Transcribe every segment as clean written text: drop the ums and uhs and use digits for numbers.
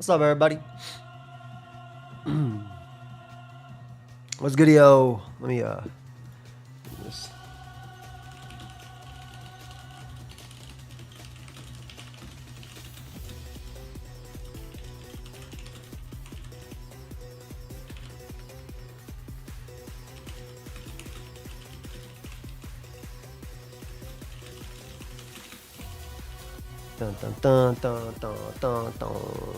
What's up, everybody? What's good, yo? Let me do this. Dun, dun, dun, dun, dun, dun, dun.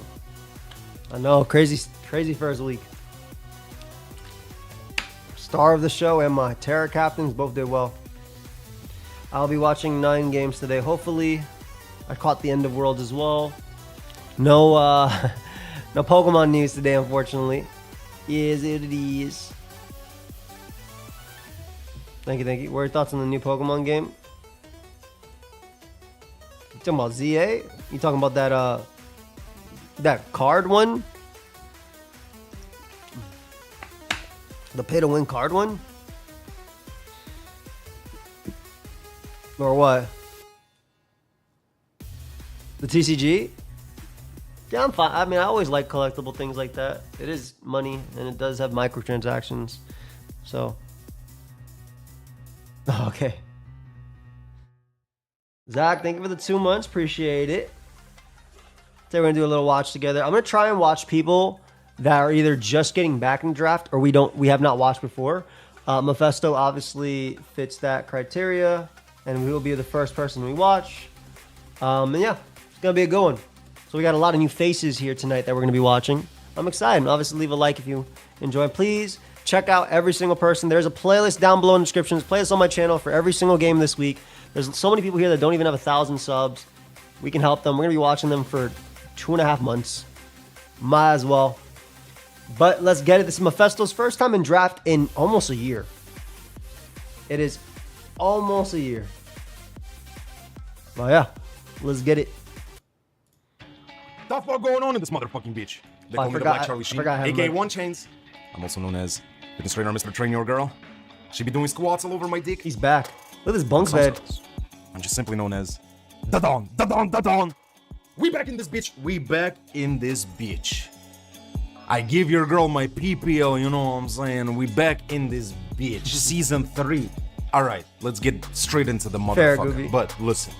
I know, crazy first week. Star of the show and my Terra captains both did well. I'll be watching 9 games today. Hopefully, I caught the end of Worlds as well. No, no Pokemon news today, unfortunately. Is it is. Thank you, thank you. What are your thoughts on the new Pokemon game? You talking about ZA? You talking about that card one? The pay to win card one? Or what? The TCG? Yeah, I'm fine. I mean, I always like collectible things like that. It is money and it does have microtransactions. So. Okay. Zach, thank you for the 2 months. Appreciate it. Today we're gonna do a little watch together. I'm gonna try and watch people that are either just getting back in the draft or we have not watched before. Mafesto obviously fits that criteria, and we will be the first person we watch. And yeah, it's gonna be a good one. So we got a lot of new faces here tonight that we're gonna be watching. I'm excited. Obviously, leave a like if you enjoy. Please check out every single person. There's a playlist down below in the description. There's playlists on my channel for every single game this week. There's so many people here that don't even have 1,000 subs. We can help them. We're gonna be watching them for 2.5 months. Might as well. But let's get it. This is Mafesto's first time in draft in almost a year. It is almost a year. Oh yeah, let's get it. The fuck going on in this motherfucking bitch? They call me the Black Charlie Sheen, aka One Chains. I'm also known as Fitness Trainer Mr. Train Your Girl. She be doing squats all over my dick. He's back. Look at this bunk bed. I'm just simply known as Da Don, Da Don, Da Don. We back in this bitch. We back in this bitch. I give your girl my PPL, you know what I'm saying? We back in this bitch. Season 3. Alright, let's get straight into the motherfucker. But listen,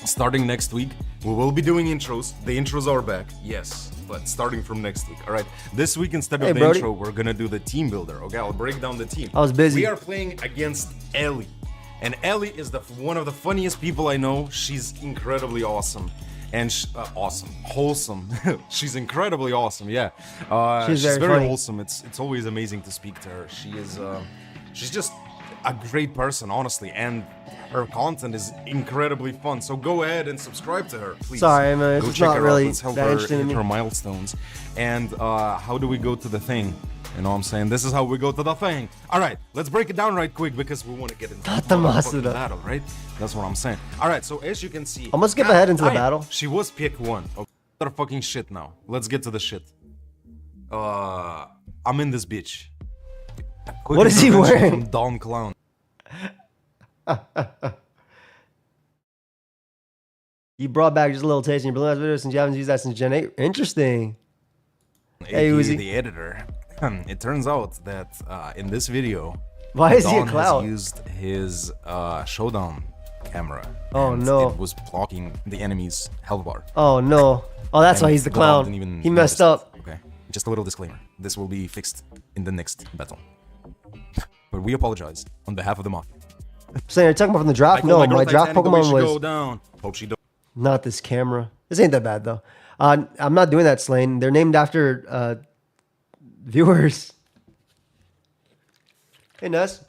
starting next week, we will be doing intros. The intros are back, yes. But starting from next week, alright? This week, instead of the intro, we're gonna do the team builder, okay? I'll break down the team. I was busy. We are playing against Ellie. And Ellie is one of the funniest people I know. She's incredibly awesome. And wholesome. She's incredibly awesome. Yeah, she's very wholesome. It's always amazing to speak to her. She's just a great person, honestly, and her content is incredibly fun. So go ahead and subscribe to her, please. Sorry, man. Go it's check not her really out. Let's help that her interesting hit to me. her milestones. And how do we go to the thing? You know what I'm saying? This is how we go to the thing. All right, let's break it down right quick because we want to get into the battle, right? That's what I'm saying. All right, so as you can see, I'm gonna skip ahead into the battle. She was pick 1. Okay, other fucking shit now. Let's get to the shit. I'm in this bitch. What is he wearing? From Don Clown. You brought back just a little taste in your Blue video since you haven't used that since Gen 8. Interesting. Hey, Uzi. The editor. It turns out that in this video, why is he a Don clown? has used his showdown camera. Oh and no! It was blocking the enemy's health bar. Oh no! Oh, that's why he's the clown. He messed up. Okay, just a little disclaimer. This will be fixed in the next battle. But we apologize on behalf of the Mafia. So you're talking about from the draft? No, my draft Pokemon was. Go down. Hope she don't. Not this camera. This ain't that bad though. I'm not doing that, Slane. They're named after viewers. Hey, Ness.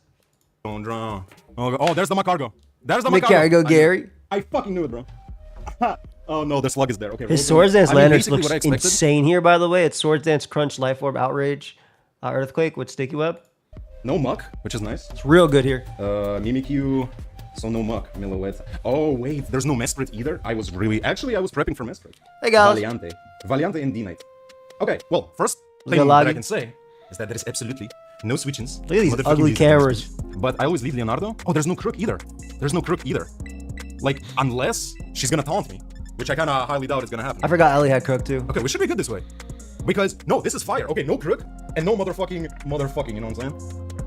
Don't drown. Oh, there's the Macargo. There's the Macargo, Gary. I fucking knew it, bro. Oh no, the slug is there. Okay. His Swords Dance Landers looks insane here, by the way. It's Swords Dance, Crunch, Life Orb, Outrage, Earthquake with Sticky Web. No muck, which is nice. It's real good here. Mimikyu. So no muck, Milowet. Oh wait, there's no Mesprit either. I was prepping for Mesprit. Hey guys. Valiante and D-Knight. Okay, well, first thing that I can say is that there is absolutely no switch-ins. Look at these ugly cameras. But I always lead Leonardo. Oh, there's no crook either. Like, unless she's gonna taunt me. which I kind of highly doubt is gonna happen. I forgot Ellie had crook too. Okay, we should be good this way. Because, no, this is fire. Okay, no crook, and no motherfucking, you know what I'm saying?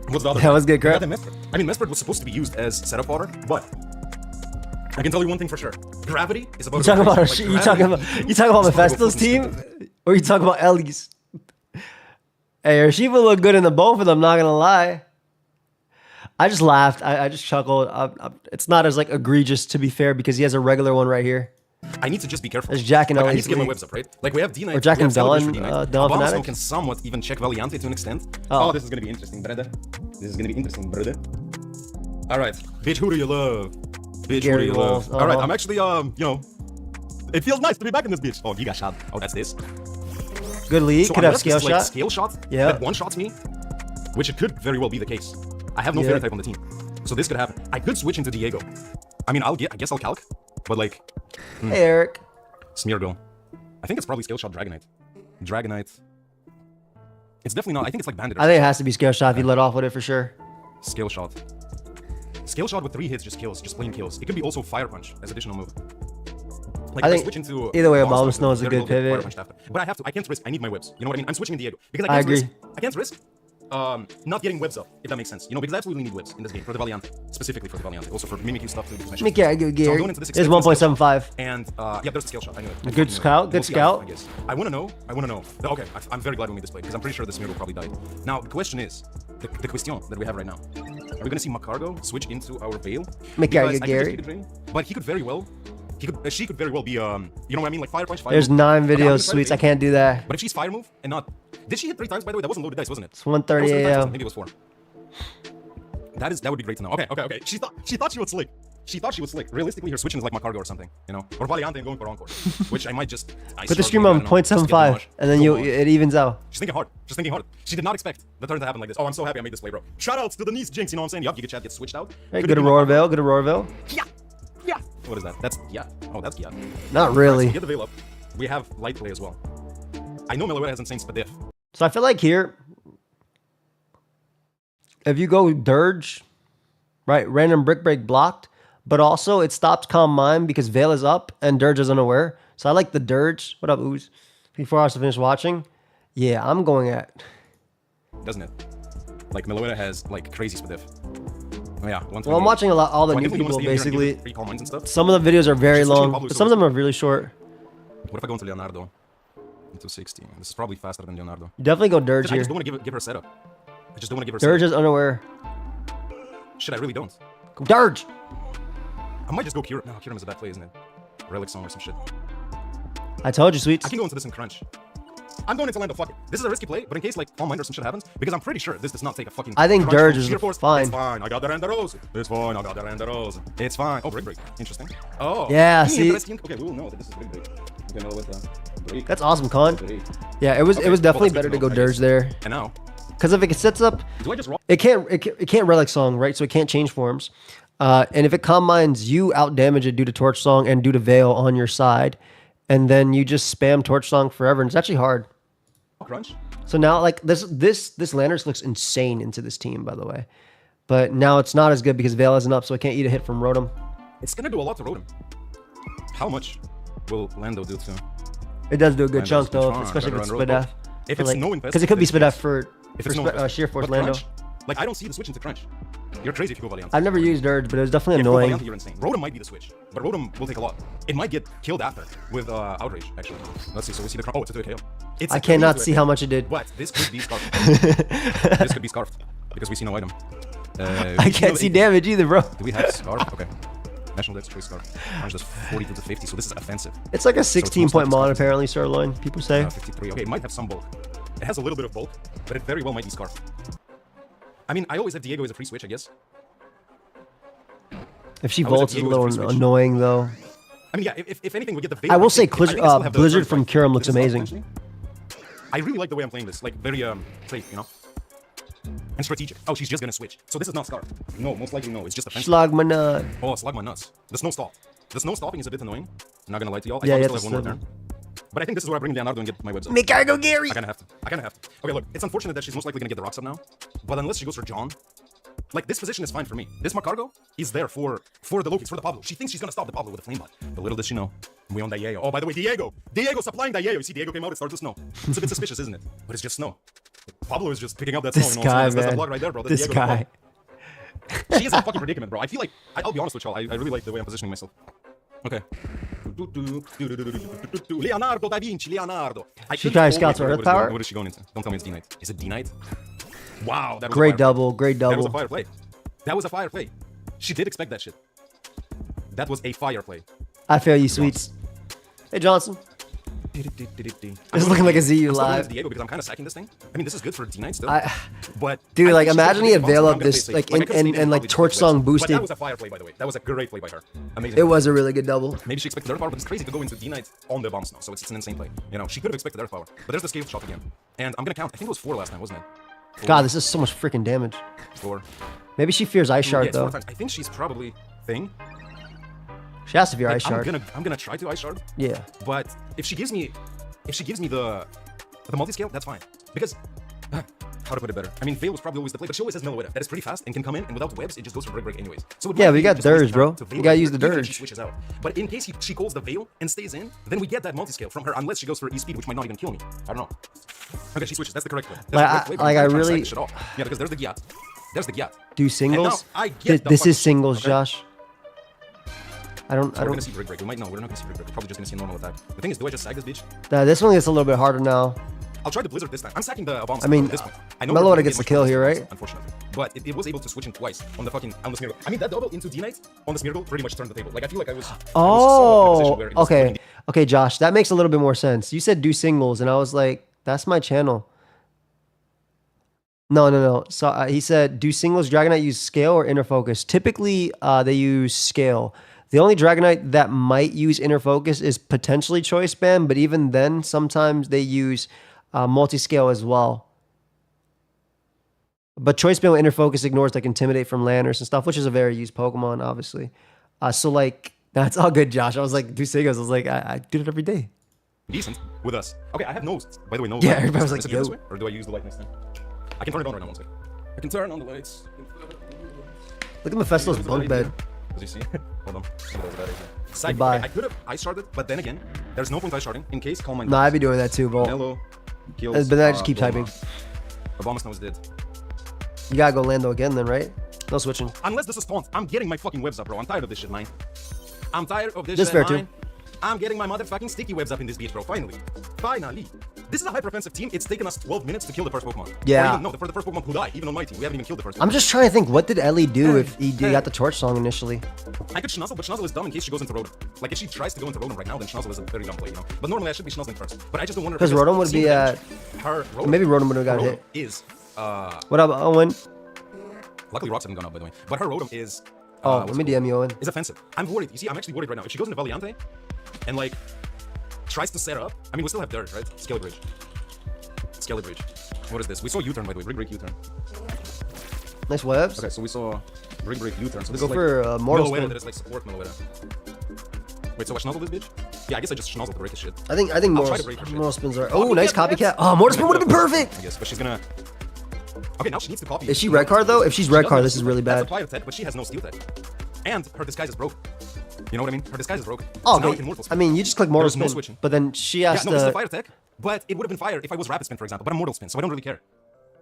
What's the other That was good, crook. I mean, Mesprit was supposed to be used as setup fodder, but I can tell you one thing for sure. Gravity is about... You talking about Mafesto's team? Or you talking about Ellie's? Hey, Urshiva looked good in the both of them, not gonna lie. I just laughed. I just chuckled. It's not as like egregious, to be fair, because he has a regular one right here. I need to just be careful. There's Jack and like, Ellie's. I need to get my webs up, right? Like, we have D-Knight. Or Jack and Dylan. Dylan can somewhat even check Valiante to an extent. Oh, this is gonna be interesting, brother. This is gonna be interesting, brother. Alright. Bitch, who do you love? Bitch, who do you love? Alright, I'm actually, you know, it feels nice to be back in this bitch. Oh, you got shot. Oh, that's this. Good lead. So could have scale this is, shot. Like, scale shot? Yeah. That one-shots me, which it could very well be the case. I have no fairy type on the team. So this could happen. I could switch into Diego. I mean, I guess I'll calc, but like... Hey, Eric. Smeargle. I think it's probably Scale Shot Dragonite. Dragonite. It's definitely not. I think it's like Bandit. I think it has to be scale shot if you let off with it for sure. Scale Shot. Scale Shot with 3 hits just kills, just plain kills. It could be also Fire Punch as additional move. Like, I think switch into either way, Bomb Snow is a good pivot. But I can't risk. I need my whips. You know what I mean? I'm switching in Diego because I can't risk not getting webs up, if that makes sense. You know, because I absolutely need webs in this game for the Valiant, specifically for the Valiant, also for Mimikyu stuff too. Gary. There's 1.75. And yeah, there's a scale shot. I knew it. Good scout. Good scout. I guess. I want to know. Okay, I'm very glad we made this play because I'm pretty sure the Smeargle probably died. Now the question is, the question that we have right now: are we gonna see Macargo switch into our Veil? Gary. But he could very well. She could very well be, you know what I mean? Like Fire Punch, Fire There's move. 9 videos, sweets. I can't do that. But if she's Fire move and not... Did she hit 3 times, by the way? That wasn't loaded dice, wasn't it? It's 1:30 a.m. Maybe it was 4. That would be great to know. Okay. She thought she would slick. She thought she would slick. Realistically, her switching is like Macargo or something, you know? Or Valiante and going for Encore, which I might just... Put the stream on 0.75, and then it evens out. She's thinking hard. She did not expect the turn to happen like this. Oh, I'm so happy I made this play, bro. Shoutouts to the niece jinx, you know what I'm saying? Yup, Giga Chat gets switched out. Hey, good Aurora Veil. Yeah. What is that? That's yeah. Oh, that's yeah. Not really. So get the Veil up. We have light play as well. I know Meloetta has insane Spadif. So I feel like here, if you go Dirge, right, random Brick Break blocked, but also it stops Calm Mind because Veil is up and Dirge is unaware. So I like the Dirge. What up, Ooze? Before I was to finish watching, yeah, I'm going at. Doesn't it? Like Meloetta has like crazy Spadif. Oh, yeah. Well, I'm watching all the new people basically. Some of the videos are very long, but some of them are really short. What if I go into Leonardo? Into 60. This is probably faster than Leonardo. You definitely go Dirge here. I just don't want to give her a setup. I just don't want to give her Dirge is unaware. Shit, I really don't. Go Dirge! I might just go Kyurem. No, Kyurem is a bad play, isn't it? Relic Song or some shit. I told you, Sweets. I can go into this in Crunch. I'm going into Lando, fuck it. This is a risky play, but in case like Calm Mind or some shit happens, because I'm pretty sure this does not take a fucking... I think Dirge is fine. It's fine, I got the Renderos. It's fine, I got the Renderos. It's fine. Oh, Break. Interesting. Oh. Yeah, see. Okay, we will know that this is Break. Okay, no, with that's awesome, Con. Yeah, it was definitely better to go Dirge there. And now? Because if it sets up... Do I just roll? It can't Relic Song, right? So it can't change forms. And if it Calm Minds, you out damage it due to Torch Song and due to Veil on your side. And then you just spam Torch Song forever, and it's actually hard. Crunch. So now, like this Landers looks insane into this team, by the way. But now it's not as good because Veil isn't up, so it can't eat a hit from Rotom. It's gonna do a lot to Rotom. How much will Lando do to? It does do a good chunk though, especially if it's Spadef. If it's no investment, because it could be Spadef for Sheer Force but Lando. Crunch, like I don't see the switch into Crunch. You're crazy if you go Valiant. I've never used Dirge, but it was definitely annoying. Valiant, you're insane. Rotom might be the switch, but Rotom will take a lot. It might get killed after with Outrage, actually. Let's see. So we see the crunch. Oh, it's a 2 KO. I cannot see how much it did. But this could be Scarfed. This could be Scarfed because we see no item. I can't see damage either, bro. Do we have Scarf? Okay. National Dex Choice Scarf. Orange does 42 to 50, so this is offensive. It's like a 16-point mod, apparently, Starline, people say. 53. Okay, it might have some bulk. It has a little bit of bulk, but it very well might be Scarf. I mean, I always have Diego as a free switch, I guess. If she volts, it's a little annoying, though. I mean, yeah, if anything, we get the Veil. I will say Blizzard from Kyurem looks amazing. I really like the way I'm playing this. Like, very, safe, you know? And strategic. Oh, she's just gonna switch. So this is not Scarf. No, most likely no. It's just offensive. Slug my nut. Oh, slug my nuts. The snow stop. The snow stopping is a bit annoying. I'm not gonna lie to y'all. Yeah, I still have one more turn. But I think this is where I bring Leonardo and get my webs up. Make her go Gary! I kinda have to. Okay, look. It's unfortunate that she's most likely gonna get the rocks up now. But unless she goes for John, Like, this position is fine for me. This Macargo is there for the Lokis, for the Pablo. She thinks she's gonna stop the Pablo with a flame bot. But little does she know. We on Diego. Oh, by the way, Diego! Diego's supplying Diego. You see, Diego came out, it started to snow. It's a bit suspicious, isn't it? But it's just snow. Pablo is just picking up that This snow. You know guy, what I'm saying? That's man. the block right there, bro. That's This Diego's guy. block. She is in a fucking predicament, bro. I feel like, I'll be honest with y'all, I really like the way I'm positioning myself. Okay. Leonardo da Vinci, Leonardo. She tries scouts Earth Power? What is she going into? Don't tell me it's D-Knight. Is it D-Knight? Wow, that was Great a fire double, great play. That was a double. fire play. That was a fire play. She did expect that shit. That was a fire play. I feel you, sweets. Hey, Johnson. This is looking like a ZU live. Diego because I'm kind of sacking this thing. I mean, this is good for D-Knight still. But dude, like, imagine he avail up this, like, and like Torch Song boosted. But that was a fire play, by the way. That was a great play by her. Amazing. It was a really good double. Maybe she expected Earth Power, but it's crazy to go into D-Knight on the bombs now, so it's an insane play. You know, she could have expected Earth Power. But there's the scale shot again. And I'm gonna count. I think it was 4 last time, wasn't it? 4. God, this is so much freaking damage. 4. Maybe she fears Ice Shard, Yeah, though. 4 times. I think she's probably thing. She has to fear Like, Ice Shard. I'm gonna try to Ice Shard. Yeah. But if she gives me the multi-scale, that's fine. Because how to put it better? I mean, Veil was probably always the play, but she always has Meloetta. That is pretty fast and can come in, and without webs, it just goes for break anyways. So Yeah, we got Dirge, bro. You gotta use the Dirge. Dirge. She switches out. But in case she calls the Veil and stays in, then we get that multi-scale from her, unless she goes for E-Speed, which might not even kill me. I don't know. Okay, she switches. That's the correct play. That's Like, the correct play, but like, I'm I trying to really- side this shit off. Yeah, because there's the Gyat. There's the Gyat. Do singles? And now I get the This fucking is singles, shit, okay? Josh. I We're don't. gonna see break. We might know. We're not gonna see break. We're probably just gonna see a normal attack. The thing is, do I just sag this bitch? This one gets a little bit harder now. I'll try the Blizzard this time. I'm sacking the bombs. I mean, at this point. I know Meloetta we're gets the much kill more here, bombs, right? Unfortunately, but it was able to switch in twice on the Smeargle. I mean, that double into D-Knight on the Smeargle pretty much turned the table. Like, I feel like I was. Oh, okay. Okay, Josh, that makes a little bit more sense. You said do singles, and I was like, that's my channel. No. So he said, do singles Dragonite use scale or inner focus? Typically, they use scale. The only Dragonite that might use inner focus is potentially Choice Band, but even then, sometimes they use multi-scale as well. But Choice Band with inner focus ignores like Intimidate from Lanners and stuff, which is a very used Pokemon, obviously. So like, that's all good, Josh. I was like, do singles. I was like, I do it every day. Decent with us. Okay, I have nose. By the way, nose. Yeah, light. everybody was like, Is it this yo. way, or do I use the light next time? I can turn it on right now. One second. I can turn on the lights. Look at Mafesto's bunk bed. As you see, hold on. That was a bad idea. Side, Goodbye. okay, I could have ice sharded, but then again, there's no point ice sharding in case Calm Mind. No, I'd be doing that too, bro. Mellow kills. But then I just keep Obama. typing. Obama Snow is dead. You gotta go Lando again then, right? No switching. Unless this is spawns, I'm getting my fucking webs up, bro. I'm tired of this shit, man. I'm tired of this That's shit, fair, too. man. I'm getting my motherfucking sticky webs up in this beach, bro. Finally. Finally. This is a hyper-offensive team. It's taken us 12 minutes to kill the first Pokemon. Yeah. Or even, no, for the first Pokemon who died, even on my team. We haven't even killed the first I'm one. just trying to think, what did Ellie do if he got the Torch Song initially? I could Schnuzzle, but Schnuzzle is dumb in case she goes into Rotom. Like, if she tries to go into Rotom right now, then Schnuzzle is a very dumb play, you know? But normally I should be Schnuzzling first. But I just don't want to... Because Rotom would be at... Her Rotom... Maybe Rotom would have got Rotom hit. is... What up, Owen? Luckily, rocks haven't gone up, by the way. But her Rotom is... Let me DM you, Owen. Is offensive. I'm worried. You see, I'm actually worried right now. If she goes into Valiante and, like, tries to set up... I mean, we still have Dirt, right? Scale Bridge. Scale Bridge. What is this? We saw U-turn, by the way. Brick Break U-turn. Nice webs. Okay, so we saw Brick Break U-turn. So this Go is for like Mortal Meloetta Spin. that is like support Meloetta. Wait, so I schnuzzle this bitch? Yeah, I guess I just schnuzzle to break his shit. I think I'll try Mortal, to break her shit. Mortal Spins are... Oh, nice Copycat, copycat. that's- Oh, Mortal Spin would have been perfect! I guess, but she's gonna... Okay, now she needs to copy. Is she red card, though? If she's red card, this is really That's a bad. fire tech, but she has no steel tech. And her disguise is broke. You know what I mean? Her disguise is broke. Oh, so now I okay. can Mortal Spin. I mean, you just click Mortal There's no Spin, switching. but then she Yeah, has no, this is a to... fire tech, but it would have been fire if I was Rapid Spin, for example. But I'm Mortal Spin, so I don't really care.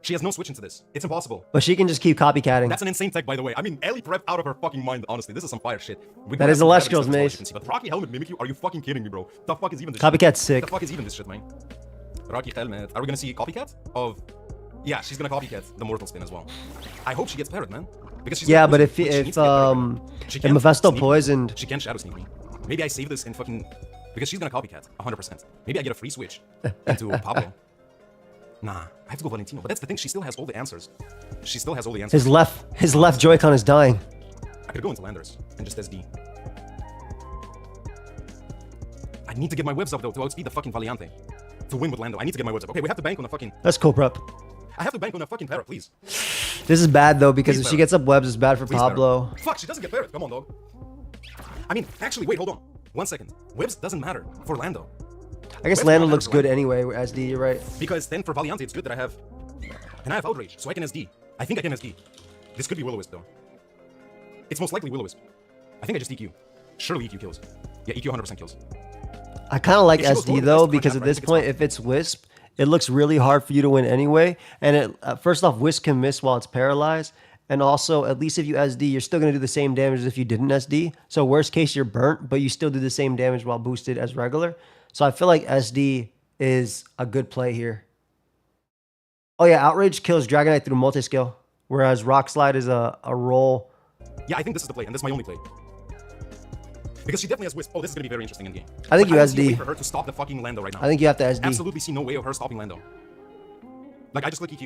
She has no switch into this. It's impossible. But she can just keep copycatting. That's an insane tech, by the way. I mean, Ellie prepped out of her fucking mind, honestly. This is some fire shit. That is Electricals, Mace. But Rocky Helmet Mimikyu, are you fucking kidding me, bro? The fuck is even this Copycat's shit? sick. The fuck is even this shit, man? Rocky Helmet. Are we gonna see Copycat of... Yeah, she's gonna Copycat the Mortal Spin as well. I hope she gets parried, man. Because she's Yeah, gonna but lose if it, she if needs to get parried right now. She can't Mephisto sneak me. poisoned... She can Shadow Sneak me. Maybe I save this in fucking... Because she's gonna Copycat, 100%. Maybe I get a free switch into Pablo. Nah, I have to go Valentino. But that's the thing, she still has all the answers. She still has all the answers. His left Joy-Con is dying. I could go into Landers and just SD. I need to get my webs up though to outspeed the fucking Valiante. To win with Lando. I need to get my webs up. Okay, we have to bank on a fucking... That's cool, prep. I have to bank on a fucking Para, please. This is bad, though, because Please, if she Para. gets up webs, it's bad for Please, Pablo. Para. Fuck, she doesn't get Para. Come on, dog. I mean, actually, wait, hold on. 1 second. Webs doesn't matter for Lando. I guess Webs Lando don't looks matter for good anyway, SD, you're right. Because then for Valiante, it's good that I have... And I have Outrage, so I can SD. I think I can SD. This could be Will-O-Wisp, though. It's most likely Will-O-Wisp. I think I just EQ. Surely EQ kills. Yeah, EQ 100% kills. I kind of like If she goes SD forward, though, that's because crunch at out, this right? point, if it's Wisp, it looks really hard for you to win anyway. And first off, Wisp can miss while it's paralyzed. And also, at least if you SD, you're still going to do the same damage as if you didn't SD. So worst case, you're burnt, but you still do the same damage while boosted as regular. So I feel like SD is a good play here. Oh yeah, Outrage kills Dragonite through multi-skill, whereas Rock Slide is a roll. Yeah, I think this is the play, and this is my only play. Because she definitely has Wisp. Oh, this is going to be very interesting in game. I think But you don't see a way SD. for her to stop the fucking Lando right now. I think you have to SD. Absolutely see no way of her stopping Lando. Like, I just click EQ.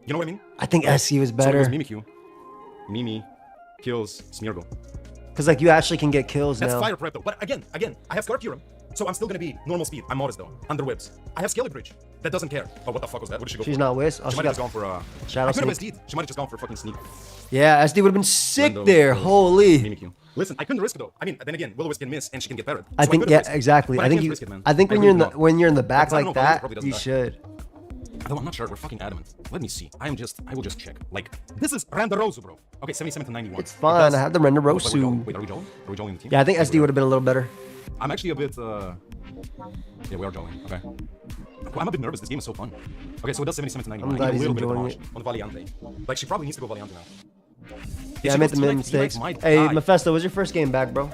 You know what I mean? I think SU is So it better. was Mimikyu. Mimi kills Smeargle. Because like you actually can get kills That's now. fire prep though. But again, I have Scarf Cure, so I'm still gonna be normal speed. I'm modest though. Under whips. I have Scaly Bridge. That doesn't care. Oh, what the fuck was that? What did she go She's for? not Wisp. Oh, She she might have got just gone for Shadow I could have Sneak. SD'd. She might have just gone for fucking sneak. Yeah, SD would have been sick Lando there. kills Holy. Mimikyu. Listen, I couldn't risk it though. I mean, then again, Will-O-Wisp can miss and she can get parried. I So think could've yeah, risked it. exactly. But I think can't you. risk it, man. I think I when really you're in the don't. when you're in the back Because I don't like know, Will-O-Wisp that, probably doesn't you die. should. Although I'm not sure, we're fucking adamant. Let me see. I will just check. Like, this is Randarosu, bro. Okay, 77 to 91. It's fine. I have the Wait, Renderosu. are we jolling? Are we jolling the team? Yeah, I think SD would have been a little better. I'm actually a bit, yeah, we are jolling. Okay. I'm a bit nervous. This game is so fun. Okay, so it does 77 to 91. I'm glad I need he's a little bit of enjoying damage on Valiante. Like, she probably needs to go Valiante now. If Yeah, I she made goes the T-Knight, mistakes. T-Knight might Hey, die. Mafesto, was your first game back, bro?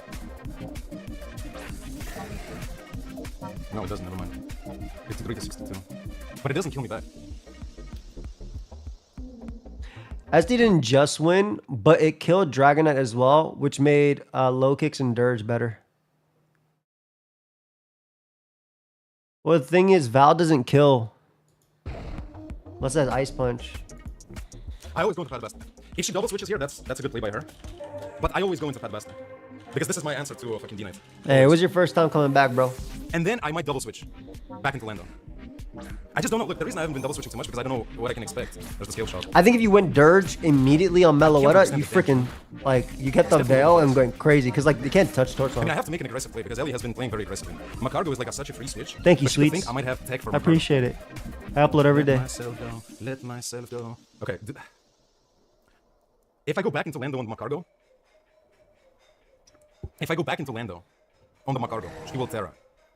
No, it doesn't. Never mind. 53 to 62. But it doesn't kill me back. SD didn't just win, but it killed Dragonite as well, which made low kicks and dirge better. Well, the thing is, Val doesn't kill. Unless that's Ice Punch. I always go into Pad Best. If she double switches here, that's a good play by her. But I always go into Pad Best. Because this is my answer to fucking D-Knight. Hey, it was your first time coming back, bro. And then I might double switch back into Lando. I just don't know. Look, the reason I haven't been double switching too much because I don't know what I can expect. There's the scale shot. I think if you went dirge immediately on Meloetta, understand you the thing. freaking, like, you kept the veil and going crazy. Because, like, you can't touch Torch I mean, I on. have to make an aggressive play because Ellie has been playing very aggressively. Macargo is like such a free switch. Thank you, but you Sweets. think I might have tech for I Macargo. appreciate it. I upload every day. Let myself go. Let myself go. Okay. If I go back into Lando on the Macargo, on the Macargo, she will Terra.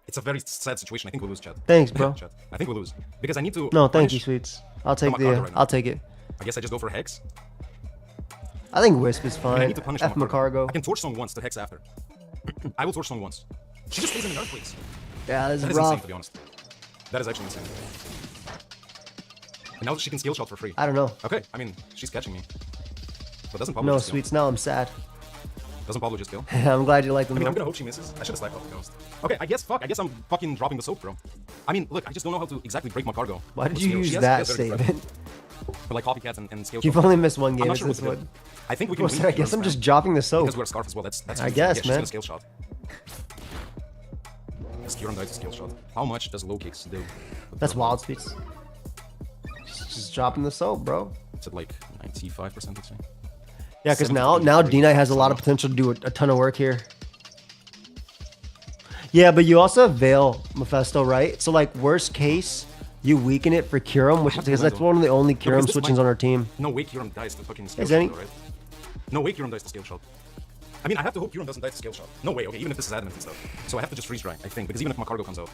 It's a very sad situation. I think we'll lose, chat. Thanks, bro. Chat. I think we'll lose because I need to. No, thank you, punish- Sweets. I'll take Macargo the. right now. I'll take it. I guess I just go for Hex. I think Wisp is I mean, I fine. need to punish F Macargo. I can Torch Song once to Hex after. I will Torch Song once. She just stays in the Earthquakes. Yeah, this That is is insane, rough. to be honest. That is actually insane. And now she can skill shot for free. I don't know. Okay, I mean, she's catching me. But doesn't Pablo No, just kill? Sweets. Now I'm sad. Doesn't Pablo just kill? I'm glad you like them. I mean, I'm though. gonna hope she misses. I should have slacked off, to be honest. Okay, I guess I'm fucking dropping the soap, bro. I mean, look, I just don't know how to exactly break Macargo. Why did with you scale. use She has that very good statement? prep for like copycats and scale You've shot. only missed one I'm game. not It's sure what this to do. one. I think we can Well, win. I guess I'm just dropping the soap. Because we're a scarf as well. That's I huge. guess, Yeah, she's man. gonna scale shot. Kieran dies to scale shot. How much does low kicks do? That's wild, Sweets. Just dropping the soap, bro. It's at like 95%, I'd say. Yeah, because 70, now D-Knight has a lot of potential to do a ton of work here. Yeah, but you also have Veil, Mafesto, right? So, like, worst case, you weaken it for Kyurem, which have to because that's Lando. one of the only because Kyurem this switchings might- on our team. No way Kieran dies to fucking scale Is shot, any- though, right? No way Kieran dies to scale shot. I mean, I have to hope Kieran doesn't die to scale shot. No way, okay, even if this is adamant and stuff. So I have to just freeze dry, I think, because even if Macargo comes out.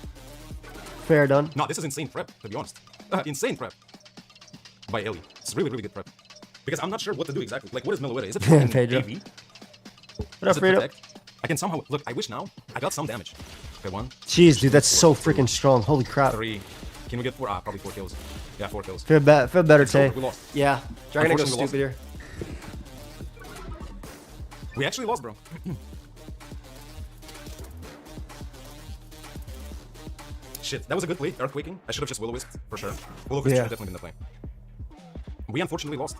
Fair done. No, this is insane prep, to be honest. Insane prep. By Ellie. It's really, really good prep. Because I'm not sure what to do exactly. Like, what is Meloetta? Is it fucking Pedro. AV? What up, Is it Fredo? protect? I can somehow... Look, I wish now I got some damage. Okay, 1, Jeez, dude, that's so freaking strong. Holy crap. 3. Can we get 4? Ah, probably 4 kills. Yeah, 4 kills. Feel better, So, Tay. we lost. Yeah, Dragon goes Unfortunately, we lost. stupid here. We actually lost, bro. Shit, that was a good play. Earthquaking. I should have just Will-O-Wisped, for sure. Will-O-Wisp Yeah. should have definitely been the play. We unfortunately lost.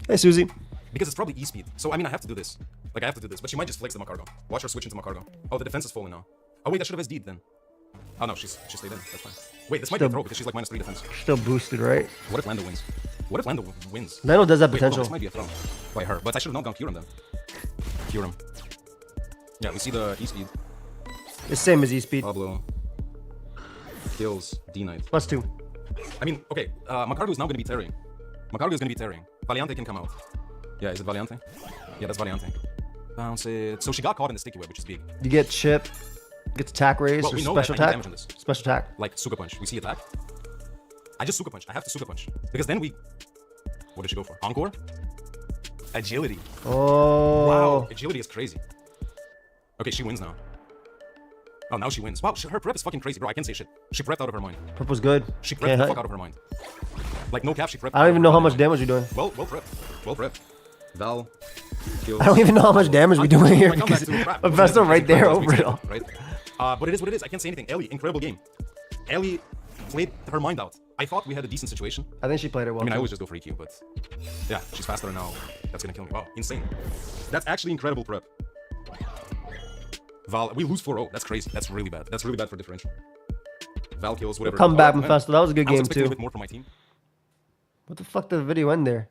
Hey, Susie. Because it's probably E-speed. So, I mean, I have to do this. Like, I have to do this. But she might just flex the Macargo. Watch her switch into Macargo. Oh, the defense is falling now. Oh, wait, I should have SD'd then. Oh, no, she stayed in. That's fine. Wait, this might be a throw because she's like -3 defense. Still boosted, right? What if Lando wins? What if Lando wins? Lando does have Wait, potential. this might be a throw by her. But I should have not gone Kyurem then. Kyurem. Yeah, we see the E-speed. It's same as E-Speed. Pablo kills D-Knight. +2. I mean, okay, Macargo is now going to be tearing. Macargo is going to be tearing. Valiante can come out. Yeah, is it Valiante? Yeah, that's Valiante. Bounce it. So she got caught in the sticky web, which is big. You get chip, gets attack raise, Well, or we know special that I need attack. damage on this. Special attack. Like Suka Punch. We see attack. I just Suka Punch. I have to Suka Punch. Because then we... What did she go for? Encore? Agility. Oh. Wow, agility is crazy. Okay, she wins now. Oh, now she wins. Wow, her prep is fucking crazy, bro. I can't say shit. She prepped out of her mind. Purple's good. She prepped Can't the hit. fuck out of her mind. Like, no cap, she prepped. I don't even know how much damage we're doing. Well prepped. Well prepped. Val. Kills. I don't even know how much damage we're doing here I come back because to crap. Mafesto right there over it all. Right? But it is what it is. I can't say anything. Ellie, incredible game. Ellie played her mind out. I thought we had a decent situation. I think she played it well. I mean, I too. always just go for EQ, but yeah, she's faster now. That's gonna kill me. Wow, insane. That's actually incredible prep. Val, we lose 4-0. That's crazy. That's really bad. That's really bad for differential. Val kills, whatever. Come back, man. Mafesto. That was a good I was game expecting too. a bit more from my team. What the fuck did the video end there?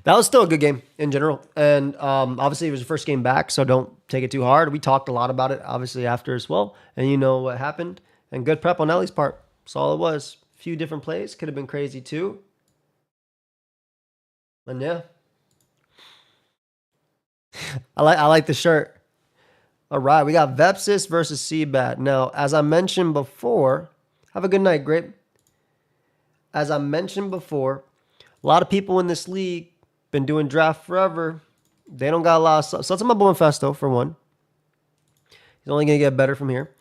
That was still a good game in general. And obviously it was the first game back, so don't take it too hard. We talked a lot about it, obviously, after as well. And you know what happened. And good prep on Ellie's part. That's all it was. A few different plays. Could have been crazy too. And yeah. I like the shirt. All right, we got Vepsis versus Seabat. Now, as I mentioned before, have a good night, Grape. As I mentioned before, a lot of people in this league been doing draft forever. They don't got a lot of subs. So that's my boy Mafesto, for one. He's only going to get better from here.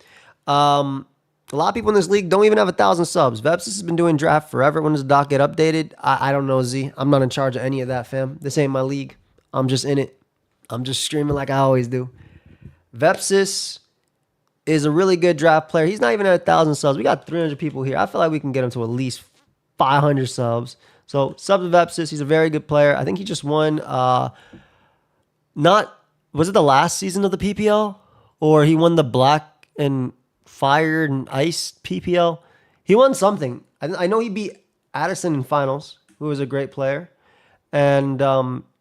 A lot of people in this league don't even have 1,000 subs. Vepsis has been doing draft forever. When does the doc get updated? I don't know, Z. I'm not in charge of any of that, fam. This ain't my league. I'm just in it. I'm just streaming like I always do. Vepsis is a really good draft player. He's not even at 1,000 subs. We got 300 people here. I feel like we can get him to at least 500 subs. So, sub to Vepsis. He's a very good player. I think he just won, was it the last season of the PPL? Or he won the Black and Fire and Ice PPL? He won something. I know he beat Addison in finals, who was a great player. And,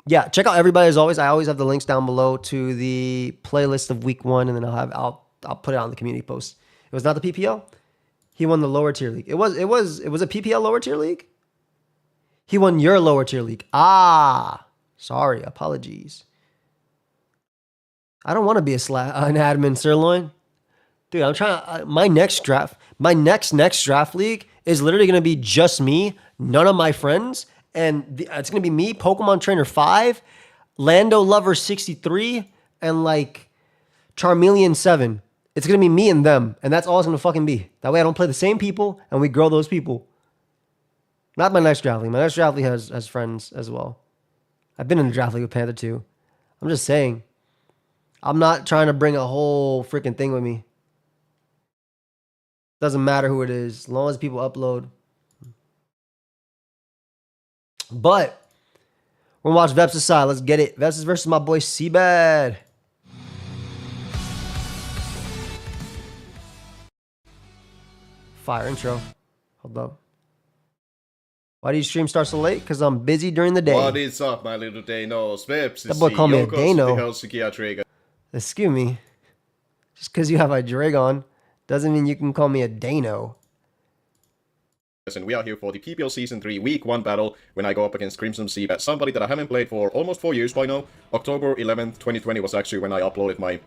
yeah, check out everybody as always. I always have the links down below to the playlist of week 1, and then I'll put it on the community post. It was not the PPL. He won the lower tier league. It was a PPL lower tier league. He won your lower tier league. Ah, sorry, apologies. I don't want to be an admin sirloin, dude. I'm trying. My next draft league is literally gonna be just me, none of my friends. And it's going to be me, Pokemon Trainer 5, Lando Lover 63, and like Charmeleon 7. It's going to be me and them. And that's all it's going to fucking be. That way I don't play the same people and we grow those people. Not my next draft league. My next draft league has friends as well. I've been in a draft league with Panther too. I'm just saying. I'm not trying to bring a whole freaking thing with me. Doesn't matter who it is. As long as people upload. But we're gonna watch Vepsis side. Let's get it. Vepsis versus my boy Seabad. Fire intro. Hold up. Why do you stream start so late? Because I'm busy during the day. What is up, my little Danos? Vepsis. That boy called me a Dano. QtheCostaRican. Excuse me. Just because you have a Dragon doesn't mean you can call me a Dano. And we are here for the PPL Season 3 Week 1 battle when I go up against Crimson Seabat, somebody that I haven't played for almost 4 years by now. October 11th, 2020 was actually when I uploaded my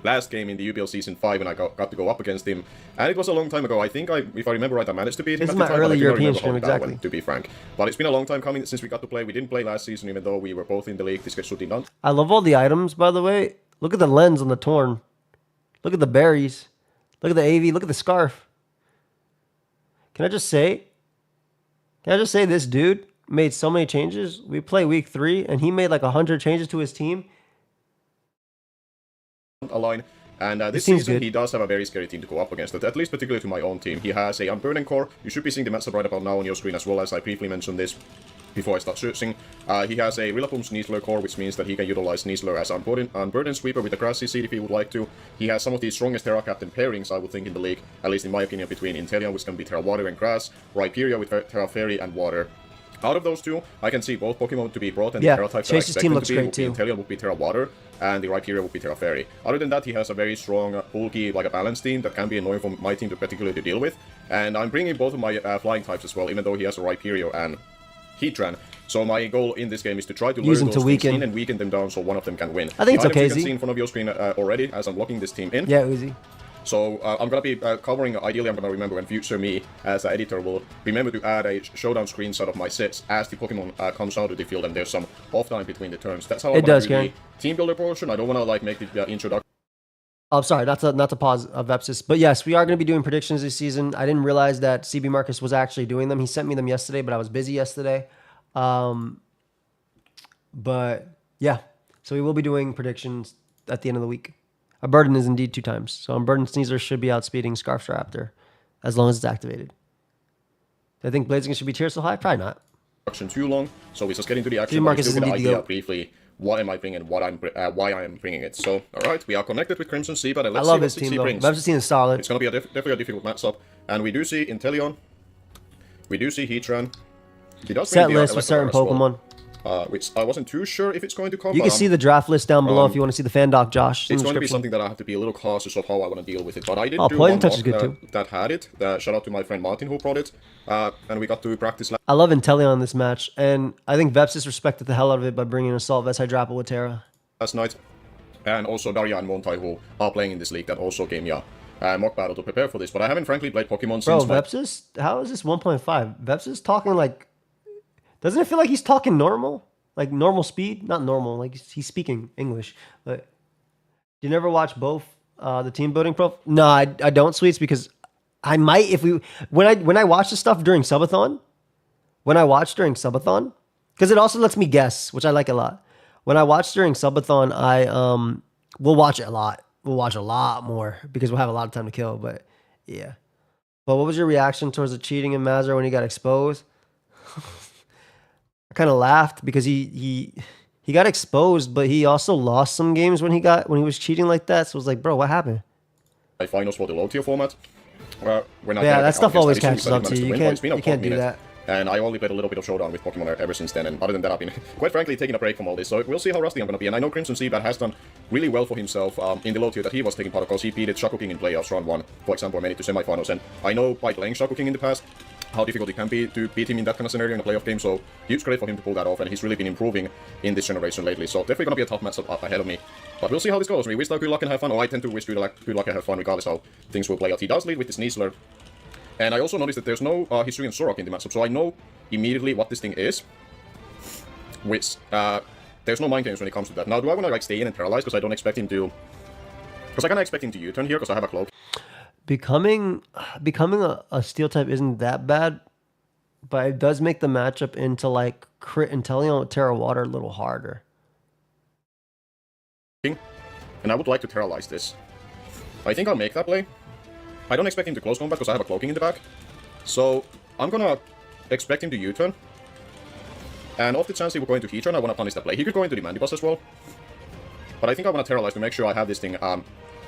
last game in the UPL Season 5 and I got to go up against him. And it was a long time ago. I think, if I remember right, I managed to beat him This at is the my time, but I early do not European remember how stream, that exactly. went, to be frank. But it's been a long time coming since we got to play. We didn't play last season, even though we were both in the league. This gets shooting done. I love all the items, by the way. Look at the lens on the Torn. Look at the berries. Look at the AV. Look at the scarf. Can I just say this dude made so many changes? We play week 3, and he made like 100 changes to his team. Align. And this seems season, good. he does have a very scary team to go up against, at least particularly to my own team. He has a Unburdened Core. You should be seeing the matchup right about now on your screen as well, as I briefly mentioned this before I start searching. He has a Rillaboom Sneasler core, which means that he can utilize Sneasler as Unburdened Sweeper with a Grassy Seed if he would like to. He has some of the strongest Terra Captain pairings, I would think, in the league, at least in my opinion, between Inteleon, which can be Terra Water and Grass, Rhyperior with Terra Fairy and Water. Out of those two, I can see both Pokemon to be brought, and Yeah, the Terra types Chase's team looks great too. Inteleon would be Terra Water, and the Rhyperior would be Terra Fairy. Other than that, he has a very strong, bulky, like a balanced team that can be annoying for my team to particularly deal with. And I'm bringing both of my flying types as well, even though he has a Rhyperior and Heatran. So my goal in this game is to try to Use lure them to those things weaken. in and weaken them down so one of them can win. I think it's The okay, items you can Z. see in front of your screen already as I'm locking this team in. Yeah, Uzi. So I'm gonna be covering, ideally I'm gonna remember when future me as an editor will remember to add a showdown screenshot of my sets as the Pokemon comes out of the field and there's some off time between the turns. That's how I'm gonna do the team builder portion. I don't wanna like make the introduction. I'm sorry, not to pause Vepsis, but yes, we are going to be doing predictions this season. I didn't realize that CB Marcus was actually doing them. He sent me them yesterday, but I was busy yesterday. But yeah, so we will be doing predictions at the end of the week. A burden is indeed 2 times. So Burden Sneasler should be outspeeding Scarf Raptor as long as it's activated. I think Blazing should be tier so high? Probably not. Too long, so we just get into the action. Marcus is indeed idea briefly. What am I bringing? Why I am bringing it? So, all right, we are connected with Crimson Sea, but let's I love see his what team he though. brings. Vepsis team is solid. It's gonna be definitely a difficult matchup, and we do see Inteleon. We do see Heatran. He does Set bring the list with certain Pokemon. Which I wasn't too sure if it's going to come. You can see the draft list down below if you want to see the fan doc, Josh. It's going to be something that I have to be a little cautious of how I want to deal with it. But I did do Poison one Touch is mock, good too. that had it. Shout out to my friend Martin who brought it. And we got to practice I love Inteleon in this match, and I think Vepsis respected the hell out of it by bringing Assault Vest Hydrapple with Terra. last night. And also Daria and Montai who are playing in this league that also gave me a mock battle to prepare for this. But I haven't frankly played Pokemon Bro, since... Vepsis? How is this 1.5? Vepsis talking like... Doesn't it feel like he's talking normal? Like normal speed? Not normal. Like he's speaking English. But you never watch both the team building profile? No, I don't, Sweets, because I might if we... When I watch the stuff during Subathon, because it also lets me guess, which I like a lot. When I watch during Subathon, we'll watch it a lot. We'll watch a lot more because we'll have a lot of time to kill. But yeah. But what was your reaction towards the cheating in Mazar when he got exposed? I kind of laughed because he got exposed, but he also lost some games when he was cheating like that. So it was like, bro, what happened? Finals for the low tier format. Yeah, that stuff always catches up to you. You can't do that. And I only played a little bit of Showdown with Pokemon ever since then, and other than that, I've been, quite frankly, taking a break from all this, so we'll see how rusty I'm going to be, and I know Crimson Seabat has done really well for himself in the low tier that he was taking part of, because he beat Shaco King in playoffs round 1, for example, made it to semifinals, and I know by playing Shaco King in the past, how difficult it can be to beat him in that kind of scenario in a playoff game, so huge credit for him to pull that off, and he's really been improving in this generation lately, so definitely going to be a tough matchup up ahead of me. But we'll see how this goes. We wish good luck and have fun, or I tend to wish good luck and have fun regardless how things will play out. He does lead with this Sneasler, and I also noticed that there's no Hisuian Sorok in the matchup, so I know immediately what this thing is, which there's no mind games when it comes to that. Now, do I want to like stay in and paralyze because I don't expect him to? Because I kind of expect him to U-turn here because I have a cloak. Becoming a steel type isn't that bad, but it does make the matchup into like crit Inteleon with Terra Water a little harder. And I would like to terrorize this. I think I'll make that play. I don't expect him to close combat because I have a cloaking in the back. So I'm gonna expect him to U-turn. And off the chance he will go into Heatran, I want to punish that play. He could go into the Mandibus as well. But I think I want to terrorize to make sure I have this thing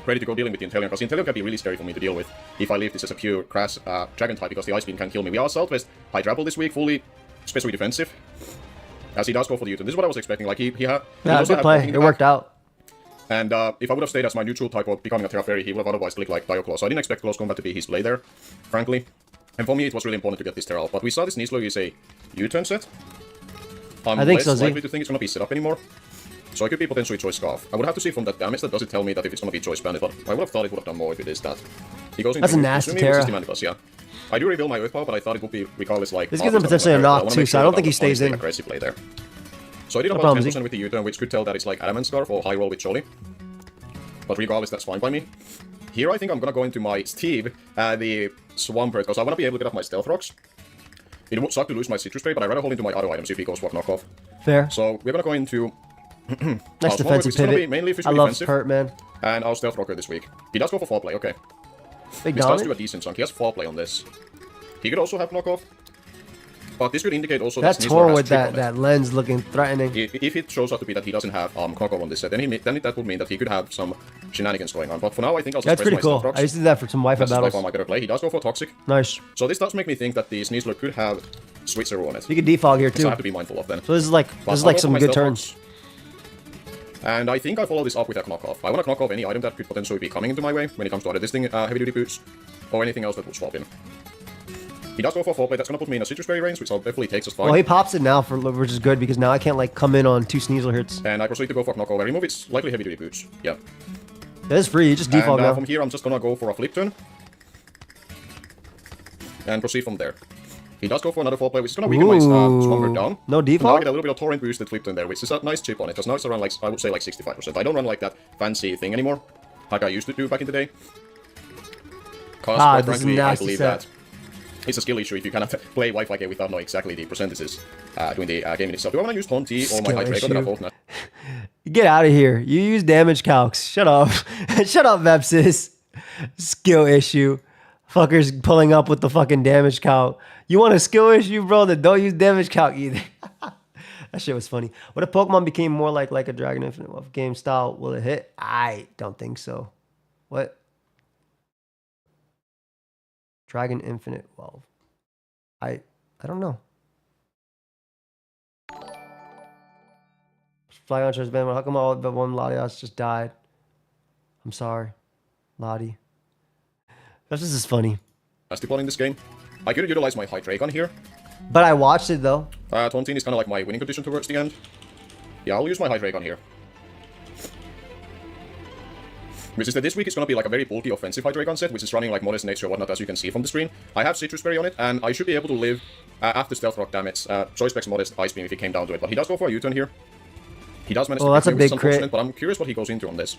ready to go dealing with the Inteleon, because the Inteleon can be really scary for me to deal with if I leave this as a pure crash Dragon type, because the Ice Beam can kill me. We are Southwest Hydrapple this week, fully especially defensive, as he does go for the U-turn. This is what I was expecting. Like he had... Yeah, good play. It worked out. And if I would have stayed as my neutral type or becoming a Terra Fairy, he would have otherwise clicked like Dioclaw. So I didn't expect close combat to be his play there, frankly. And for me, it was really important to get this Terra out. But we saw this Sneasler is a U-turn set. I think so, less likely to think it's going to be set up anymore. So it could be potentially Choice Scarf. I would have to see from that damage that does it tell me that if it's going to be Choice Bandit, but I would have thought it would have done more if it is that. He goes into That's a nasty Terra. Yeah. I do reveal my Earth Power, but I thought it would be regardless like... This gives him potentially a knock too, so I don't think he stays in. Aggressive play there. So I did about 10% with the U-turn, which could tell that it's like Adamant Scarf or High Roll with Jolly. But regardless, that's fine by me. Here I think I'm gonna go into my Steve, the Swampert, because I want to be able to get off my Stealth Rocks. It would suck to lose my Citrus Spray, but I'd rather hold into my auto items if he goes for knockoff. Fair. So we're gonna go into... Nice defensive pivot. Mainly I love Hurt, man. And our Stealth Rocker this week. He does go for foreplay, okay. Big This does do a decent chunk. He has foreplay on this. He could also have knockoff. But this could indicate also that Tor with that lens looking threatening. If it shows up to be that he doesn't have knockoff on this set, then that would mean that he could have some shenanigans going on. But for now, I think I'll just That's pretty cool. I used to do that for some Wi-Fi battles. That's by far my better play. He does go for Toxic. Nice. So this does make me think that the Sneasler could have Switzer on it. You could defog here too. So I have to be mindful of them. So this is like some good turns. And I think I follow this up with a knockoff. I want to knock off any item that could potentially be coming into my way when it comes to either this thing, heavy duty boots, or anything else that would swap in. He does go for 4-play, that's gonna put me in a Citrus Berry range, which I'll definitely take just fine. Well, he pops it now, which is good, because now I can't, like, come in on 2 Sneasel hits. And I proceed to go for Knockover. Remove its likely heavy duty boots. Yeah. That is free, you just default And now. from here, I'm just gonna go for a flip turn. And proceed from there. He does go for another 4-play, which is gonna weaken my Swamper down. No So now I default? get a little bit of Torrent boosted flip turn there, which is a nice chip on it, because now it's around, like, I would say, like 65%. I don't run, like, that fancy thing anymore, like I used to do back in the day. Because, quite this is frankly, I nasty believe set. that it's a skill issue if you cannot play Wi-Fi game without knowing exactly the percentages during the game itself. Do I want to use Taunt T or my High Draco that are both not? Get out of here. You use damage calcs. Shut up. Shut up, Vepsis. Skill issue. Fuckers pulling up with the fucking damage calc. You want a skill issue, bro? Then don't use damage calc either. That shit was funny. What if Pokemon became more like a Dragon Infinite Wealth game style? Will it hit? I don't think so. What? Dragon Infinite Wealth. I don't know. Flygon chose Ben. How come all but one Latias just died? I'm sorry, Lottie. This is funny. In this game. I could utilize my High Dragon here. But I watched it though. Taunting is kind of like my winning condition towards the end. Yeah, I'll use my High Dragon here. Which is that this week it's going to be like a very bulky offensive High Dragon set, which is running like Modest Nature or whatnot, as you can see from the screen. I have Citrus Berry on it, and I should be able to live after Stealth Rock damage. Choice Specs Modest Ice Beam if it came down to it, but he does go for a U-turn here. He does manage to that's a crit me, big which is crit. unfortunate, but I'm curious what he goes into on this.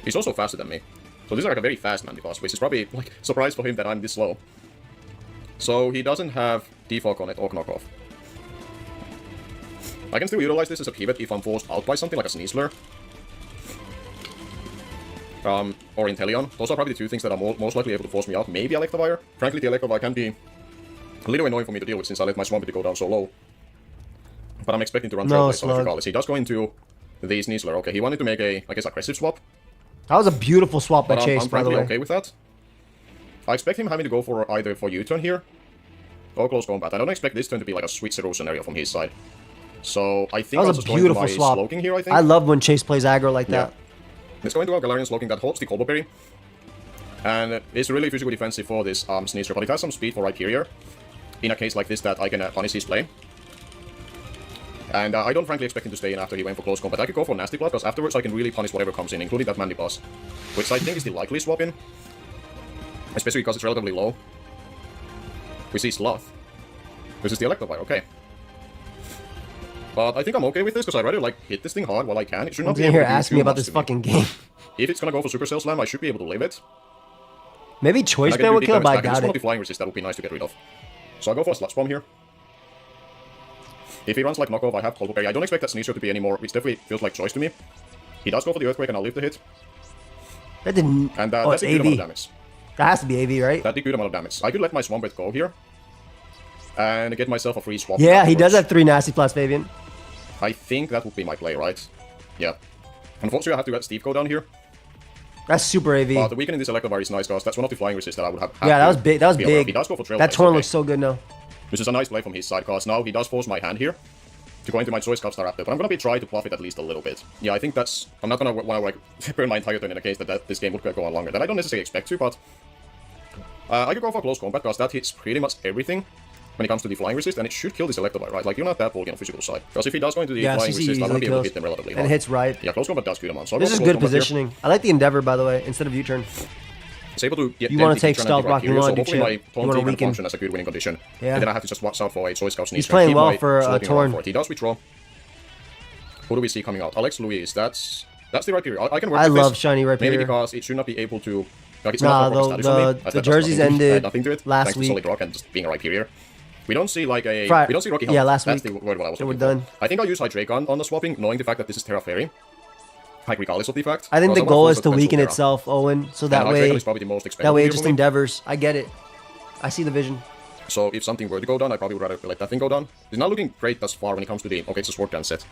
He's also faster than me. So this is like a very fast Mandiboss, which is probably like a surprise for him that I'm this slow. So he doesn't have Defog on it or Knockoff. I can still utilize this as a pivot if I'm forced out by something like a Sneasler. Or Inteleon. Those are probably the two things that are most likely able to force me out. Maybe Electivire. Frankly, the Electivire can be a little annoying for me to deal with since I let my Swampert go down so low. But I'm expecting to run Trailblaze on it regardless. He does go into the Sneasler. Okay, he wanted to make a, I guess, aggressive swap. That was a beautiful swap by Chase, I'm by the frankly way. okay with that. I expect him having to go for either for U-turn here or close combat. I don't expect this turn to be like a sweet zero scenario from his side. So I think That I'll was just a go into beautiful my swap. Slowking here, I think. I love when Chase plays aggro like that. Let's go into our Galarian Slowking that holds the Combo Berry. And it's really physical defensive for this Sneasler, but it has some speed for Rhyperior. In a case like this that I can punish his play. And I don't frankly expect him to stay in after he went for close combat. I could go for Nasty Blood, because afterwards I can really punish whatever comes in, including that Mandiboss. Which I think is the likely swap in. Especially because it's relatively low. We see Sloth. This is the Electivire, okay. But I think I'm okay with this, because I'd rather like hit this thing hard while I can. It should not be able here to do asking too me about much this to me. fucking game. If it's gonna go for Supercell Slam, I should be able to live it. Maybe Choice And I Band can would do kill it, big but I damage back, and doubt this one of the it. Flying Resist that would be nice to get rid of. So I'll go for a Sludge Bomb here. If he runs like Knockoff, I have Colbur Berry. I don't expect that Sneasler to be anymore, which definitely feels like choice to me. He does go for the Earthquake, and I'll live the hit. That didn't. And Oh, that's it's a good amount of AV. damage. That has to be AV, right? That's a good amount of damage. I could let my Swampert go here. And get myself a free swap. Yeah, he does afterwards. have 3 Nasty Plus, Fabian. I think that would be my play, right? Yeah. Unfortunately, I have to let Steve go down here. That's super AV. But the weakening this Electivire is nice, guys. That's one of the Flying Resists that I would have. Yeah, that was big. That was be aware of. big. He does go for Trailblaze, That torn okay. looks so good now. Which is a nice play from his side, because now he does force my hand here to go into my Choice Capstar Raptor, but I'm going to be trying to bluff it at least a little bit. Yeah, I think that's... I'm not going to want to like, burn my entire turn in a case that this game would go on longer. That I don't necessarily expect to, but... I could go for close combat, because that hits pretty much everything when it comes to the Flying Resist, and it should kill this Electivire, right? Like, you're not that bulky on the physical side. Because if he does go into the Yeah, Flying CC Resist, I'm going to easily be able to kills. hit them relatively And hard. it hits right. Yeah, close combat does good amount. So I'll This go is for good close combat here. positioning. I like the Endeavor, by the way, instead of U-turn. It's able to get You wanna them take turn stealth anti-Rhyperior, block, you wanna so do hopefully chill. my You Taunt wanna can weaken. function as a good winning condition. Yeah. And then I have to just watch out for a Choice Scout Sneasler. playing Keep well my for, floating Torn. around for it. He does withdraw. Who do we see coming out? Alex Louise. That's the Rhyperior. I can work I with love this. shiny Mainly Rhyperior. because it should not be able to... Like, it's Nah, not proper status on me, as the that does jerseys nothing to it. ended Nothing to it, last thanks to week. Solid Rock and just being a Rhyperior. We don't see like a... Fri- we don't see Rocky Helmet. yeah, last That's week. the word what I was They were looking for. done. I think I'll use Hydreigon on the swapping, knowing the fact that this is Terra Fairy. Like, regardless of the fact. I think because the wanna goal force is a to potential weaken Terra. itself, Owen, so that And way, Hydreigon is probably the most that expendable way it here just for me. endeavors. I get it. I see the vision. So if something were to go down, I probably would rather let that thing go down. It's not looking great thus far when it comes to the... Okay, it's a Sword Dance set.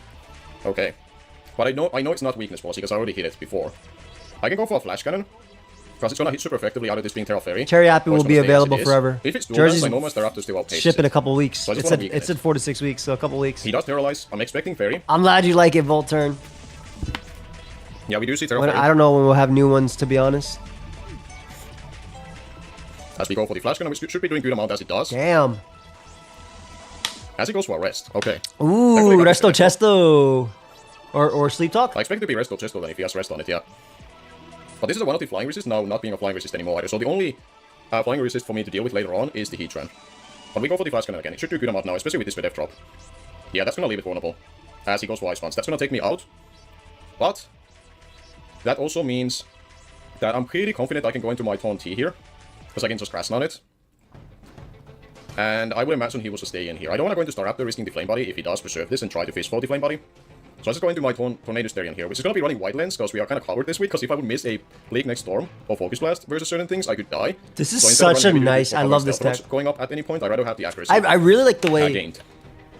Okay. But I know it's not weakness policy, because I already hit it before. I can go for a Flash Cannon. Because it's gonna hit super effectively out of this being Terra Fairy. Cherry Happy Or it's will be gonna stay as it available is. forever. If it's dual Jersey's Dance, I know my Staraptor still outpaces ship in a it. couple weeks. So I just It wanna said, weaken it said it. 4 to 6 weeks, so a couple weeks. He does Paralyze. I'm expecting Fairy. I'm glad you like it, Volt Turn. Yeah, we do see Terra When, Fairy. I don't know when we'll have new ones, to be honest. As we go for the flash cannon, which should be doing good amount as it does. Damn. As he goes for a rest. Okay. Ooh, resto chesto. Or sleep talk? I expect it to be resto chesto then if he has rest on it, yeah. But this is a one of the flying resist now, not being a flying resist anymore either. So the only flying resist for me to deal with later on is the heat trend. But we go for the flash cannon again. It should do good amount now, especially with this death drop. Yeah, that's gonna leave it vulnerable. As he goes for ice bounce. That's gonna take me out. But that also means that I'm pretty confident I can go into my taunt T here. Because I can just crash on it. And I would imagine he will just stay in here. I don't want to go into Staraptor risking the Flame Body if he does preserve this and try to fish for the Flame Body. So I just go into my Tornado Starion here, which is going to be running White Lens because we are kind of covered this week. Because if I would miss a Bleak Next Storm or Focus Blast versus certain things, I could die. This is such a nice... I love this deck. Going up at any point, I'd rather have the accuracy. I really like the way... gained.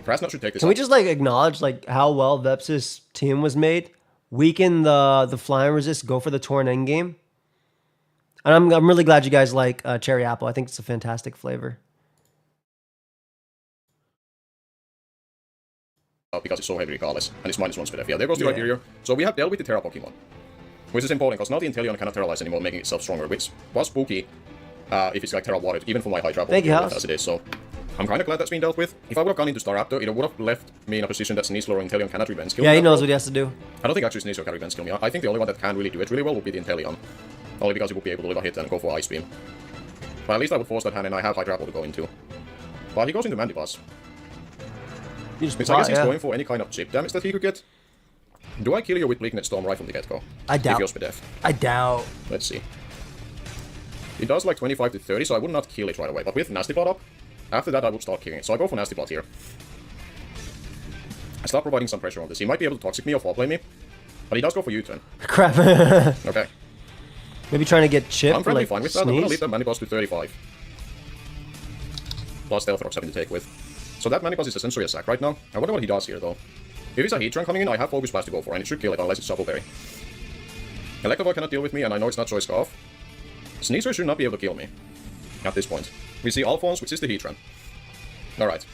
Krasnot should take this. Can we just like acknowledge like how well Vepsis' team was made? Weaken the flying resist, go for the Torn endgame. And I'm really glad you guys like Cherry Apple. I think it's a fantastic flavor. Because it's so heavy regardless, and it's -1 speed. Yeah, there goes the Hyperior. So we have dealt with the Terra Pokemon, which is important because now the Inteleon cannot Terralize anymore, making itself stronger, which was spooky if it's like Terra Watered, even for my Hydra Pokemon as it is. So I'm kind of glad that's been dealt with. If I would have gone into Staraptor, it would have left me in a position that Sneasler or Inteleon cannot revenge kill me. Yeah, he knows what he has to do. I don't think actually Sneasler can revenge kill me. I think the only one that can really do it really well would be the Inteleon. Only because he would be able to live a hit and go for Ice Beam. But at least I would force that hand and I have Hydra to go into. But he goes into Mandibuzz. Which I guess he's going for any kind of chip damage that he could get. Do I kill you with Bleak Next Storm right from the get-go? I doubt. If you're death. I doubt. Let's see. It does like 25 to 30, so I would not kill it right away. But with Nasty Plot up, after that I would start killing it. So I go for Nasty Plot here. I start providing some pressure on this. He might be able to Toxic me or 4-play me. But he does go for U-turn. Crap. Okay. Maybe trying to get chip. I'm friendly like, fine with that. I'm gonna leave that Mandibuzz to 35. Plus Stealth Rock's having to take with. So that Mandibuzz is essentially a sack right now. I wonder what he does here though. If it's a Heat Trunk coming in, I have Focus Blast to go for, and it should kill it unless it's Shuffleberry. Electivire cannot deal with me, and I know it's not Choice Scarf. Sneasler should not be able to kill me. At this point. We see Alphonse, which is the Heat Trunk. Alright.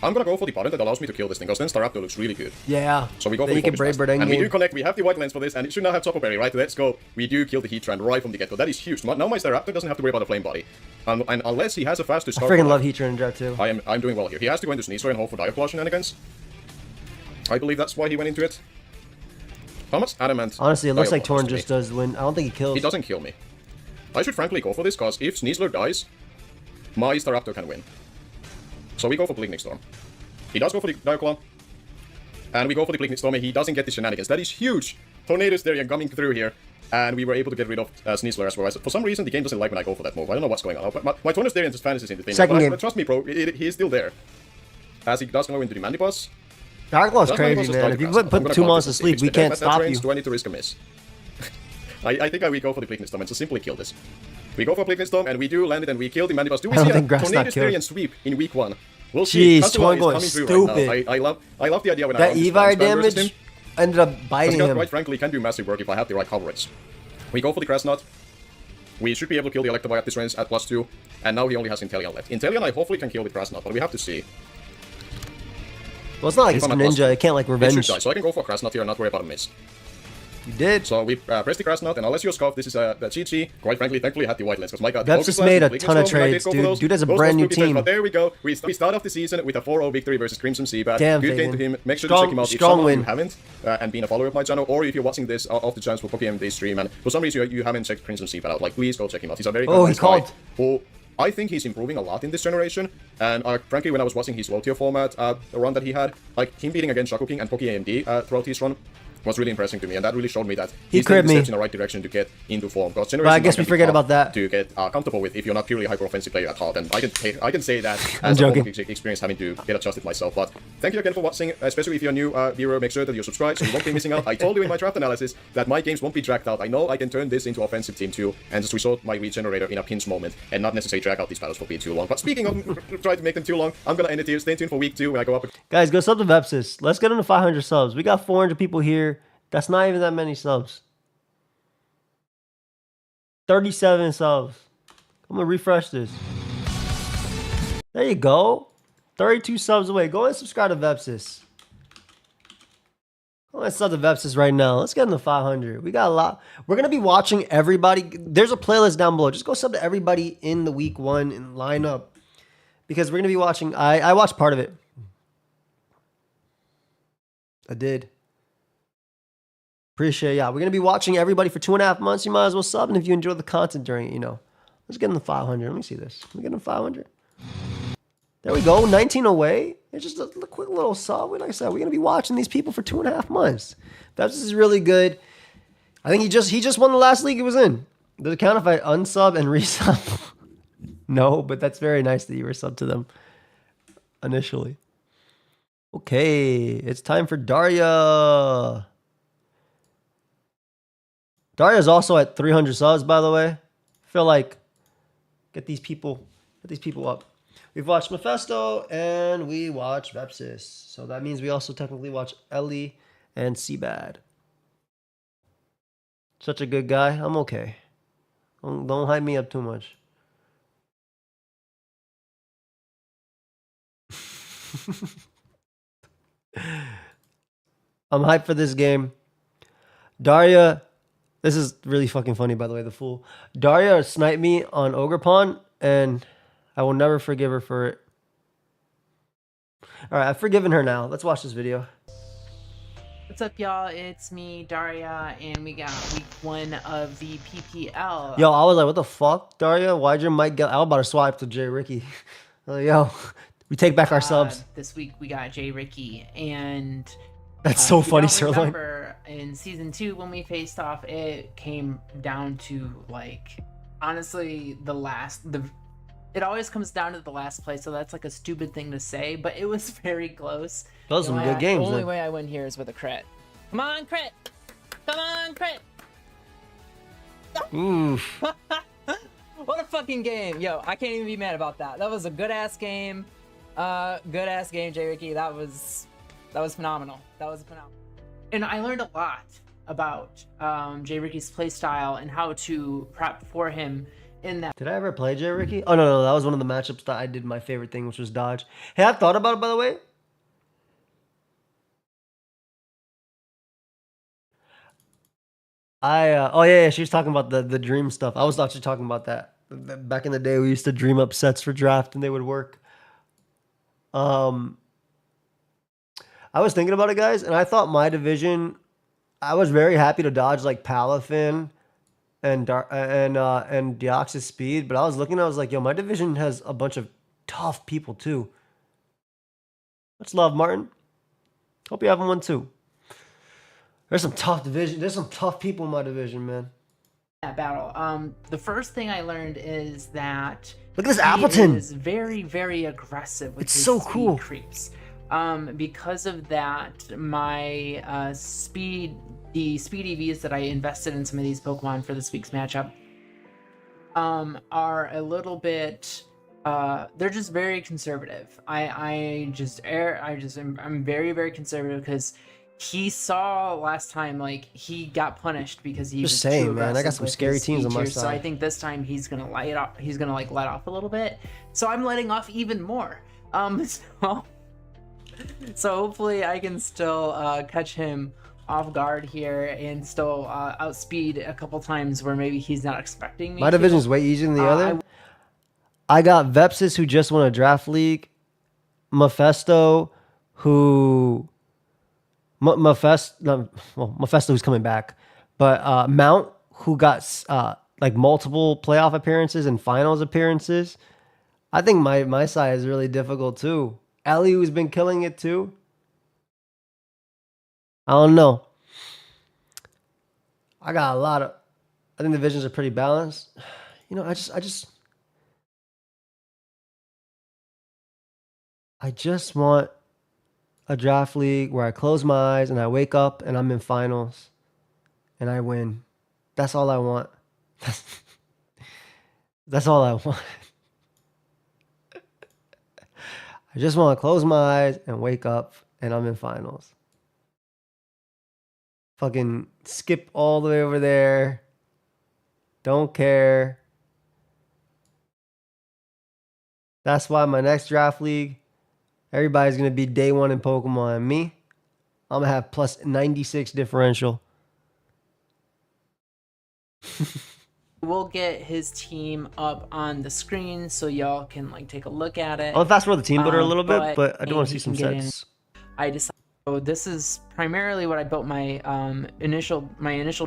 I'm gonna go for the button that allows me to kill this thing, because then Staraptor looks really good. Yeah. So we go for the Focus Blast. And we do connect, we have the White Lens for this, and it should not have Chocoberry, right? Let's go. We do kill the Heat Trend right from the get-go. That is huge. Now my Staraptor doesn't have to worry about the Flame Body. And unless he has a faster start... I freaking love Heat Trend Jet too. I'm doing well here. He has to go into Sneasler and hope for Dive shenanigans. I believe that's why he went into it. How much Adamant... Honestly, it looks like Torn just does win. I don't think he kills. He doesn't kill me. I should frankly go for this, because if Sneasler dies, my Staraptor can win. So we go for Bleak Next Storm. He does go for the Dive and we go for the Bleak Next Storm, and he doesn't get the shenanigans. That is huge! Tornadoes there coming through here. And we were able to get rid of Sneasler as well. For some reason, the game doesn't like when I go for that move. I don't know what's going on. But my Tornado Starion just fantasies in the thing. Second game. But trust me, bro, he is still there. As he does go into the Mandibuzz. Dark Claw's crazy, man. If you put 2 months to sleep, we can't stop you. Do I need to risk a miss? I think we go for the Bleak Next Storm and just simply kill this. We go for Bleak Next Storm and we do land it and we kill the Mandibuzz. Do we see a Tornado Starion sweep in week 1? We'll see. Jeez, Torn going stupid. Right I love the idea when that Evire damage ended up biting him. Quite frankly, can do massive work if I have the right coverage. We go for the Krasnot. We should be able to kill the Electivire at this range at +2. And now he only has Inteleon left. Inteleon I hopefully can kill with Krasnot, but we have to see. Well, it's not like it's a ninja. It can't like revenge. So I can go for Krasnot here and not worry about a miss. You did. So we press the Krasnot, and unless you're Scarf, this is the GG. Quite frankly, thankfully I had the White Lens, because my god, Vepsis made a ton of trades, dude. Dude has a brand new team. But there we go. We start off the season with a 4-0 victory versus Crimson Seabat. Damn, good game to him. Make sure to check him out if some of you haven't, and been a follower of my channel, or if you're watching this off the chance for pokeaimMD stream, and for some reason you haven't checked Crimson Seabat out, like please go check him out. He's a very good guy. Who I think he's improving a lot in this generation, and frankly, when I was watching his low tier format, the run that he had, like him beating against Shaco King and pokeaimMD throughout his run, was really impressing to me, and that really showed me that he's taking steps in the right direction to get into form. But I guess we forget about that. To get comfortable with if you're not purely a hyper-offensive player at heart, and I can say that I'm as joking. a experience having to get adjusted myself. But thank you again for watching, especially if you're a new viewer. Make sure that you're subscribed so you won't be missing out. I told you in my draft analysis that my games won't be dragged out. I know I can turn this into offensive team too, and just resort my regenerator in a pinch moment, and not necessarily drag out these battles for being too long. But speaking of trying to make them too long, I'm gonna end it here. Stay tuned for week 2 when I go up. Guys, go sub to Vepsis. Let's get into 500 subs. We got 400 people here. That's not even that many subs. 37 subs. I'm going to refresh this. There you go. 32 subs away. Go and subscribe to Vepsis. Let's sub the Vepsis right now. Let's get in the 500. We got a lot. We're gonna be watching everybody. There's a playlist down below. Just go sub to everybody in the week 1 and line up because we're gonna be watching. I watched part of it. I did. Appreciate yeah. We're gonna be watching everybody for 2.5 months. You might as well sub, and if you enjoy the content during it, you know. Let's get in the 500. Let me see this. Can we get in the 500? There we go. 19 away. It's just a quick little sub. Like I said, we're gonna be watching these people for 2.5 months. Vepsis is really good. I think he just won the last league he was in. Does it count if I unsub and resub? No, but that's very nice that you were sub to them initially. Okay, it's time for Daria. Daria's also at 300 subs, by the way. I feel like get these people up. We've watched Mafesto and we watched Vepsis. So that means we also technically watch Ellie and Seabad. Such a good guy. I'm okay. Don't hype me up too much. I'm hyped for this game. Daria, this is really fucking funny, by the way, the fool. Daria sniped me on Ogrepon, and I will never forgive her for it. All right, I've forgiven her now. Let's watch this video. What's up, y'all? It's me, Daria, and we got week 1 of the PPL. Yo, I was like, what the fuck, Daria? Why'd your mic get... I was about to swipe to Jay Ricky. Like, yo, we take back our subs. This week we got Jay Ricky, and... That's so funny, Sirloin. Sirloin. Remember, in season 2 when we faced off, it came down to, like, honestly, it always comes down to the last play, so that's like a stupid thing to say, but it was very close. Those are some good games. The only way I win here is with a crit. Come on, crit! Come on, crit! Oof. What a fucking game! Yo, I can't even be mad about that. That was a good-ass game. Good-ass game, Jay Ricky. That was phenomenal. That was phenomenal. And I learned a lot about Jay Ricky's playstyle and how to prep for him in that. Did I ever play Jay Ricky? Oh, no, that was one of the matchups that I did my favorite thing, which was dodge. Hey, I've thought about it, by the way. Oh yeah, she was talking about the dream stuff. I was actually talking about that. Back in the day, we used to dream up sets for draft and they would work. I was thinking about it, guys, and I thought my division, I was very happy to dodge like Palafin and Deoxys Speed, but I was looking, I was like, yo, my division has a bunch of tough people too. Much love, Martin. Hope you have one too. There's some tough division. There's some tough people in my division, man. That battle. The first thing I learned is that look at this Appleton. He is very, very aggressive with it's his so speed cool. Creeps. Because of that, my the speed EVs that I invested in some of these Pokemon for this week's matchup are a little bit they're just very conservative. I'm very, very conservative because he saw last time, like, he got punished because he was saying, too man, I got aggressive some with scary his teams on my features. side. So I think this time he's gonna light off. He's gonna like let off a little bit. So I'm letting off even more. So hopefully I can still catch him off guard here and still outspeed a couple times where maybe he's not expecting me. My division is way easier than the other. I got Vepsis, who just won a draft league. Mafesto, who... Mafesto, who's coming back. But Mount, who got like multiple playoff appearances and finals appearances. I think my side is really difficult too. Ellie, who's been killing it too. I don't know. I got a lot of... I think the divisions are pretty balanced. You know, I just want a draft league where I close my eyes and I wake up and I'm in finals and I win. That's all I want. That's all I want. I just want to close my eyes and wake up and I'm in finals. Fucking skip all the way over there. Don't care. That's why my next draft league, everybody's going to be day one in Pokemon. And me, I'm gonna have plus 96 differential. We'll get his team up on the screen so y'all can like take a look at it. I'll fast forward the team builder a little bit, but I do want to he see some can get in. sets. I decided. So this is primarily what I built my initial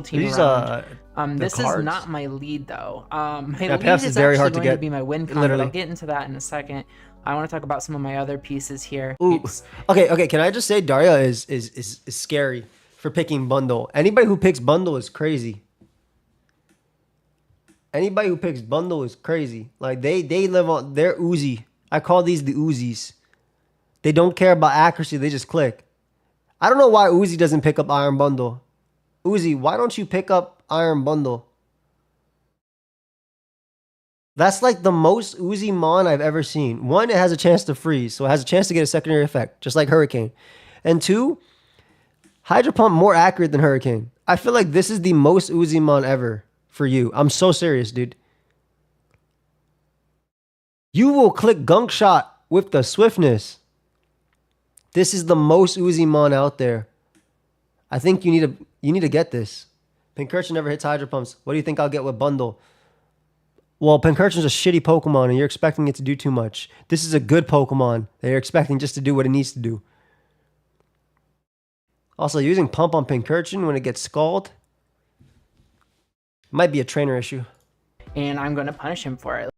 team These around. the This cards? is not my lead though. My lead pass is is very actually hard to going to get, be my win con, but literally. I'll get into that in a second. I want to talk about some of my other pieces here. Ooh. Okay. Can I just say Daria is scary for picking bundle. Anybody who picks bundle is crazy. Anybody who picks bundle is crazy. Like they live on, they're Uzi. I call these the Uzis. They don't care about accuracy. They just click. I don't know why Uzi doesn't pick up Iron Bundle. Uzi, why don't you pick up Iron Bundle? That's like the most Uzi Mon I've ever seen. One, it has a chance to freeze, so it has a chance to get a secondary effect, just like Hurricane. And two, Hydro Pump more accurate than Hurricane. I feel like this is the most Uzi Mon ever for you. I'm so serious, dude. You will click Gunk Shot with the swiftness. This is the most Uzi Mon out there. I think you need to get this. Pincurchin never hits Hydro Pumps. What do you think I'll get with Bundle? Well, Pincurchin's a shitty Pokemon and you're expecting it to do too much. This is a good Pokemon that you're expecting just to do what it needs to do. Also, using Pump on Pincurchin when it gets scalded might be a trainer issue. And I'm going to punish him for it.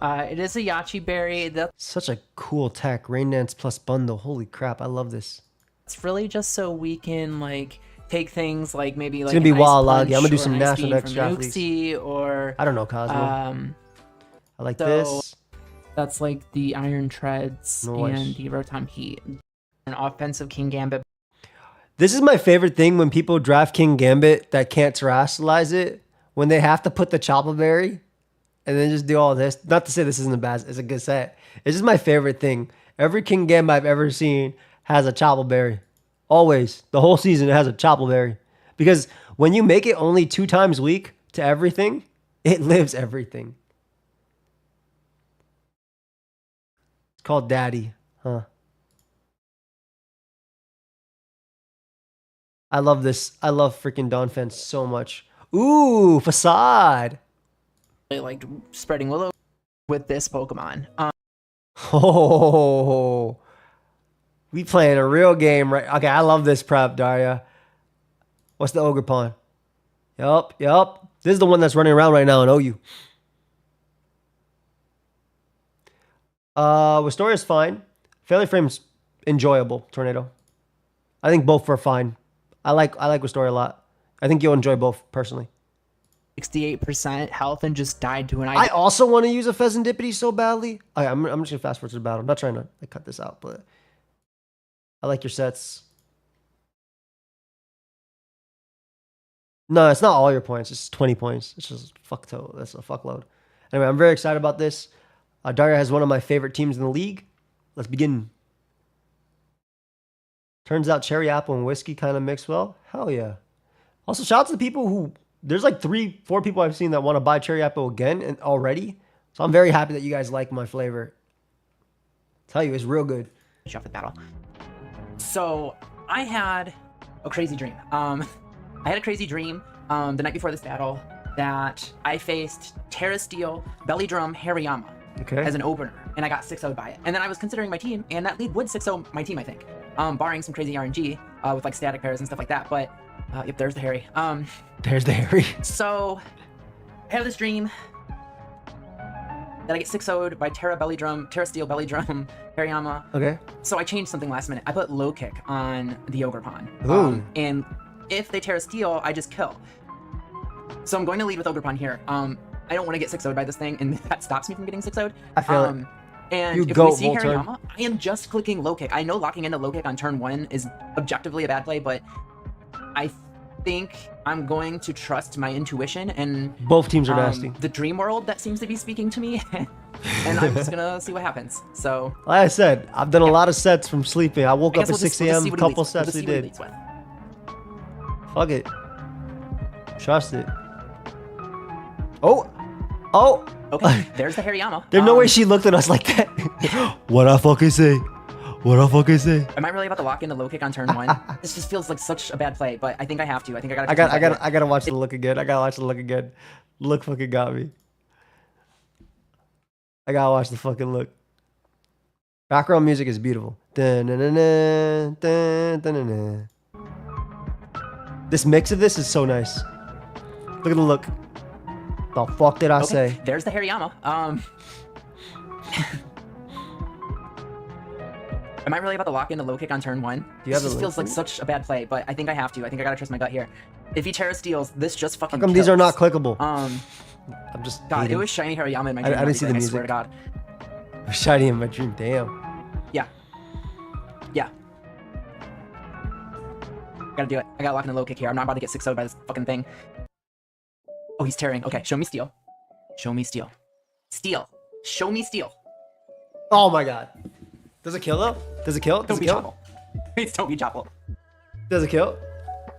It is a Yachi Berry. Such a cool tech. Rain Dance plus Bundle. Holy crap, I love this. It's really just so we can like take things like maybe like It's gonna be an Ice Wild Punch Loggy. I'm gonna do or some an Ice National Beam Dex from draft leagues. Nuxie, or I don't know, Cosmo. I like so this. that's like the Iron Treads Nice. and the Rotom Heat. An offensive King Gambit. This is my favorite thing when people draft King Gambit that can't terrestrialize it, when they have to put the Chopper Berry and then just do all this. Not to say this isn't a bad, it's a good set. It's just my favorite thing. Every King Gambit I've ever seen has a Chopper Berry. Always. The whole season it has a Chopper Berry. Because when you make it only 2 times a week to everything, it lives everything. It's called Daddy, huh? I love this. I love freaking Donphan so much. Ooh, Facade. Really liked spreading Willow with this Pokemon. Oh, we playing a real game, right? Okay, I love this prep, Daria. What's the Ogre Pawn? Yup. This is the one that's running around right now in OU. Wistoria's fine. Fairly Frame's enjoyable, Tornado. I think both are fine. I like Wistoria a lot. I think you'll enjoy both personally. 68% health and just died to an I also want to use a Pheasantipity so badly. I'm just gonna fast forward to the battle. I'm not trying to cut this out, but I like your sets. No, it's not all your points. It's 20 points. It's just fuck toe. That's a fuckload. Anyway, I'm very excited about this. Daria has one of my favorite teams in the league. Let's begin. Turns out cherry apple and whiskey kind of mix well. Hell yeah. Also, shout out to the people who, there's like 3-4 people I've seen that want to buy cherry apple again and already. So I'm very happy that you guys like my flavor. Tell you, it's real good. off the battle. So I had a crazy dream. I had a crazy dream the night before this battle that I faced Terra Steel, Belly Drum, Hariyama as an opener, and I got 6-0'd by it. And then I was considering my team, and that lead would 6-0 my team, I think, barring some crazy RNG with like static pairs and stuff like that. But yep, there's the Harry. There's the Harry. So I have this dream that I get 6-0'd by Terra Steel, Belly Drum, Hariyama. Okay. So I changed something last minute. I put low kick on the Ogre Pawn. Ooh. And if they Terra Steel, I just kill. So I'm going to lead with Ogre Pawn here. I don't want to get 6-0'd by this thing, and that stops me from getting 6-0'd. I feel it. And You if go we see Volturn. Hariyama, I am just clicking low kick. I know locking into low kick on turn 1 is objectively a bad play, but I think I'm going to trust my intuition and Both teams are nasty. the dream world that seems to be speaking to me, and I'm just gonna see what happens. So Like I said, I've done a lot of sets from sleeping. I woke I up guess at we'll 6 just a.m. see A what he couple leads- we'll sets just we see what he did. leads with. Fuck it. Trust it. Oh. Okay, there's the Hariyama. There's no way she looked at us like that. What I fucking say? What the fuck is it? Am I really about to lock into low kick on turn 1? This just feels like such a bad play, but I think I have to. I think I gotta. I gotta watch the look again. I gotta watch the look again. Look fucking got me. I gotta watch the fucking look. Background music is beautiful. Dun-dun-dun-dun, dun-dun-dun-dun. This mix of this is so nice. Look at the look. The fuck did I say? There's the Hariyama. Am I really about to lock into low kick on turn 1? This just feels like such a bad play, but I think I have to. I think I gotta trust my gut here. If he Terra steals, this just fucking How come kills. these are not clickable? I'm just God, hating. it was shiny Hariyama in my dream. I didn't see the I music. swear to God. Shiny in my dream. Damn. Yeah. Yeah. Gotta do it. I gotta lock in a low kick here. I'm not about to get 6-0'd by this fucking thing. Oh, he's tearing. Okay, show me steal. Show me steal. Steal. Show me steal. Oh my god. Does it kill though? Does it kill? Does Don't it be kill? chopple. Please don't be chopple. Does it kill?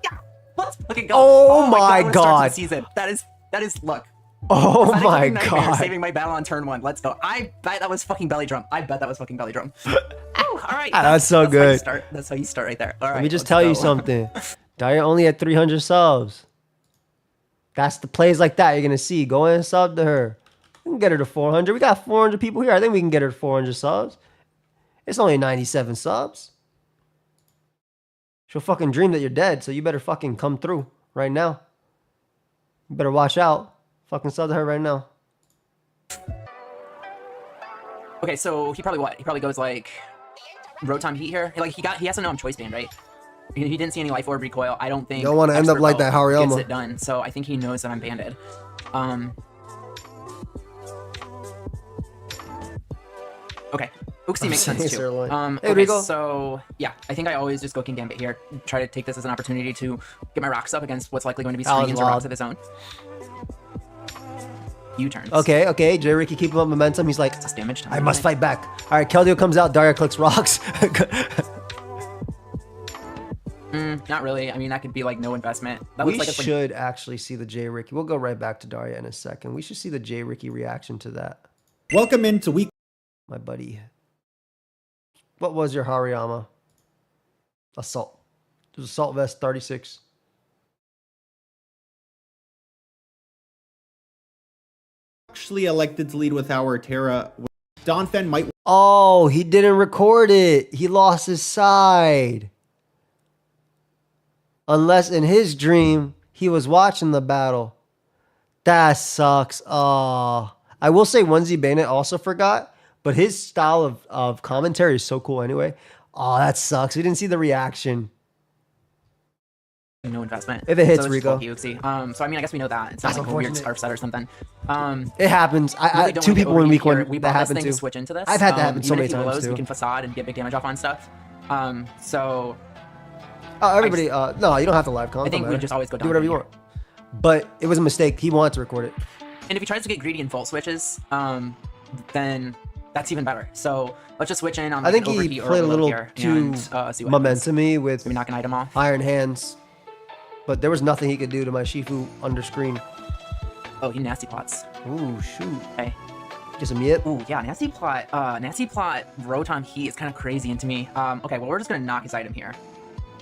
Yeah. Let's fucking go. Oh my what a start to God. the season. That is luck. Oh Pathetic my nightmare, god. Saving my battle on turn 1. Let's go. I bet that was fucking belly drum. I bet that was fucking belly drum. All right. That's so good. How you start. That's how you start right there. All right. Let me just let's tell you go. something. Daria only had 300 subs. That's the plays like that you're gonna see. Go and sub to her. We can get her to 400. We got 400 people here. I think we can get her to 400 subs. It's only 97 subs. She'll fucking dream that you're dead, so you better fucking come through right now. You better watch out. Fucking sub to her right now. Okay, so he probably what? He probably goes like Rotom Heat here. Like he has to know I'm choice banned, right? He didn't see any life orb recoil. I don't think. Don't wanna end up Expert like that Belt Hariyama. Gets it done. So I think he knows that I'm banded. Okay. Uxie makes sense too. Hey, Okay, Rico. so yeah, I think I always just go King Gambit here. Try to take this as an opportunity to get my rocks up against what's likely going to be That was swinging into wild. rocks of his own. U-turns. Okay. Jay Ricky keeping up momentum. He's like, It's damage time. I must fight back. All right, Keldeo comes out. Daria clicks rocks. Not really. I mean, that could be like no investment. That We looks like it's like should actually see the Jay Ricky. We'll go right back to Daria in a second. We should see the Jay Ricky reaction to that. Welcome into week. My buddy. What was your Hariyama? Assault. It was Assault Vest 36. Actually elected to lead with our Terra. Donphan might Oh, he didn't record it. He lost his side. Unless in his dream, he was watching the battle. That sucks. Oh. I will say Onesie Bennett also forgot, but his style of commentary is so cool anyway. Oh, that sucks. We didn't see the reaction. no investment. If it hits so it's Rico. bulky Uxie. So I mean, I guess we know that. It's not That's like a weird unfortunate. scarf set or something. It happens. Really don't Two wanna get people in overheated week here. one We that bought this happened thing too. to switch into this. I've had that happen so even many if he times blows, too. We can facade and get big damage off on stuff. So Everybody, no, you don't have to live comment. I think don't we matter. just always go do down whatever you here. want. But it was a mistake. He wanted to record it. And if he tries to get greedy and volt switches, then that's even better. So let's just switch in on I think like, he overheat or played a overload little here too and, see what happens. momentum-y with Maybe knock an item off. Iron Hands. But there was nothing he could do to my Shifu under screen. Oh, he nasty plots. Ooh, shoot. Okay. Get some yip. Ooh, yeah, nasty plot. Nasty plot. Rotom Heat is kind of crazy into me. Okay, well we're just gonna knock his item here.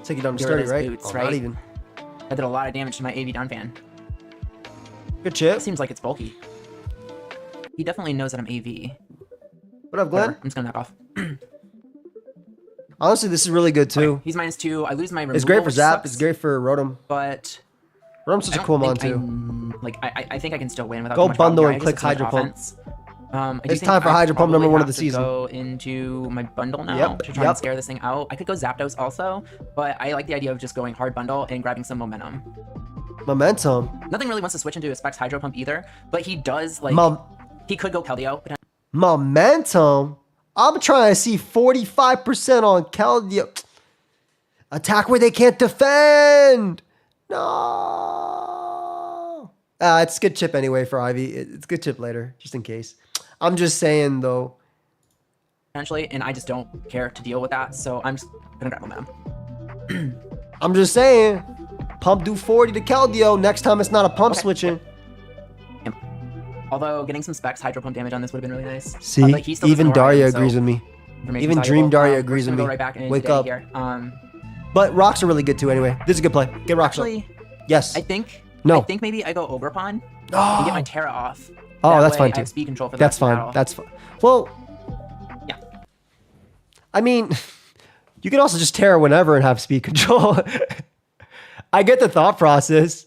Take it down to Get rid of sturdy, his right? boots, Not right? even. That did a lot of damage to my AV Donphan. Good chip. It seems like it's bulky. He definitely knows that I'm AV. What up, Glenn? Whatever, I'm just gonna knock off. Honestly, this is really good too. Okay, he's -2. I lose my removal. It's great for which Zap. sucks, It's great for Rotom. But Rotom's such I a cool mon don't think too. I think I can still win without Go too much bundle problem and here. I click guess it's Hydro too much Pump. offense. I do It's think time for I Hydro Pump number probably 1 of the have to season. Go into my bundle now Yep, to try and scare this thing out. I could go Zapdos also, but I like the idea of just going hard bundle and grabbing some momentum. Momentum. Nothing really wants to switch into a Specs Hydro Pump either, but he does like he could go Keldeo. Momentum? I'm trying to see 45% on Keldeo. Attack where they can't defend. No. It's good chip anyway for Ivy. It's good chip later, just in case. I'm just saying though. Potentially, and I just don't care to deal with that, so I'm just gonna grab momentum. I'm just saying. Pump do 40 to Keldeo. Next time it's not a pump switching. Although getting some Specs Hydro Pump damage on this would have been really nice. See, Like, he still even doesn't know where I Daria am, so agrees with me. information. Even valuable. Dream Daria We're agrees just with gonna me. Go right back into Wake today up. here. But rocks are really good too anyway. This is a good play. Get rocks up. Actually, Yes. I think maybe I go Ogerpon and get my Terra off. Oh, That that's way fine I too. have speed control for the That's rest of the fine. battle. That's fine. Well, Yeah. I mean, you can also just Terra whenever and have speed control. I get the thought process.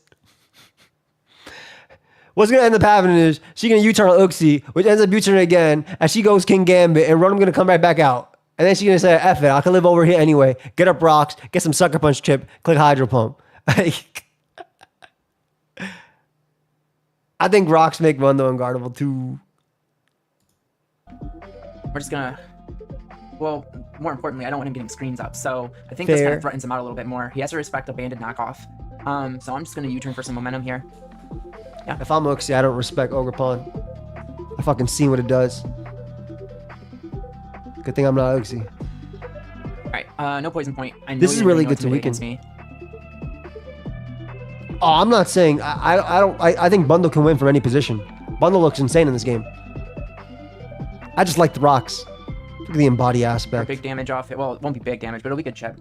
What's gonna end up happening is she's gonna U-turn on Uxie, which ends up U-turning again, and she goes King Gambit, and Runham gonna come right back out. And then she's gonna say, F it, I can live over here anyway. Get up rocks, get some Sucker Punch chip, click Hydro Pump. I think rocks make Mundo unguardable too. We're just gonna. Well, more importantly, I don't want him getting screens up, so I think this kind Fair. of threatens him out a little bit more. He has to respect a banded knockoff. So I'm just gonna U-turn for some momentum here. If I'm Uxie, I don't respect Ogerpon. I fucking seen what it does. Good thing I'm not Uxie. All right, no poison point. I know This is you're really gonna good to intimidate weaken. against me. Oh, I'm not saying I think Bundle can win from any position. Bundle looks insane in this game. I just like the rocks. Look at the embody For aspect. big damage off it. Well, it won't be big damage, but it'll be good chip.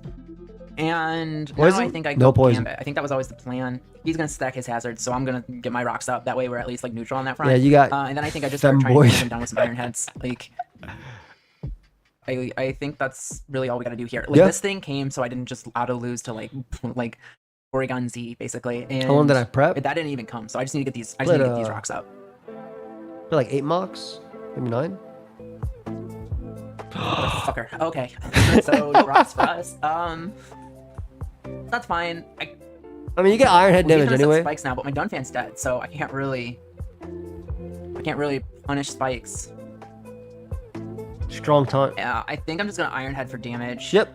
And Poison? now I think I No go poison. Gambit. I think that was always the plan. He's gonna stack his hazards, so I'm gonna get my rocks up. That way we're at least like neutral on that front. Yeah, you got And then I think I just start trying to femboy. get him down with some iron heads. Like, I think that's really all we gotta do here. Like Yeah. this thing came, so I didn't just auto lose to like Oregon Z basically. And How long did I prep? That didn't even come, so I just need to get these. I just need to get these rocks up. For like 8 mocks, maybe 9. Fucker. Okay. So no rocks for us. That's fine. I mean, you get iron head Well, he's damage gonna set anyway. Spikes now, but my Dunfan's dead, so I can't really punish Spikes. Strong taunt. Yeah, I think I'm just gonna Iron Head for damage. Yep.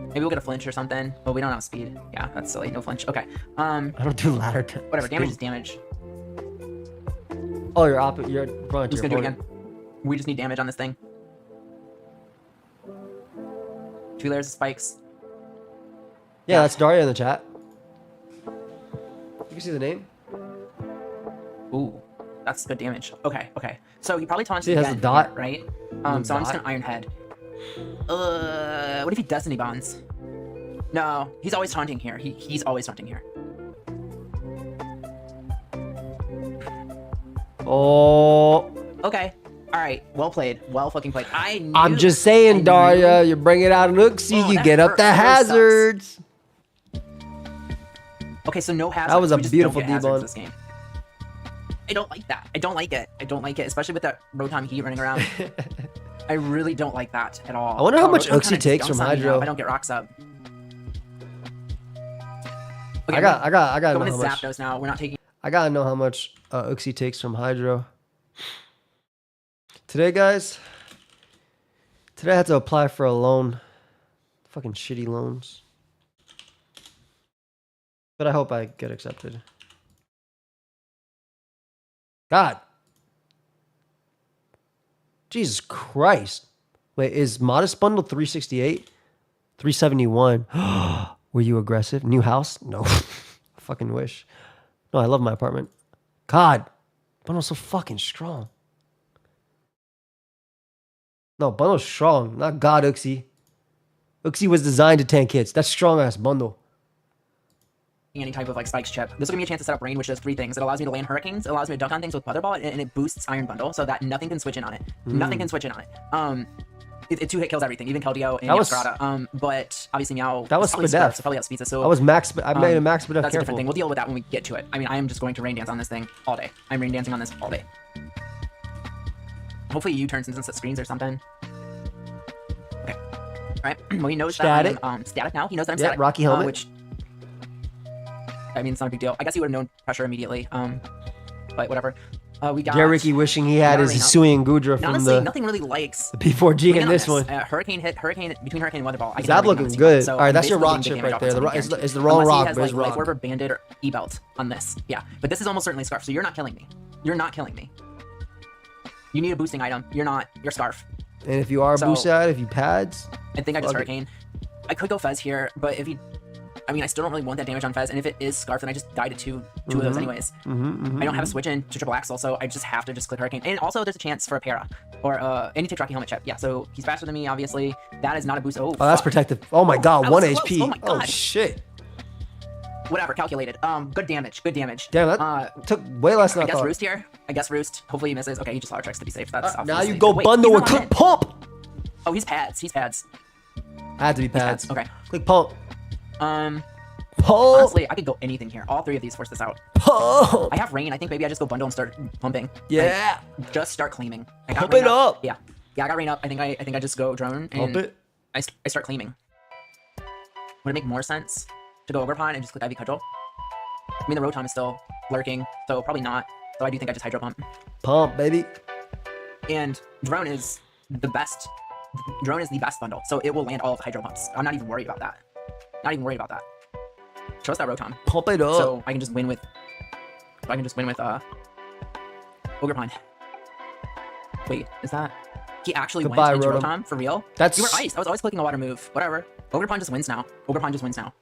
Maybe we'll get a flinch or something, but we don't have speed. Yeah, that's silly. No flinch. Okay. I don't do ladder. Whatever. Damage is damage. Oh, you're opposite. You're front. I'm just gonna do it again. We just need damage on this thing. 2 layers of spikes. Yeah, that's Daria in the chat. You can see the name. Ooh, that's good damage. Okay, okay. So he probably taunts See, it has again, a dot. here, right? So I'm just dot. gonna Iron Head. What if he Destiny Bonds? No, he's always taunting here. He's always taunting here. Oh, Okay. All right. Well played. Well fucking played. I'm just saying, I Daria. knew- You bring it out of Uxie, Oh, you that get up hurt. the That really sucks. hazards. Okay, so no hazards. That was a We just beautiful don't get hazards debug. this game. I don't like that. I don't like it. I don't like it, especially with that Rotom Heat running around. I really don't like that at all. I wonder how Oh, much Rotom Uxie kinda takes skunks from on me now Hydro. if I don't get rocks up. Okay, I gotta going know to how much. Zapdos now. We're not taking. I gotta know how much Uxie takes from Hydro. Today, guys. Today I had to apply for a loan. Fucking shitty loans. But I hope I get accepted. God. Jesus Christ. Wait, is Modest Bundle 368? 371. Were you aggressive? New house? No. I fucking wish. No, I love my apartment. God. Bundle's so fucking strong. No, Bundle's strong. Not God Uxie. Uxie was designed to tank hits. That's strong ass Bundle. Any type of like spikes chip. This will give me a chance to set up rain, which does 3 things. It allows me to land hurricanes, it allows me to dunk on things with Weather Ball, and it boosts Iron Bundle so that nothing can switch in on it. Nothing can switch in on it. It 2-hit kills everything, even Keldeo and That was- Yaskarada. But obviously Meow. That was it's probably Spadef. so probably outspeeds it. So I was max. I made a max, but that's a different careful. thing. We'll deal with that when we get to it. I mean, I am just going to rain dance on this thing all day. I'm rain dancing on this all day. Hopefully you turn since it screens or something. Okay. All right. Well, he knows Static. that I'm static now. He knows that I'm Yeah, static. Rocky helmet. Which I mean, it's not a big deal. I guess he would have known pressure immediately. But whatever. We got Ricky wishing he had his Daria. Hisui and Gudra And from honestly, the nothing really likes. P4G Win in on this one. Hurricane between Hurricane and Weather Ball. I Is get that everything on looking this team. good? So All right, I'm that's your basically rock getting big chip damage right off there. this The one ro- is the- guaranteed. is the wrong Unless rock, he has, but it's like rock. whatever banded or E-belt on this. Yeah, but this is almost certainly Scarf, so you're not killing me. You're not killing me. You need a boosting item. You're not. You're Scarf. And if you are So- boosted, if you pads, I think I just Fuck it. Hurricane. I could go Fez here, but if he I mean, I still don't really want that damage on Fez, and if it is Scarf, then I just die to two of those anyways. I don't have a switch in to triple Axle, so I just have to just click Hurricane. And also, there's a chance for a para, or any tick Rocky helmet chip. Yeah, so he's faster than me, obviously. That is not a boost. Oh, that's protective. Oh my god, 1 HP. Oh my god. Oh shit. Whatever, calculated. Good damage. Good damage. Damn, that took way less than I thought. Roost here. I guess Roost. Hopefully he misses. Okay, he just auto checks to be safe. That's now you go bundle with click pump. Oh, he's pads. He's pads. I had to be pads. Okay. Click pump. Pump. Pump. Honestly, I could go anything here. All three of these force this out. Pump. I have rain. I think maybe I just go bundle and start pumping. Yeah. Like, just start claiming. I got Pump rain it up. Yeah. Yeah, I got rain up. I think I just go drone and Pump it. I start claiming. Would it make more sense to go Overpon and just click Ivy Cudgel? I mean, the Rotom is still lurking, so probably not. So I do think I just Hydro Pump. Pump, baby. And Drone is the best. Drone is the best bundle, so it will land all of the Hydro Pumps. I'm not even worried about that. Not even worried about that. Trust that Rotom. Pump it up. So I can just win with. Ogerpon. Wait, is that? He actually Goodbye, went into Rotom. Rotom for real? That's. You were iced. I was always clicking a water move. Whatever. Ogerpon just wins now. Ogerpon just wins now.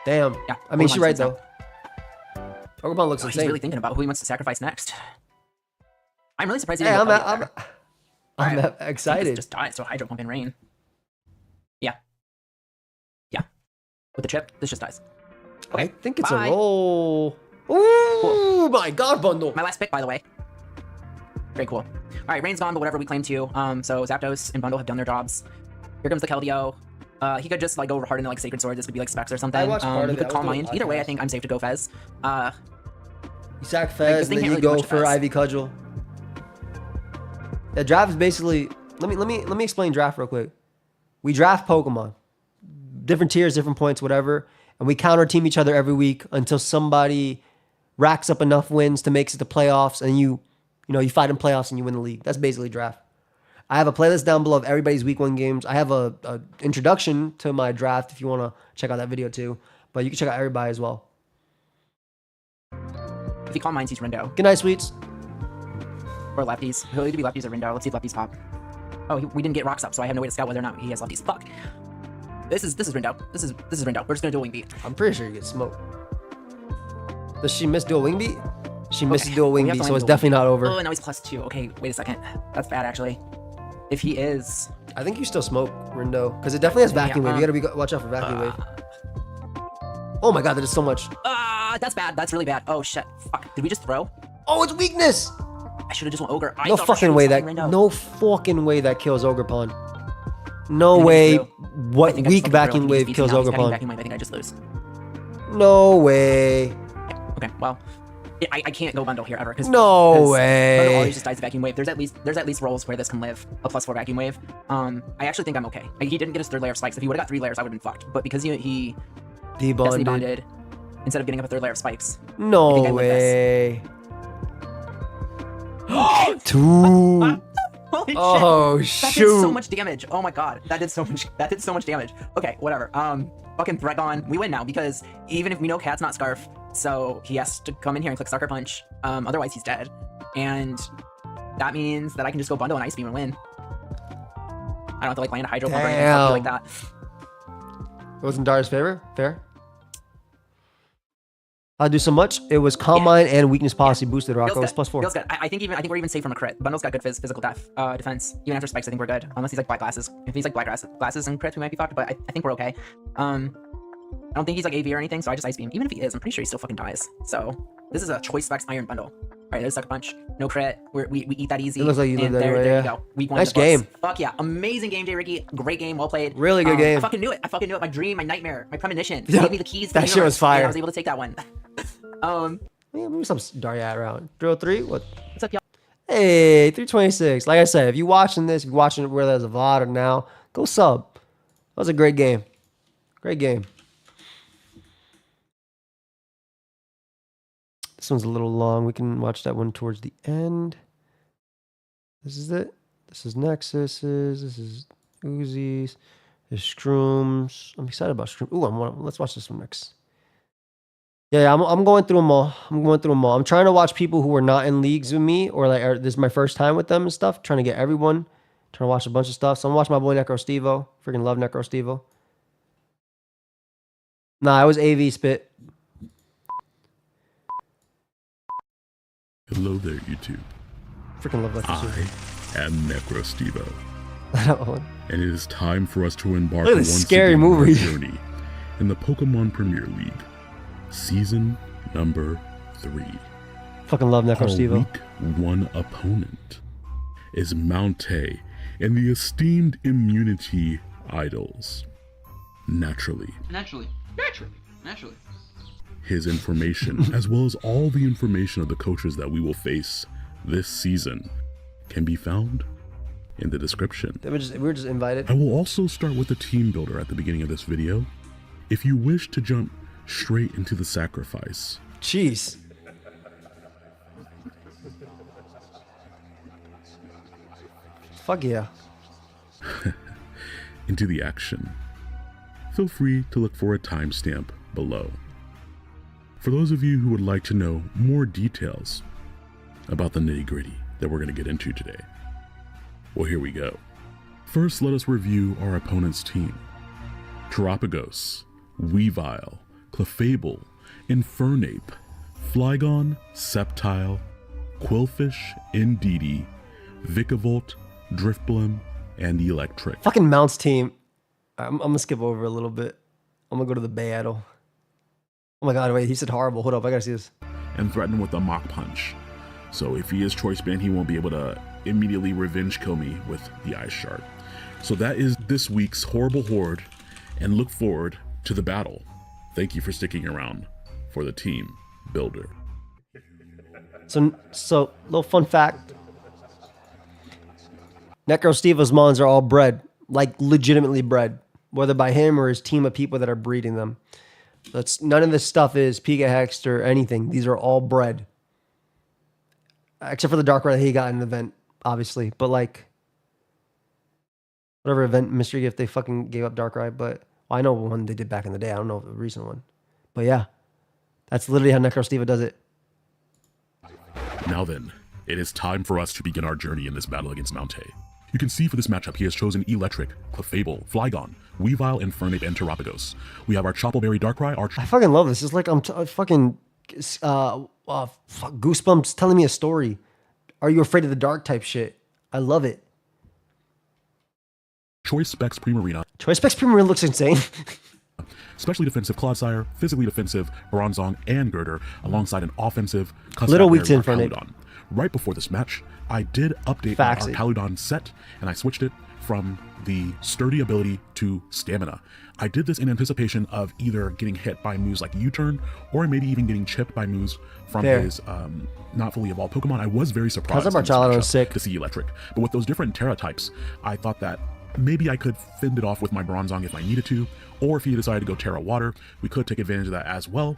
Damn. Yeah. I mean, Ogerpon she's right just wins though. Pokemon looks now. He's insane. really thinking about who he wants to sacrifice next. I'm really surprised he Hey, didn't I'm Right. excited. Just died, so Hydro Pump in rain. Yeah. Yeah. With the chip, this just dies. Okay. I think it's Bye. a roll. Ooh, my god, bundle. My last pick, by the way. Very cool. All right, rain's gone, but whatever, we claim to. So Zapdos and Bundle have done their jobs. Here comes the Keldeo. He could just like go hard into like Sacred Sword. This could be like Specs or something. I watched part of he it. could I was Calm doing Mind. a Either way, podcast. I think I'm safe to go Fez. You sack Fez, thing and then can't you really do go much for with Fez. Ivy Cudgel. Yeah, draft is basically. Let me explain draft real quick. We draft Pokemon, different tiers, different points, whatever, and we counter team each other every week until somebody racks up enough wins to make it to playoffs, and you fight in playoffs and you win the league. That's basically draft. I have a playlist down below of everybody's week 1 games. I have a introduction to my draft if you want to check out that video too, but you can check out everybody as well. If he Calm Minds, he's Rindo. Good night, sweets. Or lefties. He'll either be lefties or Rindo. Let's see if lefties pop. Oh, we didn't get rocks up, so I have no way to scout whether or not he has lefties. Fuck. This is Rindo. This is Rindo. We're just gonna do a wing beat. I'm pretty sure you get smoked. Does she miss dual wing beat? She misses dual wing We have beat, to so land it's dual definitely not over. Oh, now he's +2. Okay, wait a second. That's bad, actually. If he is... I think you still smoke Rindo because it definitely has vacuum wave. You gotta watch out for vacuum wave. Oh my god, that is so much. That's bad. That's really bad. Oh shit. Fuck. Did we just throw? Oh, it's weakness. I should have just went Ogre. No fucking way that. No fucking way that kills Ogerpon. No way. What weak vacuum wave kills Ogerpon? I think I just lose. No way. Okay. Well, I can't go bundle here ever because No way. Bundle always just dies to vacuum wave. There's at least rolls where this can live a +4 vacuum wave. I actually think I'm okay. Like, he didn't get his 3rd layer of spikes. If he would have got 3 layers, I would have been fucked. But because he Debonded. bonded instead of getting up a 3rd layer of spikes. No way. 2. Holy shit. Oh That did shoot. so much damage. Oh my god. That did so much damage. Okay, whatever. Fucking Threadgon. We win now because even if we know Cat's not Scarf, so he has to come in here and click Sucker Punch. Otherwise he's dead. And that means that I can just go bundle and Ice Beam and win. I don't have to like land a Hydro Pump or anything Damn. like that. It was in Daria's favor. Fair. I'll do so much. It was Calm Mind and Weakness Policy boosted rock. It was +4. Feels good. I think we're even safe from a crit. Bundle's got good physical defense. Even after spikes, I think we're good. Unless he's like black glasses. If he's like black glasses and crit, we might be fucked. But I think we're okay. I don't think he's like AV or anything, so I just Ice Beam. Even if he is, I'm pretty sure he still fucking dies. So this is a Choice Specs Iron Bundle. All right, there's Sucker Punch. No crit. We eat that easy. It looks like you lived and anyway, there yeah. you go. Week 1. Nice in the books. game. Fuck yeah. Amazing game, J. Ricky. Great game. Well played. Really good game. I fucking knew it. My dream, my nightmare, my premonition. Yeah, Gave me the keys. To that the shit universe, was fire. and I was able to take that one. Yeah, maybe some Daria around. Drill 3? What? What's up, y'all? Hey, 326. Like I said, if you're watching this, if you're watching it where there's a VOD or now, go sub. That was a great game. Great game. This one's a little long. We can watch that one towards the end. This is it. This is Nexuses. This is Uzis. There's Shrooms. I'm excited about Shrooms. Ooh, let's watch this one next. Yeah, I'm going through them all. I'm trying to watch people who are not in leagues with me or this is my first time with them and stuff. Trying to get everyone. Trying to watch a bunch of stuff. So I'm watching my boy NecroStevo. Freaking love NecroStevo. Nah, it was AV spit. Hello there, YouTube. Freaking love that. I am NecroStevo, That and it is time for us to embark Look at on this once scary again on our movie. journey in the Pokemon Premier League, season number 3. Fucking love Necro Our Stevo. week 1 opponent is Mountay and the esteemed immunity idols. Naturally, Naturally. his information, as well as all the information of the coaches that we will face this season, can be found in the description. We were just invited. I will also start with the team builder at the beginning of this video. If you wish to jump straight into the sacrifice, Jeez. Fuck yeah. into the action, feel free to look for a timestamp below. For those of you who would like to know more details about the nitty-gritty that we're going to get into today, well, here we go. First, let us review our opponent's team. Terapagos, Weavile, Clefable, Infernape, Flygon, Sceptile, Quillfish, Indeedee, Vikavolt, Driftblim, and Electric. Fucking Mounts team. I'm gonna skip over a little bit. I'm gonna go to the battle. Oh my god, wait, he said horrible. Hold up, I gotta see this. And threaten with a Mach Punch. So if he is Choice Band, he won't be able to immediately revenge kill me with the Ice Shard. So that is this week's Horrible Horde, and look forward to the battle. Thank you for sticking around for the team builder. So little fun fact. Necro Stevo's mons are all bred. Like legitimately bred. Whether by him or his team of people that are breeding them. That's none of this stuff is Pika Hexed or anything. These are all bred. Except for the Darkrai that he got in the event, obviously. But like whatever event mystery gift they fucking gave up Darkrai, but well, I know one they did back in the day. I don't know the recent one. But yeah. That's literally how Necro Stevo does it. Now then, it is time for us to begin our journey in this battle against Mountay. You can see for this matchup, he has chosen Electric, Clefable, Flygon, Weavile, Infernape, and Terapagos. We have our Choppleberry Darkrai, our... I fucking love this. It's like I'm fucking goosebumps telling me a story. Are you afraid of the dark type shit? I love it. Choice Specs Primarina. Choice Specs Primarina looks insane. Specially defensive Clodsire, physically defensive Bronzong and Girder, alongside an offensive Little weak to Custap Infernape. Right before this match, I did update Faxy. our Paludon set, and I switched it from the sturdy ability to stamina. I did this in anticipation of either getting hit by moves like U-turn, or maybe even getting chipped by moves from Fair. his not fully evolved Pokemon. I was very surprised How's our in this Charlotte matchup sick? to see Electric. But with those different Terra types, I thought that maybe I could fend it off with my Bronzong if I needed to, or if he decided to go Terra Water, we could take advantage of that as well.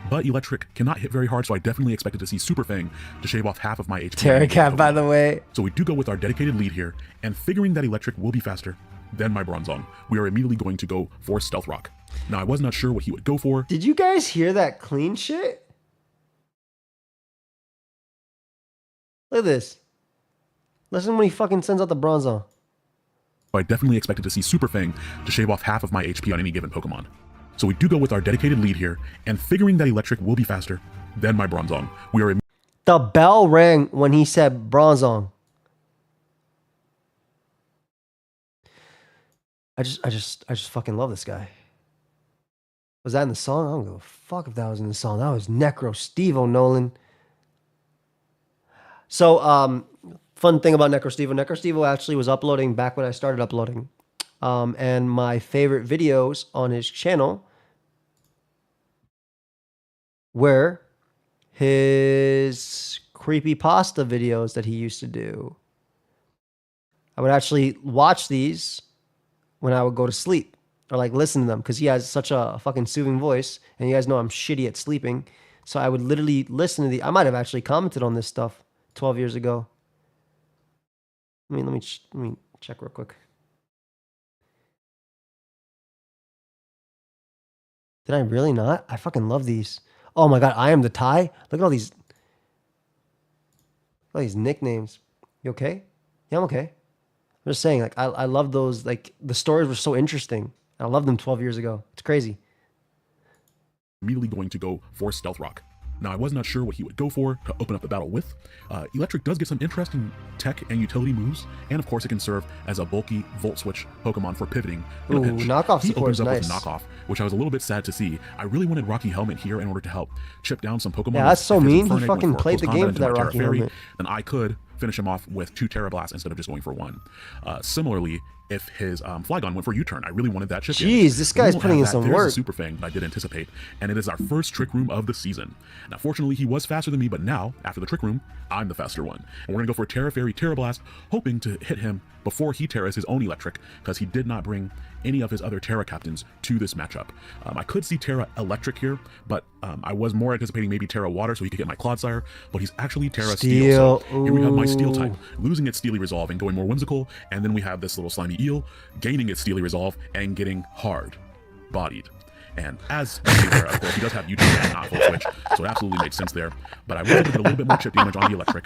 But Electric cannot hit very hard, so I definitely expected to see Super Fang to shave off half of my HP. Terracat, by the way. So we do go with our dedicated lead here, and figuring that Electric will be faster than my Bronzong, we are immediately going to go for Stealth Rock. Now, I was not sure what he would go for. Did you guys hear that clean shit? Look at this. Listen when he fucking sends out the Bronzong. I definitely expected to see Super Fang to shave off half of my HP on any given Pokemon. So we do go with our dedicated lead here, and figuring that Electric will be faster than my Bronzong, we are The bell rang when he said Bronzong. I just fucking love this guy. Was that in the song? I don't give a fuck if that was in the song. That was Necro Stevo Nolan. So, fun thing about Necro Stevo actually was uploading back when I started uploading. And my favorite videos on his channel were his creepypasta videos that he used to do. I would actually watch these when I would go to sleep, or like listen to them, because he has such a fucking soothing voice, and you guys know I'm shitty at sleeping. So I would literally listen to I might have actually commented on this stuff 12 years ago. Let me check real quick. Did I really not? I fucking love these. Oh my god, I am the tie. Look at all these nicknames. You okay? Yeah, I'm okay. I'm just saying, like, I love those, like, the stories were so interesting. I loved them 12 years ago. It's crazy. immediately going to go for Stealth Rock. Now, I was not sure what he would go for to open up the battle with. Electric does get some interesting tech and utility moves, and of course it can serve as a bulky Volt Switch Pokemon for pivoting in a pinch. Knockoff He support opens is up nice. with Knockoff, which I was a little bit sad to see. I really wanted Rocky Helmet here in order to help chip down some Pokemon. Yeah, that's so If his mean. He Infernape went fucking for played the close game combat for that into my Rocky Terra Fairy, Helmet. then I could finish him off with 2 Terra Blasts instead of just going for 1. Similarly, if his Flygon went for U-turn, I really wanted that chip. Jeez, this guy's putting in some work. There's a Super Fang that I did anticipate, and it is our first Trick Room of the season. Now, fortunately, he was faster than me, but now, after the Trick Room, I'm the faster one. And we're going to go for Terra Fairy, Terra Blast, hoping to hit him before he Terras his own Electric, because he did not bring any of his other Terra captains to this matchup. I could see Terra Electric here, but I was more anticipating maybe Terra Water so he could get my Clodsire, but he's actually Terra Steel. So here we have my Steel type, losing its Steely Resolve and going more whimsical, and then we have this little slimy eel gaining its Steely Resolve and getting hard-bodied. And as Terra, of course, he does have U-turn and not Full Switch, so it absolutely made sense there. But I was able to get a little bit more chip damage on the Electric.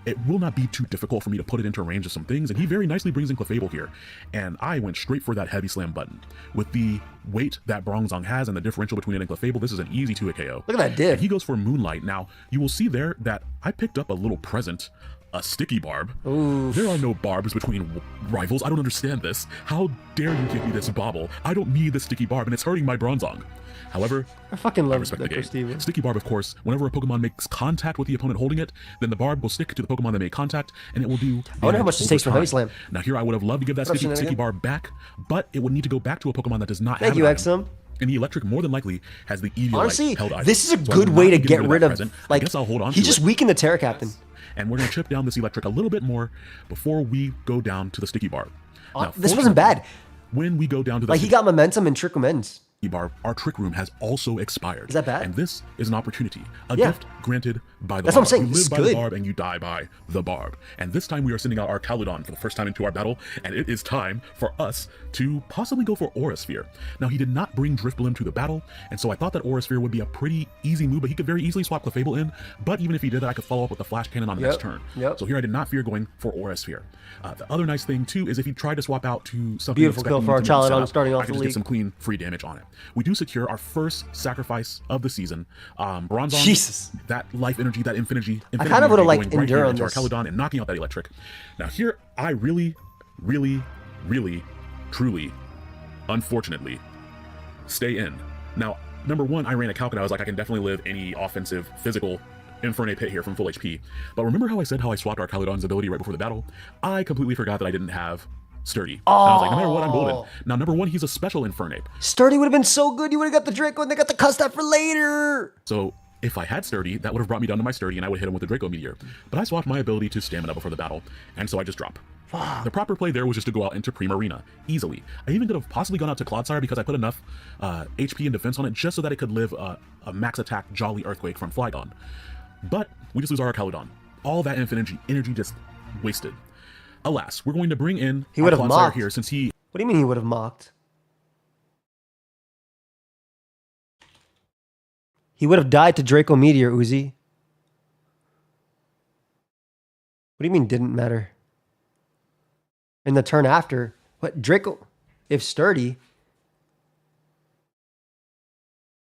It will not be too difficult for me to put it into range of some things, and he very nicely brings in Clefable here. And I went straight for that Heavy Slam button. With the weight that Bronzong has and the differential between it and Clefable, this is an easy 2-hit KO. Look at that div. And he goes for Moonlight. Now, you will see there that I picked up a little present, a Sticky Barb. Ooh. There are no barbs between rivals. I don't understand this. How dare you give me this bobble? I don't need the Sticky Barb, and it's hurting my Bronzong. However, I fucking love respect the game. Steven. Sticky Barb, of course, whenever a Pokemon makes contact with the opponent holding it, then the Barb will stick to the Pokemon that made contact, and it will do I wonder how much damage this takes over from Heavy time. Slam. Now here, I would have loved to give that What up, Sticky Shenanigan? Barb back, but it would need to go back to a Pokemon that does not Thank have you, an item. XM. And the Electric more than likely has the Eviolite Honestly, held item. this is a So I good will way not to be get getting rid that of, present. like, I guess I'll hold on he to just it. weakened the Terra Captain. And we're going to chip down this Electric a little bit more before we go down to the Sticky Barb. Now, This wasn't bad. when we go down to the Like, he got momentum and Trick Room ends. Barb, our Trick Room has also expired. Is that bad? And this is an opportunity, a Yeah. gift granted by the That's Barb. what I'm saying. You It's live by good. the Barb and you die by the Barb. And this time we are sending out our Caludon for the first time into our battle, and it is time for us to possibly go for Aura Sphere. Now, he did not bring Drifblim to the battle, and so I thought that Aura Sphere would be a pretty easy move, but he could very easily swap Clefable in, but even if he did that, I could follow up with the Flash Cannon on the next turn. So here I did not fear going for Aura Sphere. The other nice thing, too, is if he tried to swap out to something Beautiful kill for our Chaladon starting off I could the just league. get some clean free damage on it. We do secure our first sacrifice of the season. Bronzong, Jesus. that life energy, that infinity I kind of would have liked going right Endure here on into our this. Caludon and knocking out that Electric. Now here, I really, truly, unfortunately, stay in. Now, number one, I ran a calc and I was like, I can definitely live any offensive, physical Infernape hit here from full HP. But remember how I said how I swapped our Caludon's ability right before the battle? I completely forgot that I didn't have Sturdy. And I was like, no matter what, I'm golden. Now, number one, he's a special Infernape. Sturdy would have been so good. You would have got the Draco and they got the Custap for later. So if I had Sturdy, that would have brought me down to my Sturdy and I would hit him with the Draco Meteor. But I swapped my ability to Stamina before the battle, and so I just drop. The proper play there was just to go out into Primarina, easily. I even could have possibly gone out to Clodsire because I put enough HP and defense on it just so that it could live a max attack Jolly Earthquake from Flygon. But we just lose our Caludon. All that infinite energy just wasted. Alas, we're going to bring in He would have Clodsire mocked. here since he... What do you mean he would have mocked? He would have died to Draco Meteor, Uzi. What do you mean didn't matter? In the turn after, what Draco? If Sturdy,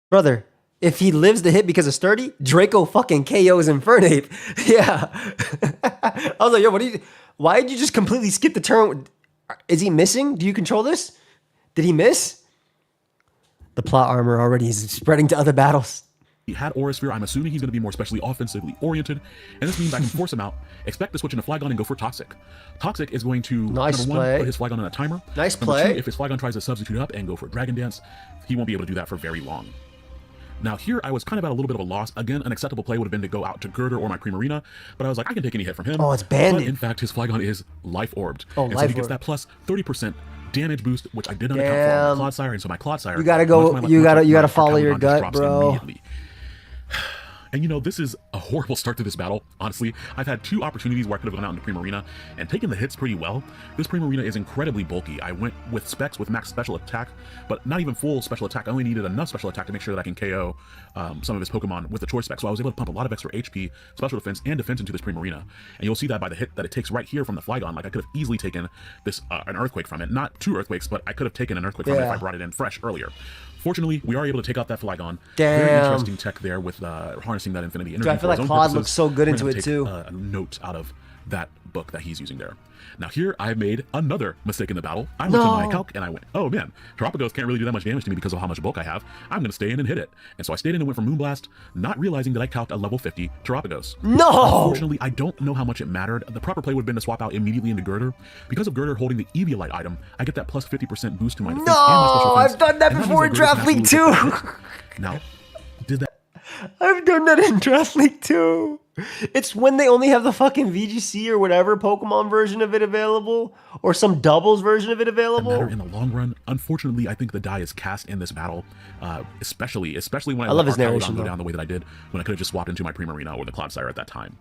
brother, if he lives the hit because of Sturdy, Draco fucking KOs Infernape. Yeah, I was like, yo, what do you? Why did you just completely skip the turn? Is he missing? Do you control this? Did he miss? The plot armor already is spreading to other battles. He had Aura Sphere. I'm assuming he's going to be more specially offensively oriented, and this means I can force him out, expect to switch into Flygon and go for Toxic. Toxic is going to, Nice number play. one, put his Flygon on a timer. Nice Number play. two, if his Flygon tries to substitute up and go for Dragon Dance, he won't be able to do that for very long. Now here, I was kind of at a little bit of a loss. Again, an acceptable play would have been to go out to Girder or my Primarina, but I was like, I can take any hit from him. Oh, it's Bandit. But in fact, his Flygon is Life Orbed. Oh, and so Life he gets Orb. that plus 30% damage boost, which I did not account for on my Clodsire, and so my Clodsire... You gotta go- once my- you once gotta my follow your Caludon just gut, drops bro. immediately. And you know, this is a horrible start to this battle, honestly. I've had 2 opportunities where I could have gone out into Primarina and taken the hits pretty well. This Primarina is incredibly bulky. I went with specs with max special attack, but not even full special attack. I only needed enough special attack to make sure that I can KO some of his Pokemon with the choice spec. So I was able to pump a lot of extra HP, special defense, and defense into this Primarina. And you'll see that by the hit that it takes right here from the Flygon. Like, I could have easily taken this an Earthquake from it. Not 2 Earthquakes, but I could have taken an Earthquake from it if I brought it in fresh earlier. Fortunately, we are able to take out that Flygon. Damn. Very interesting tech there with harnessing that Infinity Energy. Dude, I feel like Claude looks so good into it too. A note out of that book that he's using there. Now here, I made another mistake in the battle. I went to my calc and I went, oh man, Terapagos can't really do that much damage to me because of how much bulk I have. I'm going to stay in and hit it. And so I stayed in and went for Moonblast, not realizing that I calced a level 50 Terapagos. No! Unfortunately, I don't know how much it mattered. The proper play would have been to swap out immediately into Girder. Because of Girder holding the Eviolite item, I get that plus 50% boost to my defense and my special defense. I've done that before in Draft League too. Now, did that... I've done that in Draft League too. It's when they only have the fucking VGC or whatever Pokemon version of it available, or some doubles version of it available. Matter in the long run. Unfortunately, I think the die is cast in this battle, especially when I love his let narration go down the way that I did when I could have just swapped into my Primarina or the Clodsire at that time.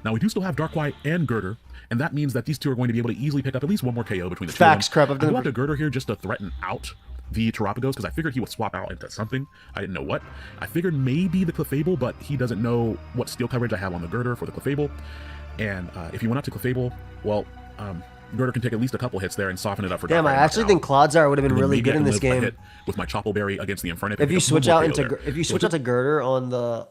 Now we do still have Darkrai and Girder, and that means that these 2 are going to be able to easily pick up at least 1 more KO between the 2 Facts, of them. crap. I've done I go after Girder here just to threaten out the Terapagos because I figured he would swap out into something. I didn't know what. I figured maybe the Clefable, but he doesn't know what steel coverage I have on the Girder for the Clefable. And if you went out to Clefable, well, Girder can take at least a couple hits there and soften it up for Damn, Darkrai I actually think Clodsire would have been really good in this game. With my Chople Berry against the Infernape. If you switch out into Girder on the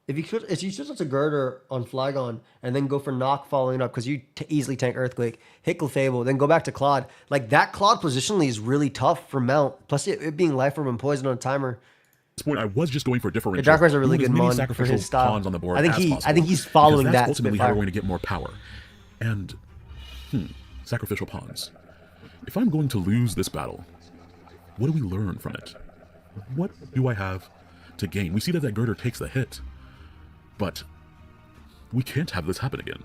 if you switch out to Girder on Flygon and then go for Knock following up because you easily tank Earthquake, hit Clefable, then go back to Claude. Like that Claude positionally is really tough for Mount. Plus it being Life Orb and Poison on a timer. At this point, I was just going for differential. The Darkrai's a really good mon for his style. pawns on the board I think he's following that. Ultimately, how we're going to get more power. And sacrificial pawns. If I'm going to lose this battle, what do we learn from it? What do I have to gain? We see that Girder takes the hit, but we can't have this happen again.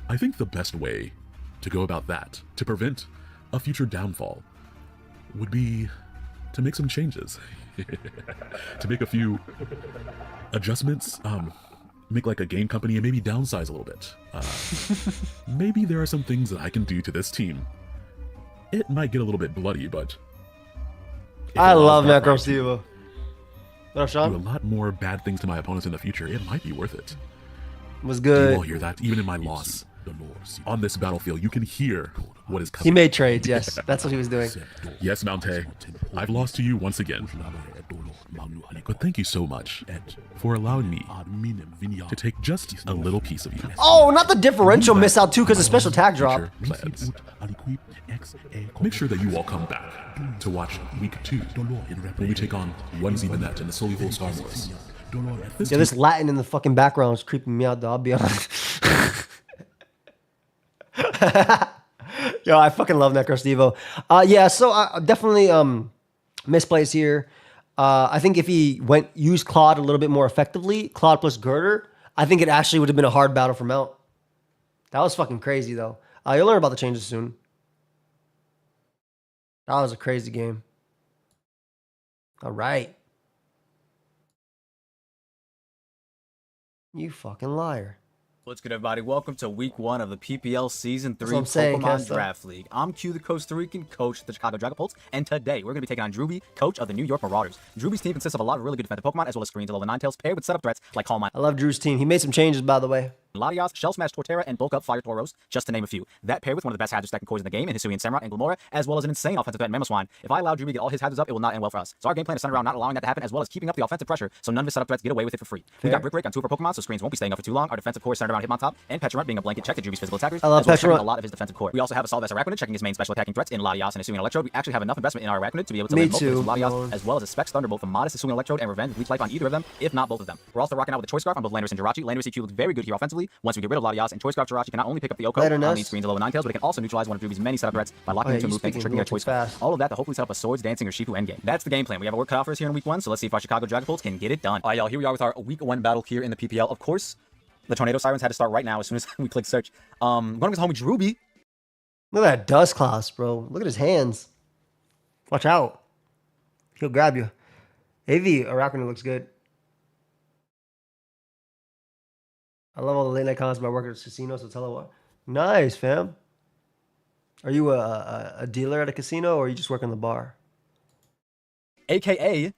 I think the best way to go about that, to prevent a future downfall, would be to make some changes. To make a few adjustments, make like a game company and maybe downsize a little bit. Maybe there are some things that I can do to this team. It might get a little bit bloody, but... I love Necrosteva. What up, Sean? Do a lot more bad things to my opponents in the future. It might be worth it. Was Do good. you all hear that? Even in my loss, on this battlefield, you can hear what is coming. He made trades, yes. That's what he was doing. Yes, Mountay, I've lost to you once again. But thank you so much for allowing me to take just a little piece of you. Oh, not the differential miss out too because of special attack drop. Plans. Make sure that you all come back to watch week 2 when we take on Onesie the Net and the Soluble Star Wars. Yeah, this Latin in the fucking background is creeping me out though, I'll be honest. Yo, I fucking love Necrostevo. Yeah, so I definitely misplays here. I think if he used Claude a little bit more effectively, Claude plus Girder, I think it actually would have been a hard battle for Mount. That was fucking crazy though. You'll learn about the changes soon. That was a crazy game. All right. You fucking liar. What's good, everybody? Welcome to week 1 of the PPL Season 3 what I'm saying, Pokemon Kesta. Draft League. I'm Q, the Costa Rican coach of the Chicago Dragapults, and today we're going to be taking on Drewby, coach of the New York Marauders. Drewby's team consists of a lot of really good defensive Pokemon, as well as screens of level 9tails, paired with setup threats like Calm Mind, I love Drew's team. He made some changes, by the way. Latias, Shell Smash Torterra, and Bulk Up Fire Tauros, just to name a few. That paired with one of the best hazards that can cause in the game in Hisuian Samurott and Glamora, as well as an insane offensive threat in Mamoswine. If I allow Drewby to get all his hazards up, it will not end well for us. So our game plan is centered around not allowing that to happen, as well as keeping up the offensive pressure, so none of his setup threats get away with it for free. We got Brick Break on 2 of our Pokemon, so screens won't be staying up for too long. Our defensive core is centered around Hitmontop, and Pecharunt being a blanket check to Drewby's physical attackers, I love as well as checking Pecharunt. a lot of his defensive core. We also have a Solvest Arachnid checking his main special attacking threats in Latias and Hisuian Electrode. We actually have enough investment in our Arachnid to be able to land both of his Latias, as well as a Specs Thunderbolt from Modest Hisuian Electrode and Revenge Leech Life on either of them, if not both of them. We're also rocking out with the Choice Scarf on both Landorus and Jirachi. Landorus EQ looks very good here offensively. Once we get rid of Latias, and Choice Scarf Jirachi can not only pick up the Oko Later, on Ness. these screens of level 9tails, but it can also neutralize one of Drewby's many setup threats by locking into a move thanks to tricking their Choice Scarf. fast. All of that to hopefully set up a Swords, Dancing, or Shifu endgame. That's the game plan. We have a work cut out for us here in week 1, so let's see if our Chicago Dragapults can get it done. All right, y'all, here we are with our week 1 battle here in the PPL. Of course, the Tornado Sirens had to start right now as soon as we click search. Going with homie Drewby. Look at that dust class, bro. Look at his hands. Watch out. He'll grab you. AV Arachnid looks good. I love all the late night comments about working at casinos. So tell her what. Nice, fam. Are you a dealer at a casino, or you just work in the bar? AKA,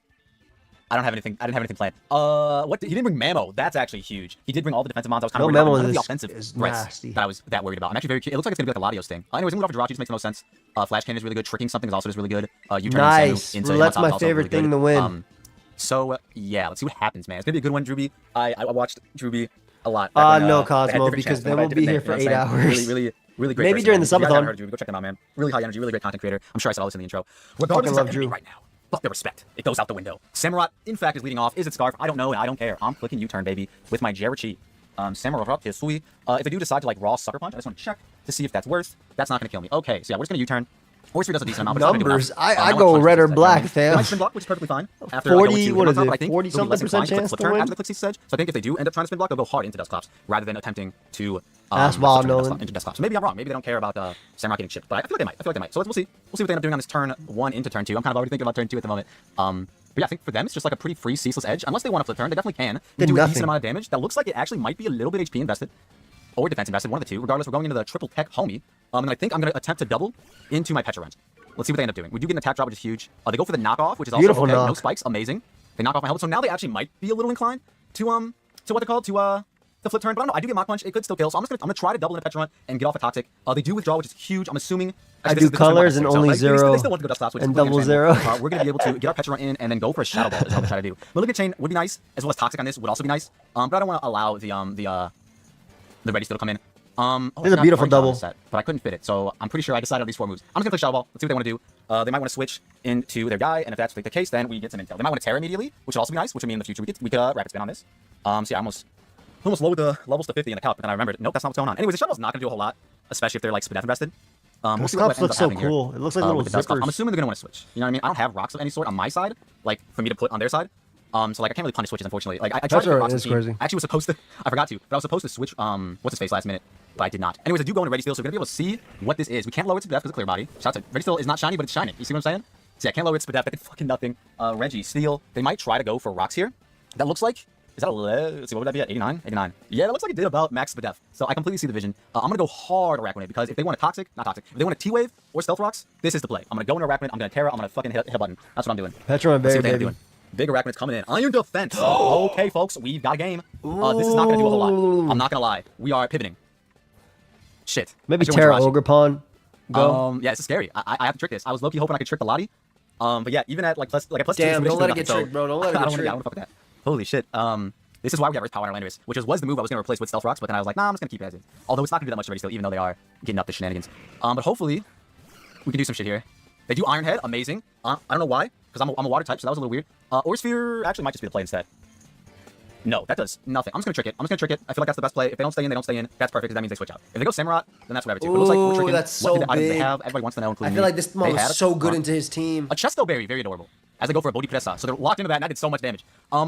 I don't have anything. I didn't have anything planned. What? He didn't bring Mamo. That's actually huge. He did bring all the defensive mons. I was kind of worried about. None of the offensive threats that I was that worried about. I'm actually very curious. It looks like it's gonna be like a Latios thing. Anyways, moving off to Jirachi just makes no sense. Flash cannon is really good. Tricking something is also just really good. You turn nice. into That's my favorite thing to win. So yeah, let's see what happens, man. It's gonna be a good one, Drewby. I watched Drewby a lot. No, Cosmo, because then we'll be here for 8 hours. Really great. Maybe during the subathon. Go check them out, man. Really high energy, really great content creator. I'm sure I said all this in the intro. Fucking love Drew right now. Fuck their respect. It goes out the window. Samurott, in fact, is leading off. Is it Scarf? I don't know, and I don't care. I'm clicking U-turn, baby, with my Jirachi. Samurott, Hisui. If they do decide to like raw sucker punch, I just want to check to see if that's worth. That's not gonna kill me. Okay, so yeah, we're just gonna U-turn. Horse Fear does a decent amount. Numbers. I go red or black, fam. Spin block, which is perfectly fine. After 40, what is it? 40-something% chance to win? After the click CC edge. So I think if they do end up trying to spin block, they'll go hard into Dustclops rather than attempting to That's wild, Nolan. into Dustclops. So maybe I'm wrong. Maybe they don't care about Samurai getting chipped, but I feel like they might. So we'll see. We'll see what they end up doing on this turn 1 into turn 2. I'm kind of already thinking about turn 2 at the moment. But yeah, I think for them it's just like a pretty free ceaseless edge. Unless they want to flip turn, they definitely can. They do a decent amount of damage. That looks like it actually might be a little bit HP invested. Or defense invested, one of the two. Regardless, we're going into the triple tech homie. And I think I'm going to attempt to double into my Petra Rent. Let's see what they end up doing. We do get an attack drop, which is huge. They go for the knockoff, which is also beautiful okay. knock. No spikes, amazing. They knock off my helmet, so now they actually might be a little inclined to what they're called, to flip turn. But I don't know, I do get Mach Punch, it could still kill, so I'm gonna try to double in a Petra Run and get off a Toxic. They do withdraw, which is huge. I'm assuming I do colors and only 0 they still want to go Dust Clouds, which and is double 0. We're gonna be able to get our Petra Run in and then go for a Shadow Ball is what we're trying to do. Malignant Chain would be nice, as well as Toxic on this would also be nice. But I don't want to allow the Ready Steel to come in. It's a beautiful double. Set, but I couldn't fit it, so I'm pretty sure I decided on these 4 moves. I'm just gonna play Shadow Ball. Let's see what they want to do. They might want to switch into their guy, and if that's the case, then we get some intel. They might want to Terra immediately, which would also be nice, which would mean in the future we could rapid spin on this. So yeah, I almost lowered the levels to 50 in the calc, but then I remembered, nope, that's not what's going on. Anyways, the Shadow Ball's not gonna do a whole lot, especially if they're like Spadef invested. Those cups look so cool. It looks like little zippers. I'm assuming they're gonna want to switch. You know what I mean? I don't have rocks of any sort on my side, like for me to put on their side. So like I can't really punish switches, unfortunately. Like I tried to box the team. Crazy. I actually was supposed to. I forgot to, but I was supposed to switch. What's his face last minute, but I did not. Anyways, I do go into Ready Steel, so we're gonna be able to see what this is. We can't lower it to death because of clear body. Shout out to Ready Steel is not shiny, but it's shining. You see what I'm saying? So yeah, I can't lower it to death. I did fucking nothing. Reggie Steel. They might try to go for rocks here. That looks like. Is that a let's see, what would that be at? 89? 89. Yeah, that looks like it did about max Spadef. So I completely see the vision. I'm gonna go hard Arachnid because if they want a Toxic, not Toxic, if they want a T-Wave or Stealth Rocks, this is the play. I'm gonna go into Arachnid, I'm gonna Terra, I'm gonna fucking hit a button. That's what I'm doing. Petra and Barry, baby. Doing. Big Arachnid's coming in. Iron Defense. Okay, folks, we've got a game. This is not gonna do a whole lot. I'm not gonna lie. We are pivoting. Shit. Maybe Terra Ogre Pawn. Go. Yeah, this is scary. I have to trick this. I was low-key hoping I could trick the Lottie. But yeah, even at like plus damn, 2, don't let it get tricked, bro. Don't let it get tricked. I don't fuck with that. Holy shit. This is why we got Earth Power Landers, which was the move I was going to replace with Stealth Rocks, but then I was like, nah, I'm just going to keep it as is. Although it's not going to do that much already still, even though they are getting up the shenanigans. But hopefully, we can do some shit here. They do Iron Head, amazing. I don't know why, because I'm a water type, so that was a little weird. Ore Sphere actually might just be the play instead. No, that does nothing. I'm just going to trick it. I feel like that's the best play. If they don't stay in, they don't stay in. That's perfect, because that means they switch out. If they go Samurott, then that's whatever too. But it looks like we're tricking. That's so what big. They have. Everybody wants to know, including I feel like this mod was was so good into his team. A Chesto Berry, very adorable. As they go for a Bodhi Pressa. So they're locked into that, and that did so much damage.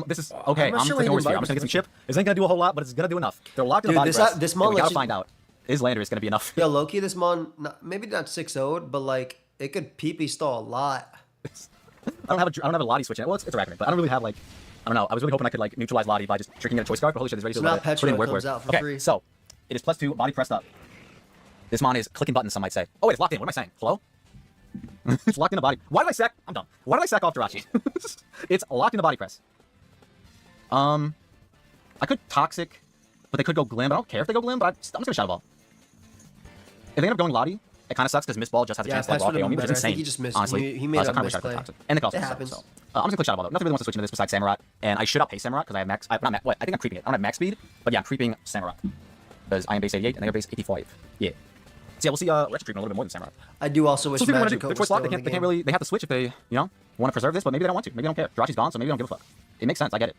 This is okay. I'm clicking Ore Sphere. I'm just gonna get some chip. This ain't gonna do a whole lot, but it's gonna do enough. They're locked in the body press. This mod, we gotta find out. Is Lander is gonna be enough? Yeah, Loki, this mod, maybe not 6-0'd, but like it could PP stall a lot. I don't have a Lottie switch in it. Well, it's Arachnid, but I don't really have like. I don't know. I was really hoping I could like neutralize Lottie by just tricking in a choice card, but holy shit, this Ready Steel. So now Petra comes out for free. So it is +2, body pressed up. This mon is clicking buttons, some might say. Oh wait, it's locked in. What am I saying? Hello? It's locked in the body. Why did I sack? I'm dumb. Why did I sack off Jirachi? It's locked in the body press. I could Toxic, but they could go Glim. I don't care if they go Glim, but I'm just gonna Shadow Ball. If they end up going Lottie, it kind of sucks because Miss Ball just has a chance to like KO me, which is insane. I think he just missed. Honestly, he made a misplay. And the cost it happens. So, I'm just gonna click Shadow Ball though. Nothing really wants to switch into this besides Samurott, and I should outpace Samurott because I have max. I think I'm creeping it. I don't have max speed, but yeah, I'm creeping Samurott because I am base 88 and they are base 85. Yeah. So yeah, we'll see. Retro treatment a little bit more than Samurott. I do also wish Magic Coat was still in the game. They can't really. They have to switch if they, want to preserve this, but maybe they don't want to. Maybe they don't care. Jirachi's gone, so maybe they don't give a fuck. It makes sense. I get it.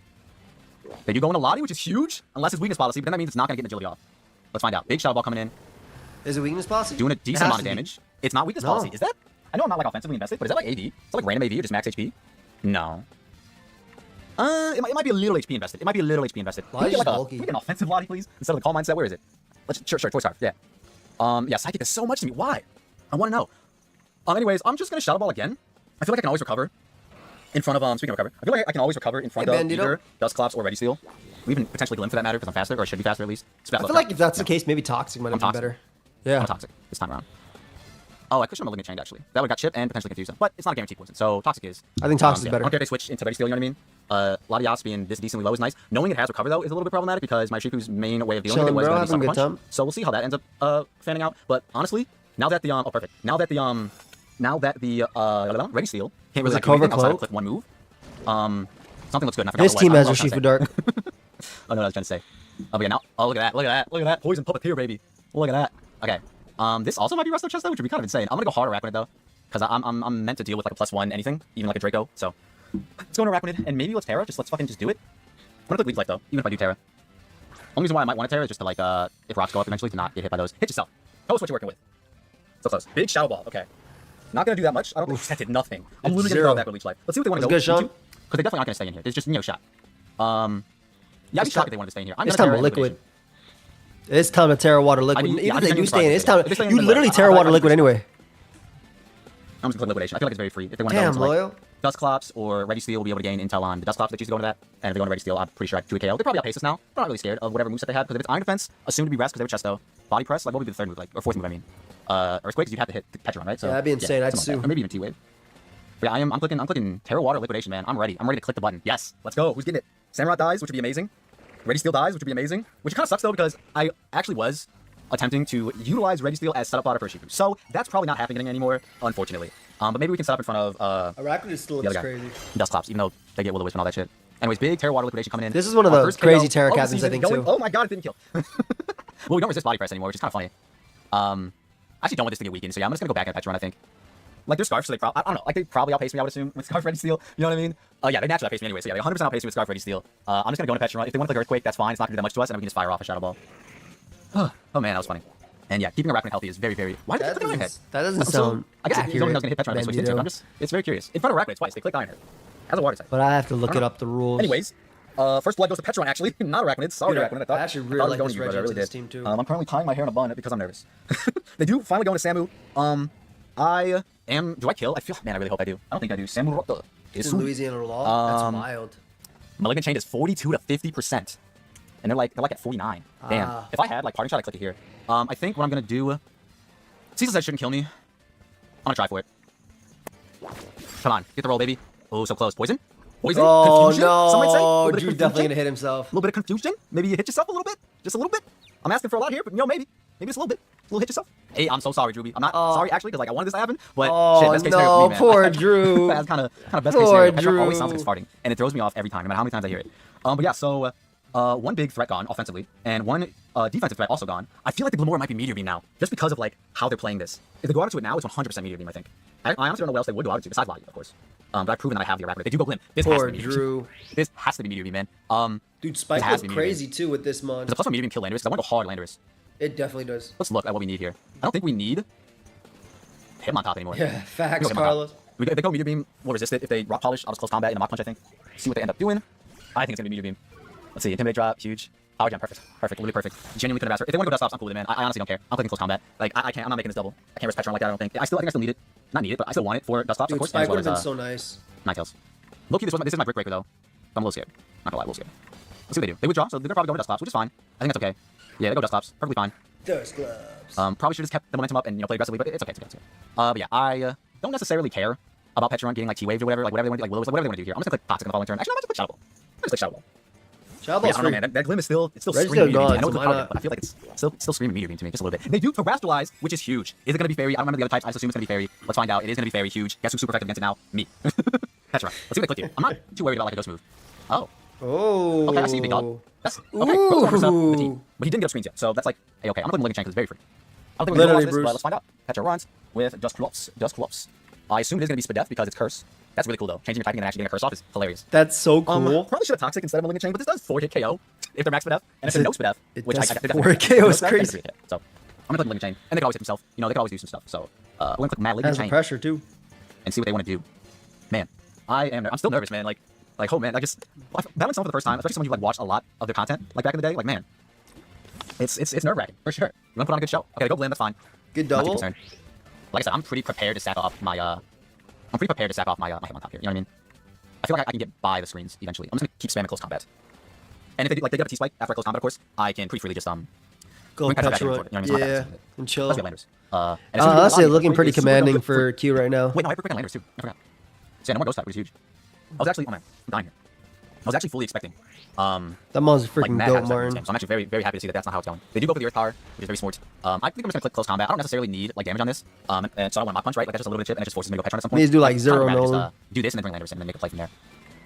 They do go into Lottie, which is huge, unless it's weakness policy, but then that means it's not gonna get agility off. Let's find out. Big Shadow Ball coming in. Is it weakness policy? Doing a decent amount of damage. It's not weakness policy. Is that? I know I'm not like offensively invested, but is that like AD? Is that like random AD or just max HP? No. It might be a little HP invested. It might be a little HP invested. Can we get an offensive Lottie, please? Instead of the call mindset, where is it? Sure, Toy Scarf. Yeah. Yeah, Psychic does so much to me. Why? I want to know. Anyways, I'm just gonna Shadow Ball again. I feel like I can always recover in front of speaking of recover. I feel like I can always recover in front of either Dust Clops or Ready Steel. Or even potentially Glim for that matter, because I'm faster, or should be faster at least. I feel like if that's the case, maybe Toxic might have been Toxic. better. Yeah. I'm Toxic this time around. Oh, I could show him a Malignant Chain actually. That would got chip and potentially confuse him, but it's not a guaranteed poison. So Toxic is. I think Toxic is yeah. better. I don't care if they switch into Ready Steel, you know what I mean? A lot of Yas being this decently low is nice. Knowing it has recover though is a little bit problematic because my Riku's main way of dealing with it was going to be Sucker Punch. Time. So we'll see how that ends up fanning out. But honestly, now that the perfect. Now that the Ready Steel can't really like do anything outside of click one move. Something looks good. And I forgot This what team it was. has Urshifu Dark. Oh no, I was trying to say. Oh but yeah, now. Oh look at that. Poison Puppeteer, baby. Look at that. Okay. This also might be Resto Chest though, which would be kind of insane. I'm gonna go hard Arachnid though, because I'm meant to deal with like a +1 anything, even like a Draco. So let's go into Arachnid and maybe let's Terra. Let's fucking do it. I'm gonna click Leech Life though, even if I do Terra. Only reason why I might want to Terra is just to like if rocks go up eventually to not get hit by those. Hit yourself. Tell us what you're working with. So close. Big Shadow Ball. Okay. Not gonna do that much. I don't think that did nothing. I'm literally gonna throw back with Leech Life. Let's see what they want to go. Good, Sean. Because they definitely aren't gonna stay in here. It's just shot. Yeah, I'd be shocked if they wanted to stay in here. I'm It's gonna time Terra to liquid. Liquidation. It's time to Terra Water Liquid. Yeah, Even I'm if they just do gonna stay in, it's surprise time. if they stay in You the literally liquid. Terra I Water like Liquid anyway. I'm just gonna click Liquidation. I feel like it's very free. If they want to Damn, go into loyal. like Dustclops or Ready Steel, we'll be able to gain intel on the Dustclops they choose to go into that. And if they go into Ready Steel, I'm pretty sure I can do a KO. They probably outpace us now. I'm not really scared of whatever moveset they have, because if it's Iron Defense, assume to be rest because they were Chesto. Body Press, like what would be the third move, like, or fourth move, I mean. Earthquake, you'd have to hit the Petron, right? So, Yeah, that'd be insane. I'd something like sue. that. Or maybe even T-Wave. But yeah, I'm clicking Terra Water Liquidation, man. I'm ready. I'm ready to click the button. Yes, let's go. Who's getting it? Samurott dies, which would be amazing. Ready Steel dies, which would be amazing. Which kind of sucks though, because I actually was attempting to utilize Ready Steel as setup fodder for Urshifu. So that's probably not happening anymore, unfortunately. But maybe we can set up in front of Arachnid still the looks other guy. crazy. Dustclops, even though they get Will-O-Wisp and all that shit. Anyways, big Terra Water Liquidation coming in. This is one of Our the first crazy KO Terra of the captains, I season think, going. too. Oh my god, it didn't kill. Well, we don't resist Body Press anymore, which is kind of funny. I actually don't want this to get weakened, so yeah, I'm just gonna go back at Petron, I think. Like, their Scarf, so I don't know, like, they probably outpace me, I would assume, with Scarf Ready Steel, you know what I mean? Yeah, they naturally outpace me anyway, so yeah, they 100% outpace me with Scarf Ready Steel. I'm just gonna go into Petron. If they want to click Earthquake, that's fine, it's not gonna do that much to us, and we can just fire off a Shadow Ball. Oh man, that was funny. And yeah, keeping Arachnid healthy is very, very... Why did they click Iron Head? That doesn't sound I guess he's only accurate, gonna hit Petron and switch into. I'm just... It's very curious. In front of Arachnid twice, they clicked Iron Head. As a water type. But I have to look it up, the rules. Anyways, first blood goes to Petron, actually, not Arachnid. Sorry, Dude, Arachnid. I actually thought really it was like going this to you, brother. I Reggie really to this did. team, too. I'm currently tying my hair in a bun because I'm nervous. They do finally go into Samu. I am... Do I kill? I feel... Man, I really hope I do. I don't think I do. Samu Rota is... Dude, Louisiana Law? That's wild. Malignant Chain is 42 to 50%. And they're like at 49. Damn. Ah. If I had like Parting Shot, I'd click it here. I think what I'm gonna do... Caesar's Head shouldn't kill me. I'm gonna try for it. Come on, get the roll, baby. Oh, so close. Poison? Poison? Oh, Confusion? Some might say. A little no. bit of Drew's definitely confusion? going to hit himself. A little bit of confusion? Maybe you hit yourself a little bit? Just a little bit? I'm asking for a lot here, but maybe. Maybe just a little bit. A little hit yourself. Hey, I'm so sorry, Drewby. I'm not sorry, actually, because like I wanted this to happen, but shit, best case scenario for me, man. Poor Drew. That's kind of best Poor case scenario. Petron Drew. always sounds like it's farting, and it throws me off every time, no matter how many times I hear it. But yeah, so one big threat gone offensively, and one defensive threat also gone. I feel like the Glimora might be Meteor Beam now, just because of like how they're playing this. If they go out to it now, it's 100% Meteor Beam, I think. I honestly don't know what else they would go out to, besides Value, of course. But I've proven that I have the Arachnid. They do go Glim. This has to Poor be Meteor Beam. Drew. This has to be Meteor Beam, man. Dude, Spike has goes to be Meteor crazy, too, with this mon. Does a +1 Meteor Beam kill Landorus? Because I want to go hard Landorus. It definitely does. Let's look at what we need here. I don't think we need Hitmontop anymore. Yeah, facts, We go Hitmontop. Carlos. If they go Meteor Beam, we'll resist it. If they Rock Polish, I'll just close combat in a Mach Punch, I think. See what they end up doing. I think it's going to be Meteor Beam. Let's see. Intimidate drop, huge. Power Jam, perfect. Perfect, literally perfect. Genuinely couldn't have asked for. If they want to go Dust Ops, I'm cool with it, man. I honestly don't care. I'm clicking close combat. Like, I can't, I'm not making this double. I can't risk Petron like that, I don't think. I think I still need it. Not need it, but I still want it for Dust Ops, Dude, of course. Spike as well would have as, been so nice. Ninetales. Low-key, this is my Brick Breaker, though. I'm a little scared. Not gonna lie, a little scared. Let's see what they do. They withdraw, so they're gonna probably go Dust Ops, which is fine. I think that's okay. Yeah, they go Dust Ops. Perfectly fine. Dust gloves. Probably should have just kept the momentum up and play aggressively, but it's okay. It's okay. It's okay. But yeah, I don't necessarily care about Petron getting like T-Waved or whatever, like whatever they want to do, like Willows, like whatever they want to do here. I'm just gonna click Toxic on the following turn. Actually, I might just click Shadow Ball. I'm just click Shadow Ball. Shadow Yeah, I Ball's don't know, free. man. That Glim is still Red's screaming still Meteor Beam. gone, I know so it's a why target, not? but I feel like it's still screaming Meteor Beam to me just a little bit. They do Terrestrialize, which is huge. Is it gonna be Fairy? I don't remember the other types. I just assume it's gonna be Fairy. Let's find out. It is gonna be Fairy. Huge. Guess who's super effective against it now? Me. Petron. Let's see what they click here. I'm not too worried about like a ghost move. Oh. Oh. Okay, I see, big dog. That's okay. Goes over the team, but he didn't get up screens yet, so that's like okay. I'm gonna play Malignant Chain because it's very free. I don't think we're gonna Literally, this, Bruce. but let's find out. Petron runs with Dustclops. I assume it is gonna be Spadef because it's Curse. That's really cool though. Changing your typing and actually getting a Curse off is hilarious. That's so cool. Probably should have Toxic instead of Malignant Chain, but this does 4-hit KO if they're max Spadef, and if they're no Spadef, which I does got 4-hit KO is crazy. So I'm gonna click Malignant Chain, and they can always hit themselves. You know, they can always do some stuff. So we're gonna click Malignant Has the Chain pressure, too. and see what they want to do. Man, I'm still nervous, man. Like oh man, battling someone for the first time, especially someone you like watched a lot of their content like back in the day. Like man, it's nerve wracking for sure. You want to put on a good show? Okay, go Glim. That's fine. Good Not too double. concerned. Like I said, I'm pretty prepared to sack off my my Hitmontop here. You know what I mean? I feel like I can get by the screens eventually. I'm just gonna keep spamming close combat. And if they do, like, they get a T-spike after I close combat, of course, I can pretty freely just, Go Wing Petra back in Petra. for it, you know what I mean? It's not Yeah, bad. and chill. Let's get landers. And as soon as we do Honestly, a lot, looking it's pretty super commanding good for Q right now. Wait, no, I have freaking landers too. I forgot. So yeah, no more ghost type, which is huge. I was actually, oh man, I'm dying here. I was actually fully expecting, That mon's like freaking mad dope, habits in this Martin. game. So I'm actually very, very happy to see that that's not how it's going. They do go for the earth power, which is very smart. I think I'm just gonna click close combat. I don't necessarily need like damage on this, and so I don't want mock punch, right? Like that's just a little bit of chip, and it just forces me to go Petra at some point. Needs to do, like, I'd zero rather just, Nolan. do this and then bring landers in and then make a play from there.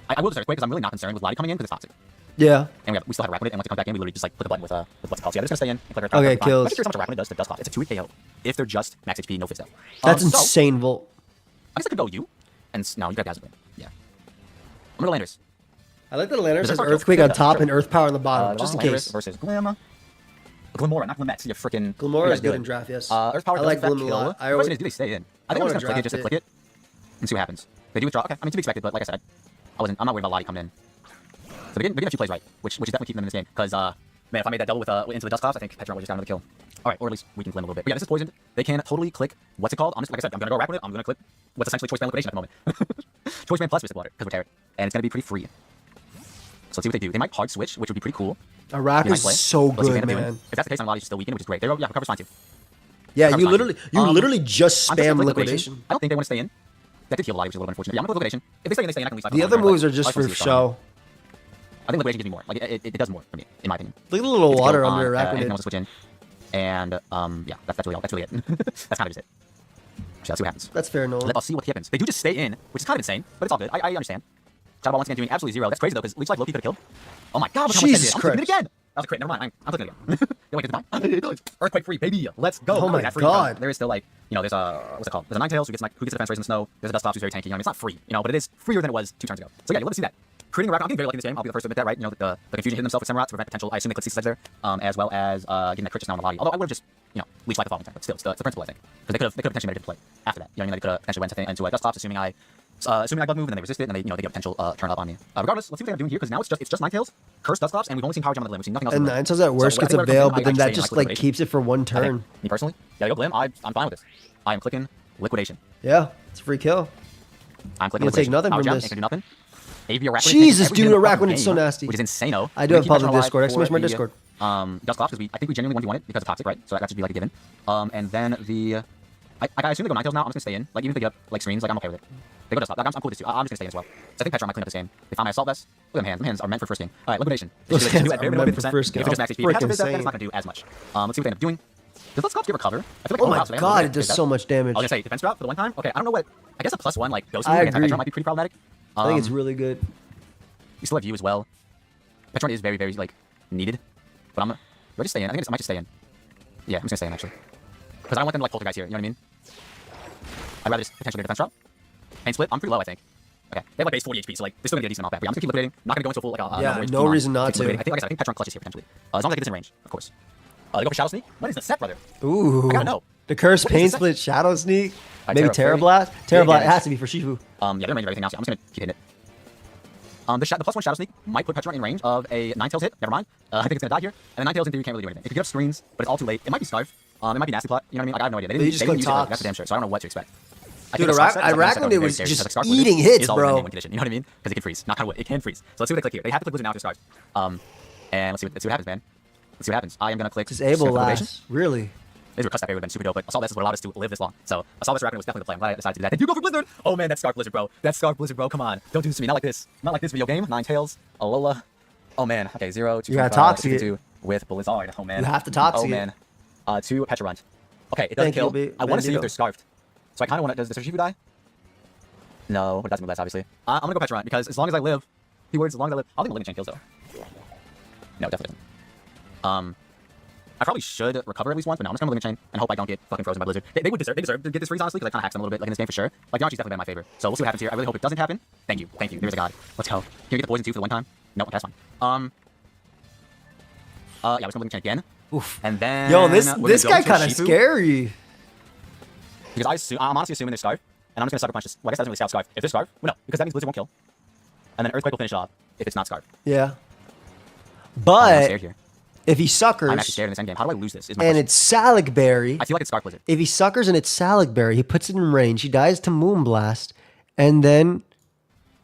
I will just earthquake because I'm really not concerned with Lottie coming in because it's toxic. Yeah. And we still have Arachnid, and once it comes back in, we literally just like click a button with what's it called. So yeah, they're just gonna stay in and click our Okay, fine. kills. I'm curious how much Arachnid does to Dust Cloth. It's a 2-hit KO if they're just max HP, no Mafesto. That's So, insane, Volt. I guess I could go you, and no, you got Dazzle. Yeah. I'm gonna landers. I like that Landers has There's Earthquake on top and Earth Power on the Uh, bottom, just in Landers case. versus Glim. Glimora, not Glimet. You freaking. Glimora is good in draft, yes. Earth Power I does like in fact Glim a kill. lot. The question is, do they stay in? I think I'm wanna just gonna click it just to draft click it and see what happens. They do withdraw. Okay, I mean to be expected, but like I said, I'm not worried about Lottie coming in. So they're getting a few plays right, which is definitely keeping them in this game. Because man, if I made that double with into the Dust Clouds, I think Petra would just got another kill. All right, or at least we can Glim a little bit. But yeah, this is poisoned. They can totally click. What's it called? I'm just like I said, I'm gonna go Arachnid. I'm gonna click what's essentially Choice Band Liquidation at the moment. Choice Band plus Mystic Water because we're Terror, and it's gonna be pretty free. So let's see what they do. They might hard switch, which would be pretty cool. Arak is so Let's see what they good, end up doing. man. If that's the case, I'm Lottie's still weakened, which is great. Yeah, recover's fine too. Yeah, Recover's you fine too. literally just I'm just spam gonna click liquidation. I don't think they want to stay in. That did heal a lot, which is a little bit unfortunate. Yeah, I'm gonna click liquidation. If they stay in, they stay in. I can at least The other moves are just for show. I think liquidation gives me more. Like it does more for me, in my opinion. Look at the little It's water killed under on, anything Arachnid. else to switch in. And yeah, that's really it. That's kind of just it. So let's see what happens. That's fair, Nolan. Let's see what happens. They do just stay in, which is kind of insane, but it's all good. I understand. Shadow Ball once again doing absolutely zero. That's crazy though, because Leech Life Loki could have killed. Oh my god, look how much Jesus that did. I'm clicking it Christ. again. That was a crit. Never mind. I'm clicking it again. Wait, did it die? Earthquake free, baby. Let's go. Oh my That's free. God. There is still like, there's a what's it called? There's a Ninetales who gets the defense raise in the snow. There's a Dust Clops who's very tanky. It's not free, but it is freer than it was 2 turns ago. So yeah, you'll love to see that. Creating a Rack, I'm getting very lucky in this game. I'll be the first to admit that, right? The confusion hitting themselves with Samurott to prevent potential. I assume they click 6 there, as well as getting that crit just now on the body. Although I would have just, Leech Life the following turn, but still, it's the principle, I think. Because they could have potentially made a different play after that. You know what I mean? They could have potentially went into Dust Clops, assuming I bug move, and then they resist it, and they get a potential turn up on me. Regardless, let's see what they're doing here, because now it's just Ninetales, Curse Dust Clops, and we've only seen Power Gem on the Glim. We've seen nothing else. And Ninetales at worst gets a veil, but then that just like keeps it for one turn. Me personally, yeah, go Glim. I'm fine with this. I am clicking liquidation. Yeah, it's a free kill. I'm clicking You'll take liquidation. nothing Power from Gem, this. ain't gonna do nothing. AV Arachnid Jesus, takes every dude, hit of the fucking Arachnid is so game, nasty. Which is insane-o. I do We're have gonna keep public Petra Discord. alive Exclamation mark for Discord. the Dust Clops, because I think we genuinely want it because of Toxic, right? So that should be like a given. And then I assume they go Ninetales now. I'm just gonna stay in. Like even if they get up like screens, like I'm okay with it. They go Dust Clops. Like, I'm cool with this too. I'm just gonna stay in as well. So I think Petra might clean up this game. They found my Assault Vest. Look at them hands. Them hands are meant for first game. All right, liquidation. Those hands are meant for first If game. it's just max HP, Freaking then it's insane. not gonna do as much. Let's see what they end up doing. Does Dust Clops give recover? I feel like Oh wow, my so they god, have it does a so much damage. I was gonna say defense drop for the one time. Okay, I don't know what. I guess a +1 like ghost I move against agree. Petra might be pretty problematic. I think it's really good. You still have you as well. Petron is very, very like needed, but I'm gonna just stay in. I think I might just stay in. Yeah, I'm just gonna stay in actually, because I don't want them to like poltergeist here. You know what I mean? I'd rather just potentially get a defense drop. Pain split. I'm pretty low, I think. Okay, they have like base 40 HP, so like they're still gonna get a decent amount back. But yeah, I'm just gonna keep liquidating. I'm not gonna go into a full like Yeah, no reason not to. I think like I said, I think Petron clutches here potentially. As long as I get this in range, of course. They go for Shadow Sneak. What is the set, brother? Ooh. I gotta know. The Curse, What is Pain the set? Split, Shadow Sneak, Alright, maybe Terra Terra Blast. Terra Big Blast damage. has to be for Shifu. Yeah, they're in range of everything else. Yeah, I'm just gonna keep hitting it. The +1 Shadow Sneak might put Petron in range of a Ninetales hit. Never mind. I think it's gonna die here. And the Ninetales in theory can't really do anything. It could get up screens, but it's all too late. It might be Scarf. It might be Nasty Plot. You know what I mean? Like, I have no idea. They you just didn't click use it, like, Tox. that's for damn sure. So I don't know what to expect. I Dude, think the Scarf set is something Arachnid that's very was scary just because the Scarf Blizzard eating hits, is always bro. in one condition. You know what I mean? Because it can freeze. Not kind of wood. It can freeze. So let's see what they click here. They have to click Blizzard now with their Scarf. And let's see what happens, man. Let's see what happens. I am gonna click Disable Strength Elevation. last. Really? Maybe Crush that would have been super dope, but Assault Vest is what allowed us to live this long. So Assault Vest Arachnid was definitely the play. I'm glad I decided to do that. And you go for Blizzard! Oh man, that's Scarf Blizzard, bro. That's Scarf Blizzard, bro. Come on. Don't do this to me. Not like this. Not like this video game. Ninetales, Alola. Oh man. Okay, 0, 2, You gotta 5, toxic 2, it. 2 with Blizzard. Oh man. You have to toxic Oh man. 2 Petrarunt. Okay, it doesn't Thank you, kill. B- I want to see Bandito. if they're scarfed. So I kind of want to. Does Shifu die? No, but it doesn't move less, obviously. I'm gonna go Petrarunt because as long as I live, keywords, as long as I live, I don't think Malignant Chain kills though. No, definitely doesn't. I probably should recover at least once, but no, I'm just gonna Malignant Chain and hope I don't get fucking frozen by Blizzard. They deserve to get this freeze, honestly, because I kind of hacked them a little bit, like in this game for sure. Like, Yonchi's definitely been in my favor. So we'll see what happens here. I really hope it doesn't happen. Thank you. There's a god. Let's go. Can we get the poison too for the one time? No, okay, that's fine. Yeah, we're just gonna Malignant Chain again. Oof. And then Yo, we're this gonna guy go to kind of Shifu, scary. because I'm honestly assuming they're Scarf, and I'm just gonna Sucker Punch this. Well, I guess that doesn't really scout Scarf. If they're Scarf, well, no, because that means Blizzard won't kill. And then Earthquake will finish it off if it's not Scarf. Yeah. I'm But scared here. if he I'm suckers actually scared in this endgame. How do I lose this? Is my and question. it's Salic Berry, I feel like it's Scarf Blizzard. if he suckers and it's Salic Berry, he puts it in range, he dies to Moonblast, and then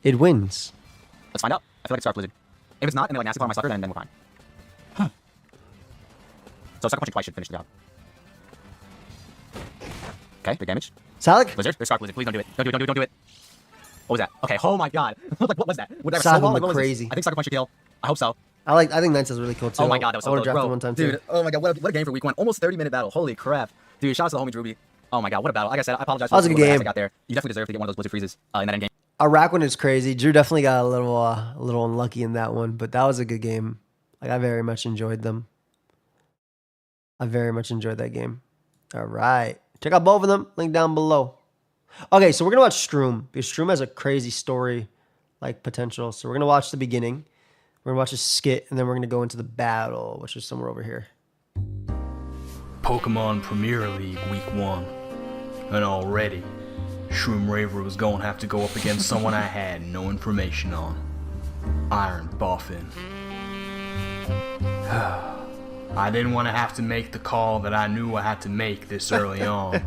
it wins. Let's find out. I feel like it's Scarf Blizzard. If it's not, and they like nasty part on my sucker, then we're fine. So sucker punching twice should finish the job. Okay, big damage. Salik? Blizzard, there's Scarf Blizzard. Please don't do it. Don't do it. What was that? Okay, oh my god. Like, what was that? Would that Salik like, looked what was this? crazy. I think sucker punch should kill. I hope so. I think Nexus is really cool too. Oh my god, that was so I would've close, drafted bro. one time Dude, too. oh my god, what a game for week 1. Almost 30-minute battle. Holy crap. Dude, shout out to the homie Ruby. Oh my god, what a battle. Like I said, I apologize for That was a good game. I got there. You definitely deserve to get one of those Blizzard freezes in that end game. Iraq one is crazy. Drew definitely got a little unlucky in that one, but that was a good game. Like I very much enjoyed them. I very much enjoyed that game. All right. Check out both of them. Link down below. Okay, so we're gonna watch Shroom because Shroom has a crazy story, like potential. So we're gonna watch the beginning. We're gonna watch a skit, and then we're gonna go into the battle, which is somewhere over here. Pokemon Premier League Week 1. And already, Shroomraver was gonna have to go up against someone I had no information on. Iron Boffin. I didn't want to have to make the call that I knew I had to make this early on.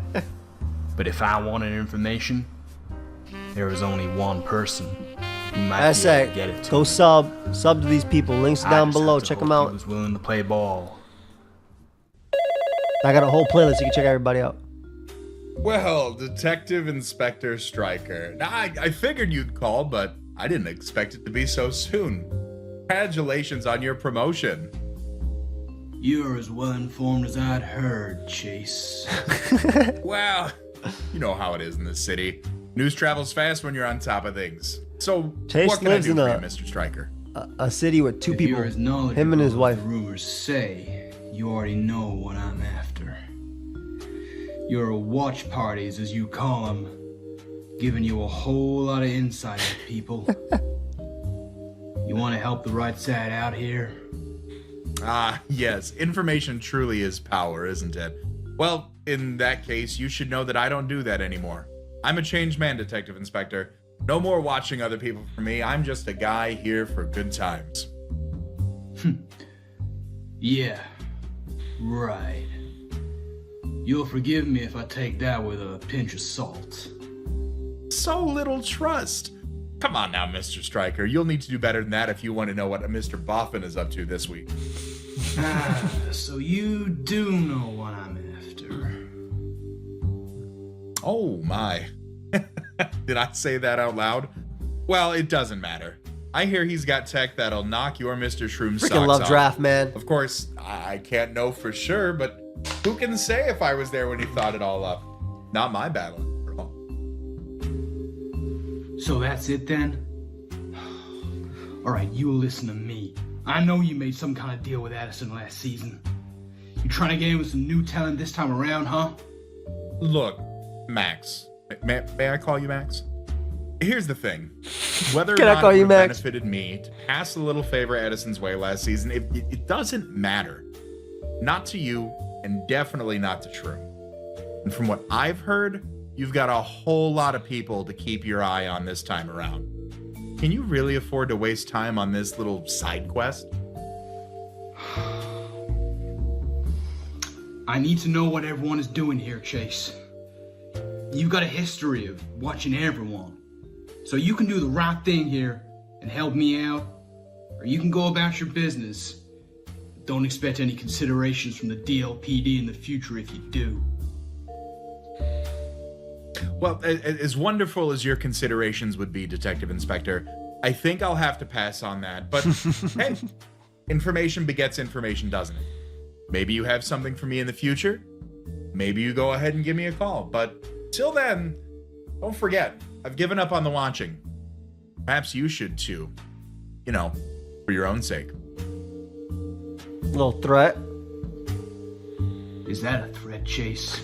But if I wanted information, there was only one person who might I be say, able to get it to go me. sub to these people. Links I down just below. have to Check hope them out. He was willing to play ball. I got a whole playlist. You can check everybody out. Well, Detective Inspector Stryker. Now, I figured you'd call, but I didn't expect it to be so soon. Congratulations on your promotion. You're as well informed as I'd heard, Chase. Well, you know how it is in this city. News travels fast when you're on top of things. So, Chase what can I lives do in for a- you, Mr. Stryker? A city with two If people. you're as knowledgeable Him and his as wife. the rumors say, you already know what I'm after. Your watch parties, as you call them, giving you a whole lot of insight into people. You want to help the right side out here? Ah, yes. Information truly is power, isn't it? Well, in that case, you should know that I don't do that anymore. I'm a changed man, Detective Inspector. No more watching other people for me. I'm just a guy here for good times. Yeah, right. You'll forgive me if I take that with a pinch of salt. So little trust. Come on now, Mr. Stryker. You'll need to do better than that if you want to know what Mr. Boffin is up to this week. So you do know what I'm after. Oh my. Did I say that out loud? Well, it doesn't matter. I hear he's got tech that'll knock your Mr. Shroom socks Freaking love off. draft, man. Of course, I can't know for sure, but who can say if I was there when he thought it all up? Not my battle. after all. So that's it then? Alright, you listen to me. I know you made some kind of deal with Addison last season. You trying to get in with some new talent this time around, huh? Look, Max. May I call you Max? Here's the thing. Whether or Can I not call it you would have Max? benefited me to pass a little favor Edison's way last season, it doesn't matter. Not to you, and definitely not to Shroom. And from what I've heard, you've got a whole lot of people to keep your eye on this time around. Can you really afford to waste time on this little side quest? I need to know what everyone is doing here, Chase. You've got a history of watching everyone. So you can do the right thing here and help me out, or you can go about your business. Don't expect any considerations from the DLPD in the future if you do. Well, as wonderful as your considerations would be, Detective Inspector, I think I'll have to pass on that. But hey, information begets information, doesn't it? Maybe you have something for me in the future. Maybe you go ahead and give me a call. But till then, don't forget, I've given up on the watching. Perhaps you should too. You know, for your own sake. Little threat. Is that a threat, Chase?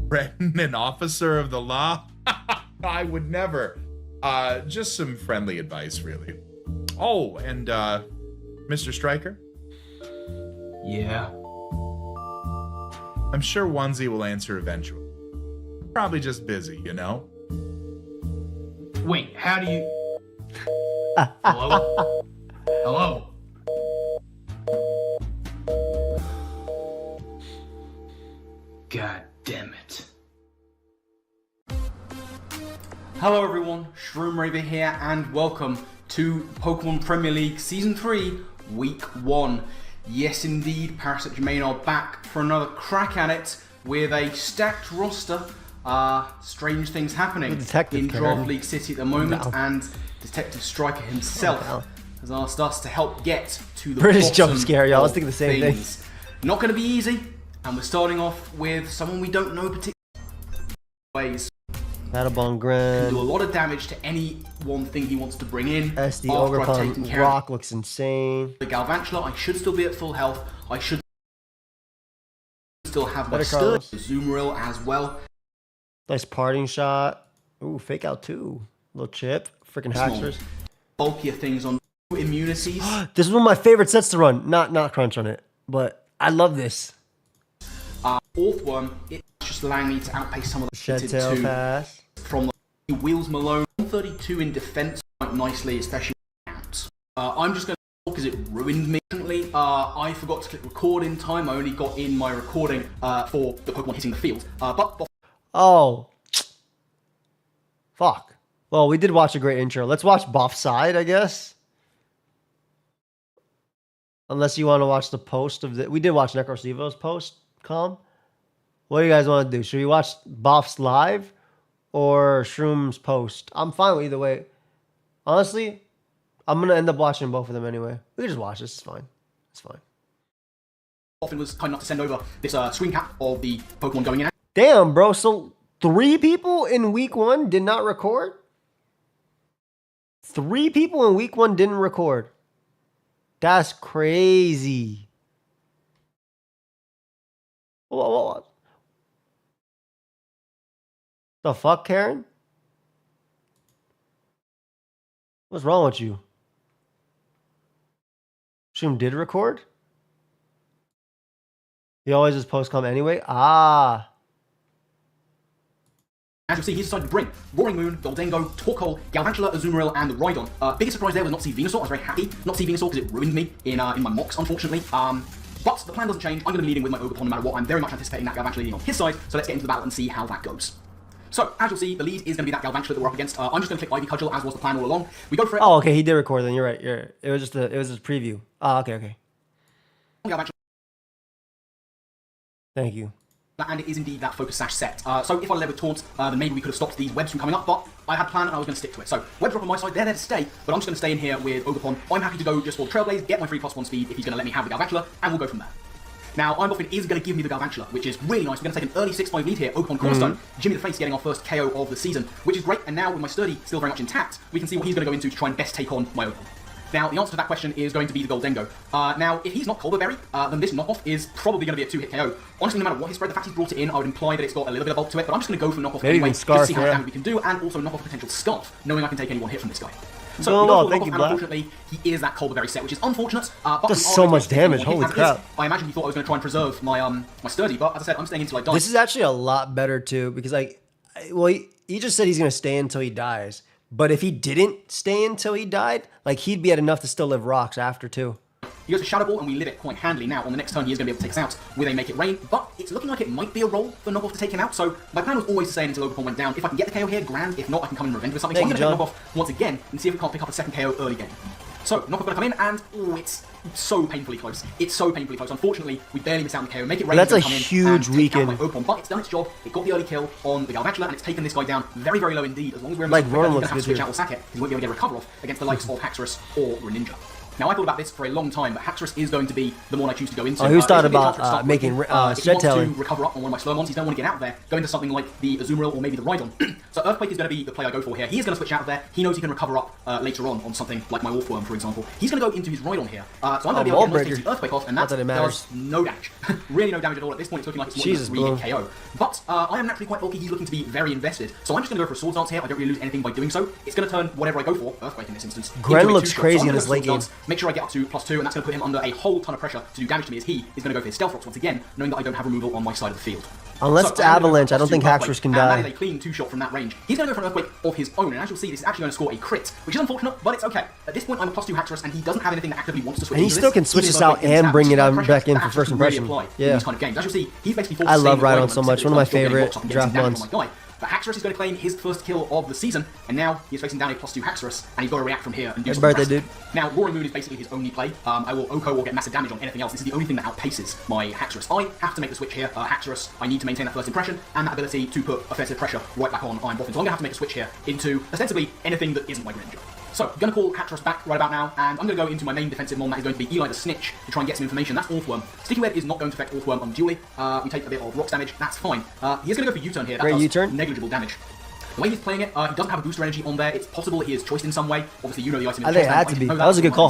Threaten an officer of the law? I would never. Just some friendly advice, really. Oh, and Mr. Stryker? Yeah. I'm sure Onesie will answer eventually. Probably just busy, you know? Wait, how do you... Hello? Hello? God damn it. Hello everyone, Shroomraver here and welcome to Pokemon Premier League Season 3, Week 1. Yes, indeed, Parasite Jermaine are back for another crack at it with a stacked roster. Strange things happening in Draft League City at the moment, and Detective Striker himself has asked us to help get to the British bottom jump scare, y'all. Let's of think the same thing. Not going to be easy, and we're starting off with someone we don't know particularly ways. Battlebone Can Grand. do a lot of damage to any one thing he wants to bring in. SD After I've taken Ogerpon care Rock looks insane. of the Galvantula, I should still be at full health. I should still have my Better Sturge, Carlos. Zoomeril as well. Nice parting shot. Ooh, fake out too. Little chip. Freaking Haxers. Bulkier things on immunities. This is one of my favorite sets to run. Not crunch on it, but I love this. Fourth one, it's just allowing me to outpace some of the Shed limited tail two pass. from the Wheels Malone. 132 in defense quite nicely, especially out. I'm just going to because it ruined me. I forgot to click record in time. I only got in my recording for the Pokemon hitting the field. But Oh. Fuck. Well, we did watch a great intro. Let's watch Boff side, I guess. Unless you want to watch the post of the... We did watch Necrosivo's post, Calm. What do you guys want to do? Should we watch Boff's live or Shroom's post? I'm fine with either way. Honestly, I'm going to end up watching both of them anyway. We can just watch this. It's fine. It's fine. Boffin was kind enough to send over this screen cap of the Pokemon going in. Damn, bro. So 3 people in week 1 did not record? 3 people in week 1 didn't record. That's crazy. What? The fuck, Karen? What's wrong with you? Shroom did record? He always just post-com anyway? Ah. As you'll see, he's decided to bring Roaring Moon, Goldengo, Torkoal, Galvantula, Azumarill, and the Rhydon. Biggest surprise there was not to see Venusaur. I was very happy not to see Venusaur because it ruined me in my mocks, unfortunately. But the plan doesn't change. I'm going to be leading with my Ogerpon no matter what. I'm very much anticipating that Galvantula leading on his side, so let's get into the battle and see how that goes. So, as you'll see, the lead is going to be that Galvantula that we're up against. I'm just going to click Ivy Cudgel, as was the plan all along. We go for it. Oh, okay, he did record then. You're right. It was just a preview. Ah, okay. Galvantula. Thank you. And it is indeed that Focus Sash set. So if I led with Taunt, then maybe we could have stopped these webs from coming up, but I had a plan and I was going to stick to it. So web drop on my side, they're there to stay, but I'm just going to stay in here with Ogerpon. I'm happy to go just for the Trailblaze, get my free +1 speed if he's going to let me have the Galvantula, and we'll go from there. Now, Boffin is going to give me the Galvantula, which is really nice. We're going to take an early 6-5 lead here. Ogerpon Cornerstone, Jimmy the Face getting our first KO of the season, which is great. And now with my Sturdy still very much intact, we can see what he's going to go into to try and best take on my Ogerpon. Now, the answer to that question is going to be the Goldengo. Now, if he's not Colberberry, then this knockoff is probably going to be a 2-hit KO. Honestly, no matter what his spread, the fact he's brought it in, I would imply that it's got a little bit of bulk to it, but I'm just going to go for knockoff anyway, just to see how much damage we can do, and also knockoff potential Scarf, knowing I can take any one hit from this guy. So, thank you, Black. Unfortunately, he is that Colberberry set, which is unfortunate. But does so much damage, holy crap. I imagine he thought I was going to try and preserve my my Sturdy, but as I said, I'm staying until I die. This is actually a lot better too, because he just said he's going to stay until he dies. But if he didn't stay until he died, he'd be at enough to still live rocks after too. He goes to Shadow Ball, and we live it quite handily. Now, on the next turn, he is going to be able to take us out with a Make It Rain, but it's looking like it might be a roll for Knockoff to take him out, so my plan was always to stay until Ogerpon went down. If I can get the KO here, grand. If not, I can come in revenge with something. So I'm going to take Knockoff once again and see if we can't pick up a second KO early game. So, Knockoff going to come in, and it's so painfully close. It's so painfully close. Unfortunately, we barely missed out on the KO. Make It Rain. That's a come in huge and weekend. take out my Ogerpon, but it's done its job. It got the early kill on the Galvantula, and it's taken this guy down very, very low indeed. As long as we're in the Ronan he's going looks to have to good switch too. out or sack it, he won't be able to get a recover off against the likes of Haxorus or Greninja. Now, I thought about this for a long time, but Haxorus is going to be the one I choose to go into. Oh, he was talking about making if he wants to tailing. recover up on one of my slow mons, he don't want to get out there, go into something like the Azumarill or maybe the Rhydon. So Earthquake is going to be the play I go for here. He is going to switch out of there. He knows he can recover up later on something like my Orthworm, for example. He's going to go into his Rhydon here. So I'm going to be able to get the Earthquake off, and that does no damage. Really no damage at all. At this point, it's looking like it's a 3-hit KO. But I am naturally quite bulky. He's looking to be very invested. So I'm just going to go for a Swords Dance here. I don't really lose anything by doing so. It's going to turn whatever I go for, Earthquake in this instance, Gren into a looks 2-shot. crazy So I'm in gonna this go late Swords game. Dance, make sure I get up to +2, and that's going to put him under a whole ton of pressure to do damage to me, as he is going to go for his Stealth Rocks once again, knowing that I don't have removal on my side of the field. Unless it's Avalanche, I don't think Haxorus can die. And that is a clean 2-shot from that range. He's going to go for an Earthquake of his own, and as you'll see, this is actually going to score a crit, which is unfortunate, but it's okay. At this point, I'm a +2 Haxorus, and he doesn't have anything that actively wants to switch. And he still can switch this out and bring it back in for first impression. Yeah. These kind of games. As you'll see, he's basically forced I to love stay with Rhydon Rhydon so much. until One of my he's got getting favorite blocks up and draft getting damage mons. on my guy. But Haxorus is going to claim his first kill of the season, and now he's facing down a +2 Haxorus, and he's got to react from here and do Happy something birthday, drastic. Now, Roaring Moon is basically his only play. I will Oko or get massive damage on anything else. This is the only thing that outpaces my Haxorus. I have to make the switch here. Haxorus, I need to maintain that first impression and that ability to put offensive pressure right back on Iron Boffin. So I'm going to have to make a switch here into ostensibly anything that isn't my Greninja. So, I'm going to call Haxorus back right about now, and I'm going to go into my main defensive mon, that is going to be Eli the Snitch, to try and get some information. That's Orthworm. Sticky Web is not going to affect Orthworm unduly. We take a bit of rocks damage, that's fine. He is going to go for U-turn here, that Great does U-turn. negligible damage. The way he's playing it, he doesn't have a booster energy on there. It's possible that he is choiced in some way. Obviously, you know the item. I think it had to be. That was a good call.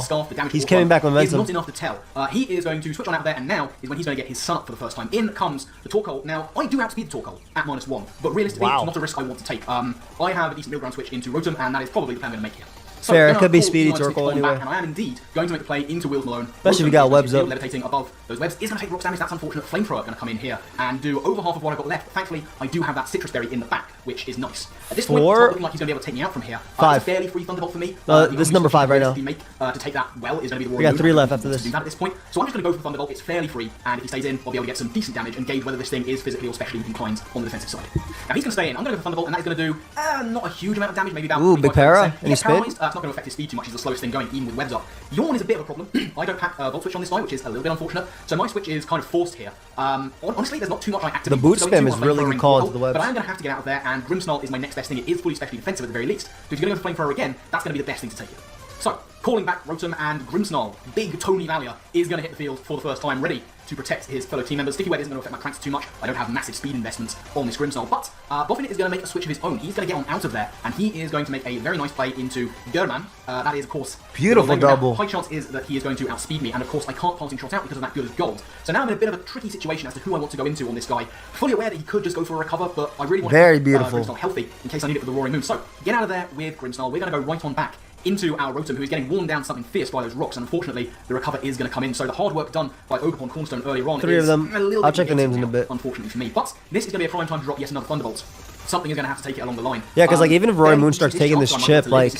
He's coming back momentum. It's not enough to tell. He is going to switch on out there, and now is when he's going to get his sun up for the first time. In comes the Torkoal. Now, I do outspeed the Torkoal at -1, but realistically, it's not a risk I want to take. I have a decent middle ground switch into Rotom, and that is probably the play I'm going to make here. So Fair, it could be speedy Torkoal anyway. And I am indeed going to make the play into Wheels Malone. Especially if you got webs up. Levitating above those webs is going to take rocks damage. That's unfortunate. Flamethrower going to come in here and do over half of what I've got left. But thankfully, I do have that Citrus Berry in the back, which is nice. At this point, it's not looking like he's going to be able to take me out from here. Five. It's a fairly free Thunderbolt for me. This is number 5 right now. Make, to take that well is going to be the We got 3 left after this. To do that at this point. So I'm just going to go for the Thunderbolt. It's fairly free, and if he stays in, I'll be able to get some decent damage and gauge whether this thing is physically or specially inclined on the defensive side. Now he's going to stay in. I'm going to go for Thunderbolt, and that is going to do not a huge amount of damage, maybe about. Ooh, big para. Any spin? It's not going to affect his speed too much. He's the slowest thing going, even with webs up. Yawn is a bit of a problem. I don't pack Volt Switch on this guy, which is a little bit unfortunate. So my switch is kind of forced here. Honestly, there's not too much I activate. The boot spam is really good call into the webs. But I'm going to have to get out of there, and Grimmsnarl is my next best thing. It is fully specially defensive at the very least. So if you're going to go for Flamethrower again, that's going to be the best thing to take here. So, calling back Rotom and Grimmsnarl. Big Tony Valier is going to hit the field for the first time, ready to protect his fellow team members. Sticky Web isn't going to affect my Cranks too much. I don't have massive speed investments on this Grimmsnarl, but Boffin is going to make a switch of his own. He's going to get on out of there, and he is going to make a very nice play into German. That is, of course, beautiful double. High chance is that he is going to outspeed me, and of course I can't passing shot out because of that good as gold. So now I'm in a bit of a tricky situation as to who I want to go into on this guy. Fully aware that he could just go for a recover, but I really want to keep Grimmsnarl healthy in case I need it for the Roaring Moon. So get out of there with Grimmsnarl. We're going to go right on back into our Rotom, who is getting worn down something fierce by those rocks, and unfortunately the recover is going to come in. So the hard work done by Ogerpon Cornerstone earlier on 3 of them. I'll check the names in a bit. Unfortunately for me, but this is going to be a prime time to drop yet another Thunderbolt. Something is going to have to take it along the line. Yeah, because like even if Roaring Moon starts taking this chip, like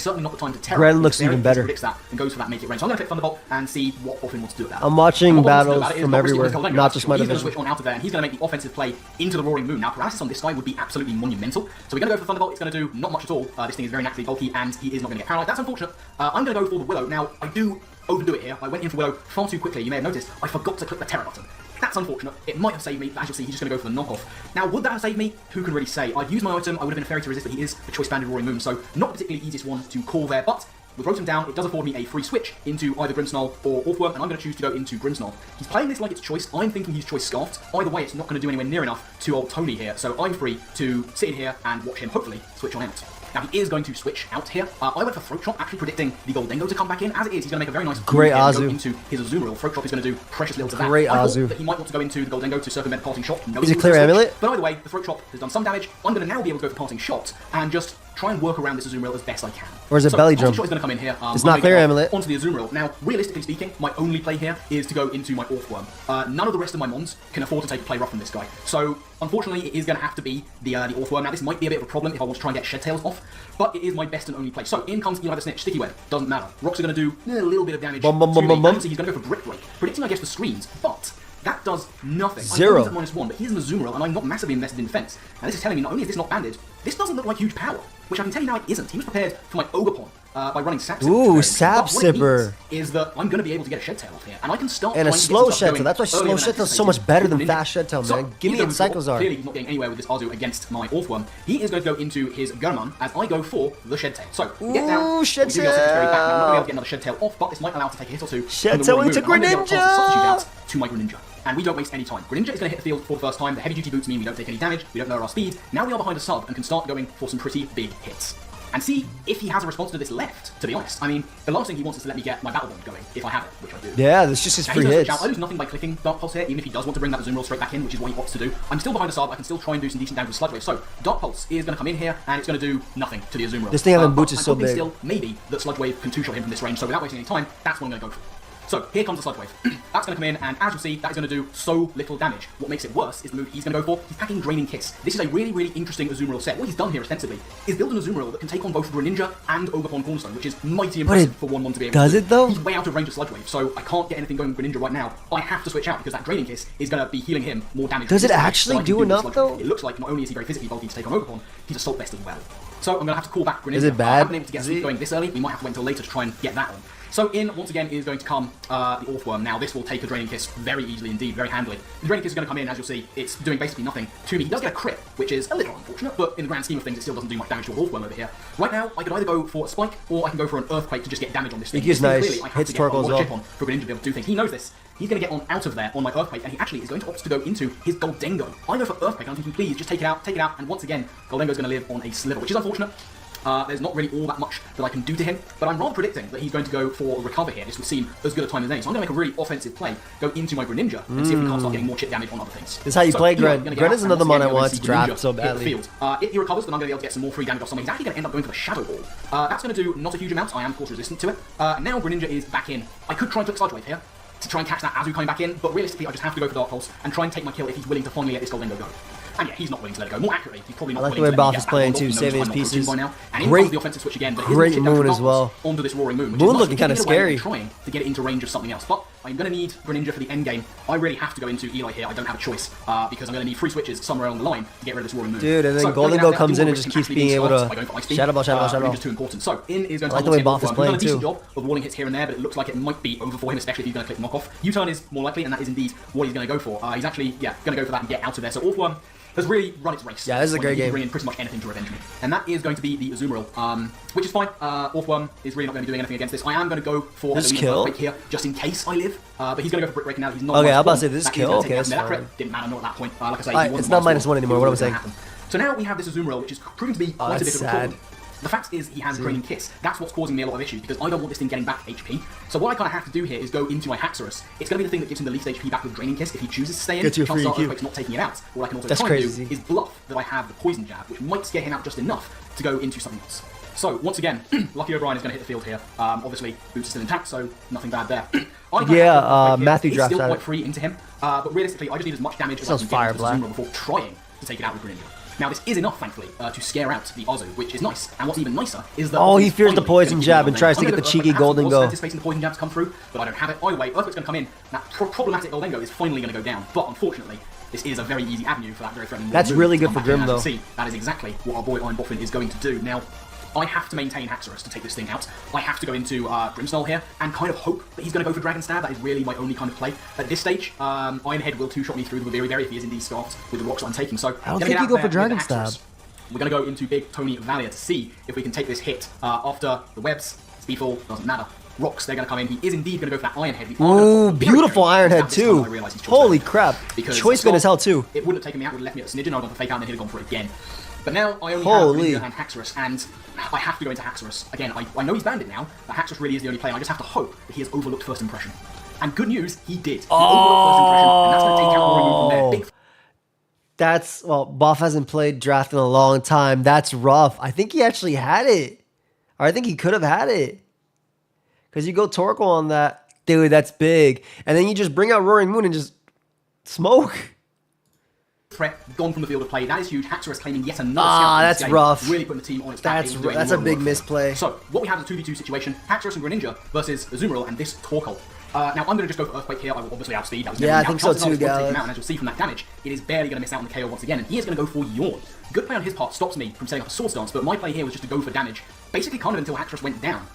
Gren looks even better. That and goes for that make it range. So I'm going to click Thunderbolt and see what Boffin wants to do with that. I'm watching battles from everywhere, not just my division. He's going to division. switch on out of there, and he's going to make the offensive play into the Roaring Moon. Now, paralysis on this guy would be absolutely monumental. So we're going to go for the Thunderbolt. It's going to do not much at all. This thing is very naturally bulky, and he is not going to get paralyzed. That's unfortunate. I'm going to go for the Willow. Now, I do overdo it here. I went in for Willow far too quickly. You may have noticed I forgot to click the Terra button. That's unfortunate. It might have saved me, but as you'll see, he's just going to go for the knockoff. Now, would that have saved me? Who can really say? I'd used my item, I would have been a fairy to resist, but he is a choice-banded Roaring Moon, so not particularly easiest one to call there, but with Rotom down, it does afford me a free switch into either Grimmsnarl or Orthworm, and I'm going to choose to go into Grimmsnarl. He's playing this like it's choice. I'm thinking he's choice Scarfed. Either way, it's not going to do anywhere near enough to old Tony here, so I'm free to sit in here and watch him, hopefully, switch on out. Now, he is going to switch out here. I went for Throat Chop, actually predicting the Goldengo to come back in. As it is, he's going to make a very nice great Azu into his Azumarill. Throat Chop is going to do precious little to that. Great I Azu. thought that he might want to go into the Goldengo to circumvent Parting Shot. No, is it Clear Amulet? But either way, the Throat Chop has done some damage. I'm going to now be able to go for Parting Shot and just try and work around this Azumarill as best I can. Or is it Belly Drum? Shot is going to come in here. It's not Clear Amulet. Onto the Azumarill. Now, realistically speaking, my only play here is to go into my Orthworm. None of the rest of my mons can afford to take a play rough from this guy. So, unfortunately, it is going to have to be the Orthworm. Now, this might be a bit of a problem if I want to try and get Shed Tails off, but it is my best and only play. So, in comes Eli the Snitch. Sticky Web. Doesn't matter. Rocks are going to do a little bit of damage. Obviously, he's going to go for Brick Break, predicting, I guess, the screens, but that does nothing. Zero. I'm at -1, but he's in the Azumarill, and I'm not massively invested in defense. And this is telling me not only is this not banded, this doesn't look like huge power, which I can tell you now it isn't. He was prepared for my Ogerpon by running Sap Sipper. Ooh, Sap Sipper. Is that I'm going to be able to get a Shed Tail off here, and I can start. And a slow Shed Tail. That's why slow Shed Tail is so much better than fast Shed Tail, man. So, Give me a Psychozar. Clearly, he's not getting anywhere with this Azu against my Orthworm. He is going to go into his German as I go for the Shed Tail. So, get down. Shed Tail. I'm not going to be able Tail. to get another Shed Tail off, but this might allow to take a hit or two. Shed Tail into Greninja. To my Greninja. And we don't waste any time. Greninja is going to hit the field for the first time. The heavy duty boots mean we don't take any damage, we don't lower our speed. Now we are behind a sub and can start going for some pretty big hits. And see if he has a response to this left, to be honest. I mean, the last thing he wants is to let me get my Battle Bond going, if I have it, which I do. Yeah, that's just his free hits. I lose nothing by clicking Dark Pulse here, even if he does want to bring that Azumarill straight back in, which is what he opts to do. I'm still behind a sub, I can still try and do some decent damage with Sludge Wave. So, Dark Pulse is going to come in here, and it's going to do nothing to the Azumarill. This thing having boots is so big. Still, maybe that Sludge Wave can two-shot him from this range, so without wasting any time, that's what I'm going to go for. So here comes the Sludge Wave. That's going to come in, and as you'll see, that is going to do so little damage. What makes it worse is the move he's going to go for. He's packing Draining Kiss. This is a really, really interesting Azumarill set. What he's done here, ostensibly, is build an Azumarill that can take on both Greninja and Ogerpon Cornerstone, which is mighty impressive for 1-1 to be able to do. Does it, though? He's way out of range of Sludge Wave, so I can't get anything going with Greninja right now. I have to switch out, because that Draining Kiss is going to be healing him more damage. Does it actually do enough, though? It looks like not only is he very physically bulky to take on Ogerpon, he's Assault Vest as well. So I'm going to have to call back Greninja. Is it bad? I haven't been able to get Sleep going this early. We might have to wait until later to try and get that on. So in, once again, is going to come the Orthworm. Now, this will take a Draining Kiss very easily indeed, very handily. The Draining Kiss is going to come in, as you'll see, it's doing basically nothing to me. He does get a crit, which is a little unfortunate, but in the grand scheme of things, it still doesn't do much damage to Orthworm over here. Right now, I could either go for a Spike, or I can go for an Earthquake to just get damage on this thing. He's nice. Clearly, I have Hits to get a Torkoal as lot of well. chip on for Greninja to be able to do things. He knows this. He's going to get on out of there on my Earthquake, and he actually is going to opt to go into his Goldengo. I go for Earthquake, and I'm thinking, please, just take it out, and once again, Goldengo's going to live on a sliver, which is unfortunate. There's not really all that much that I can do to him, but I'm rather predicting that he's going to go for a Recover here. This would seem as good a time as any, so I'm going to make a really offensive play, go into my Greninja, and see if we can't start getting more chip damage on other things. This is how you play Gren. Gren Gren is another mon I want to draft so badly. If he recovers, then I'm going to be able to get some more free damage off something. He's actually going to end up going for the Shadow Ball. That's going to do not a huge amount. I am, of course, resistant to it. Now Greninja is back in. I could try and click Sludge Wave here to try and catch that Azu coming back in, but realistically, I just have to go for Dark Pulse and try and take my kill if he's willing to finally let this Goldengo go. And yeah, he's not willing to let it go. More accurately, he's probably not willing to let it go. I like the way Boff is playing too, saving his pieces. Great, the offensive switch again, but great Moon as well. Onto this Roaring Moon, which Moon is looking kind of scary. Trying to get it into range of something else, but I'm going to need Greninja for the end game. I really have to go into Eli here. I don't have a choice because I'm going to need 3 switches somewhere along the line to get rid of this Roaring Moon. Dude, and then Goldengo comes in and just keeps being able to Shadow Ball. Just too important. So in is going to I like the way Boff is playing too. He's done a decent too. job of walling hits here and there, but it looks like it might be over for him, especially if he's going to click Knock Off. U-turn is more likely, and that is indeed what he's going to go for. He's actually, going to go for that and get out of there. So Orthworm has really run its race. Yeah, this is a great game. Bring in pretty much anything to revenge me. And that is going to be the Azumarill, which is fine. Orthworm is really not going to be doing anything against this. I am going to go for this kill break here, just in case I live. But he's going to go for Brick Breaking now. He's not. Okay, I'm about to say this kill. Okay, that's that fine. didn't matter, not at that point. Like I say, it's not -1 anymore. What am I saying? So now we have this Azumarill, which is proving to be quite a bit of a problem. The fact is, he has Draining Kiss. That's what's causing me a lot of issues, because I don't want this thing getting back HP. So what I kind of have to do here is go into my Haxorus. It's going to be the thing that gives him the least HP back with Draining Kiss. If he chooses to stay in, chances are Earthquake's not taking it out. What I can also try and do is bluff that I have the Poison Jab, which might scare him out just enough to go into something else. So, once again, Lucky O'Brien is going to hit the field here. Obviously, Boots is still intact, so nothing bad there. Matthew drafts still out. Quite free into him, but realistically, I just need as much damage as I can get into Azumarill before trying to take it out with Greninja. Now, this is enough, thankfully, to scare out the Azu, which is nice. And what's even nicer is that... Oh, he fears the Poison Jab and tries to get the cheeky Goldengo. I was anticipating the Poison Jab to come through, but I don't have it. Either way, Earthquake's going to come in. That problematic Goldengo is finally going to go down. But unfortunately, this is a very easy avenue for that very threatening... That's really good for Grim, though. See, that is exactly what our boy Iron Boffin is going to do. Now, I have to maintain Haxorus to take this thing out. I have to go into Grimmsnarl here and kind of hope that he's going to go for Dragon Stab. That is really my only kind of play. At this stage, Ironhead will two-shot me through the Very Very if he is indeed scarfed with the rocks that I'm taking. So I don't think you go for Dragon Stab. We're going to go into Big Tony Valia to see if we can take this hit after the webs. Speedfall, doesn't matter. Rocks, they're going to come in. He is indeed going to go for that Ironhead. Ooh, beautiful Ironhead too. Holy crap. Choice spin as hell too. It wouldn't have taken me out, would have left me at the Snidgen. I would have fake out and then he'd have gone for it again. But now I only have Greninja and Haxorus, and I have to go into Haxorus. Again, I know he's banded now, but Haxorus really is the only play. I just have to hope that he has overlooked First Impression. And good news, he did. He overlooked First Impression, and that's going to take out Roaring Moon from there. That's, well, Boff hasn't played draft in a long time. That's rough. I think he actually had it. Or I think he could have had it. Because you go Torkoal on that. Dude, that's big. And then you just bring out Roaring Moon and just smoke. Threat gone from the field of play. That is huge. Haxorus claiming yet another that's rough. Really putting the team on its back. That's a big misplay. So, what we have is a 2v2 situation. Haxorus and Greninja versus Azumarill and this Torkoal. Now, I'm going to just go for Earthquake here. I will obviously outspeed. That was I think so too, guys. And as you'll see from that damage, it is barely going to miss out on the KO once again. And he is going to go for Yawn. Good play on his part stops me from setting up a Swords Dance, but my play here was just to go for damage, basically kind of until Haxorus went down.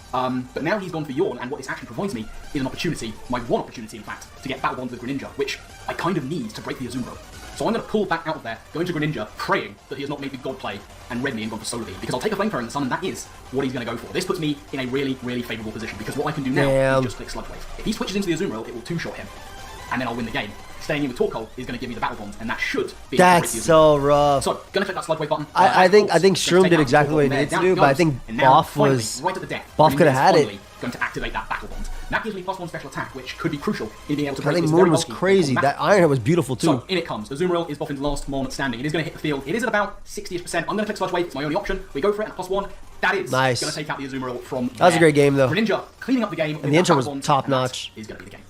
But now he's gone for Yawn, and what this actually provides me is an opportunity, my one opportunity in fact, to get Battle Bonds with Greninja, which I kind of need to break the Azumarill. So I'm going to pull back out of there, go into Greninja, praying that he has not made the God play and read me and gone for Solar Beam, because I'll take a Flamethrower in the sun, and that is what he's going to go for. This puts me in a really, really favourable position, because what I can do now is just click Sludge Wave. If he switches into the Azumarill, it will two-shot him, and then I'll win the game. Staying in with Torkoal is going to give me the Battle Bonds, and that should be... That's so rough. So, going to click that Sludge Wave button. I think Shroom did exactly what he needed to do, but I think Boff was... right at the death. Boff could have had it. Going to activate that Battle Bond. That gives me +1 special attack, which could be crucial in being able to break I think this Moon was crazy. That Ironhead was beautiful too. So, in it comes. Azumarill is Boffin's last mon standing. It is going to hit the field. It is at about 60%. I'm going to click Sludge Wave. It's my only option. We go for it at +1. That is Nice. going to take out the Azumarill from That was a great game, though. Greninja cleaning up the game. And the intro was top-notch. Is going to be the game.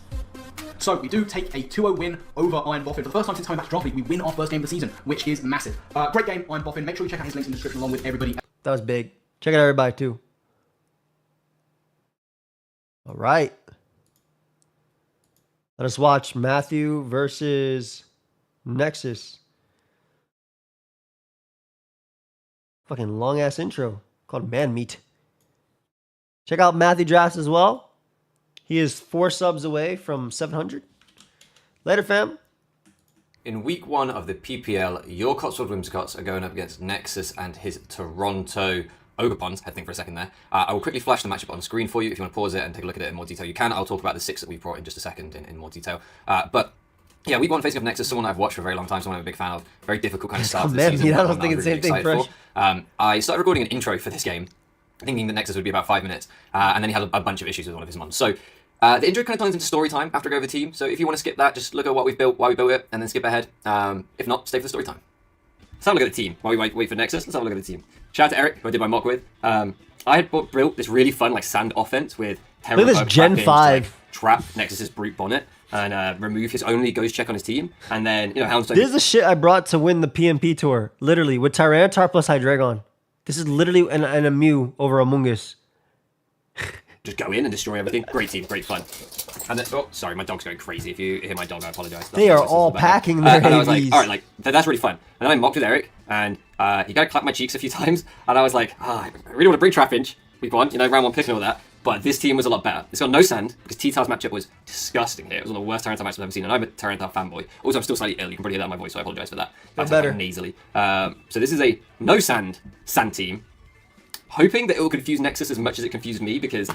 So we do take a 2-0 win over Iron Boffin. For the first time since coming back to Draft League, we win our first game of the season, which is massive. Great game, Iron Boffin. Make sure you check out his links in the description along with everybody. That was big. Check out everybody, too. All right. Let us watch Matthew versus Nexus. Fucking long-ass intro called Man Meat. Check out Matthew Drafts as well. He is 4 subs away from 700. Later, fam. In week 1 of the PPL, your Cotswold Whimsicots are going up against Nexus and his Toronto Ogerpons. Head thing for a second there. I will quickly flash the matchup on screen for you. If you want to pause it and take a look at it in more detail, you can. I'll talk about the 6 that we brought in just a second in more detail. But yeah, week 1 facing off Nexus, someone I've watched for a very long time, someone I'm a big fan of. Very difficult kind of start to the season. I was thinking the same thing, Fresh. I started recording an intro for this game, thinking that Nexus would be about 5 minutes, and then he had a bunch of issues with one of his mons. So the intro kind of turns into story time after I go over the team. So if you want to skip that, just look at what we've built, why we built it, and then skip ahead. If not, stay for the story time. Let's have a look at the team while we wait for Nexus. Let's have a look at the team. Shout out to Eric, who I did my mock with. I had built this really fun like sand offense with Terror. Look at this Gen 5. Trap Nexus's brute bonnet and remove his only ghost check on his team, and then Houndstone. This is the shit I brought to win the PMP tour. Literally with Tyranitar plus Hydreigon. This is literally an Mew over Among Us. Just go in and destroy everything. Great team, great fun. And then, oh, sorry, my dog's going crazy. If you hear my dog, I apologize. They are all packing their and I was like, AVs. all right, that's really fun. And then I mocked with Eric, and he kind of clapped my cheeks a few times, and I was like, I really want to bring Trapinch. We've won, round 1 pick and all that. But this team was a lot better. It's got no sand, because T-Tar's matchup was disgusting here. It was one of the worst Tyranitar matchups I've ever seen, and I'm a Tyranitar fanboy. Also, I'm still slightly ill. You can probably hear that in my voice, so I apologize for that. That's better. Like nasally. So this is a no sand team. Hoping that it will confuse Nexus as much as it confused me, because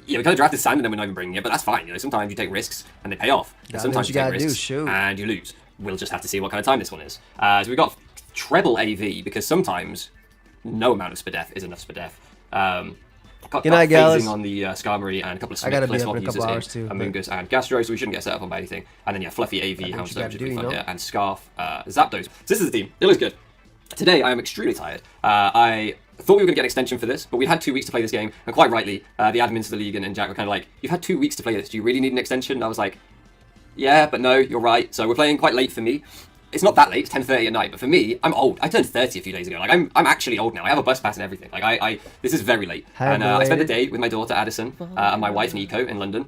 we kind of drafted sand and then we're not even bringing it, but that's fine. Sometimes you take risks and they pay off. And sometimes you take risks and you lose. We'll just have to see what kind of time this one is. So we've got treble AV, because sometimes no amount of Spadef is enough Spadef. Got phasing on the Skarmory and a couple of Smith swap users in Amoongus and Gastro, so we shouldn't get set up on by anything. And then Fluffy AV, Houndstone should be fun here, and Scarf, Zapdos. So this is the team. It looks good. Today I am extremely tired. I thought we were going to get an extension for this, but we'd had 2 weeks to play this game, and quite rightly, the admins of the league and Jack were kind of like, you've had 2 weeks to play this, do you really need an extension? And I was like, yeah, but no, you're right. So we're playing quite late for me. It's not that late, it's 10:30 at night, but for me, I'm old. I turned 30 a few days ago. Like, I'm actually old now. I have a bus pass and everything. Like, this is very late. And I spent the day with my daughter, Addison, and my wife, Nico, in London.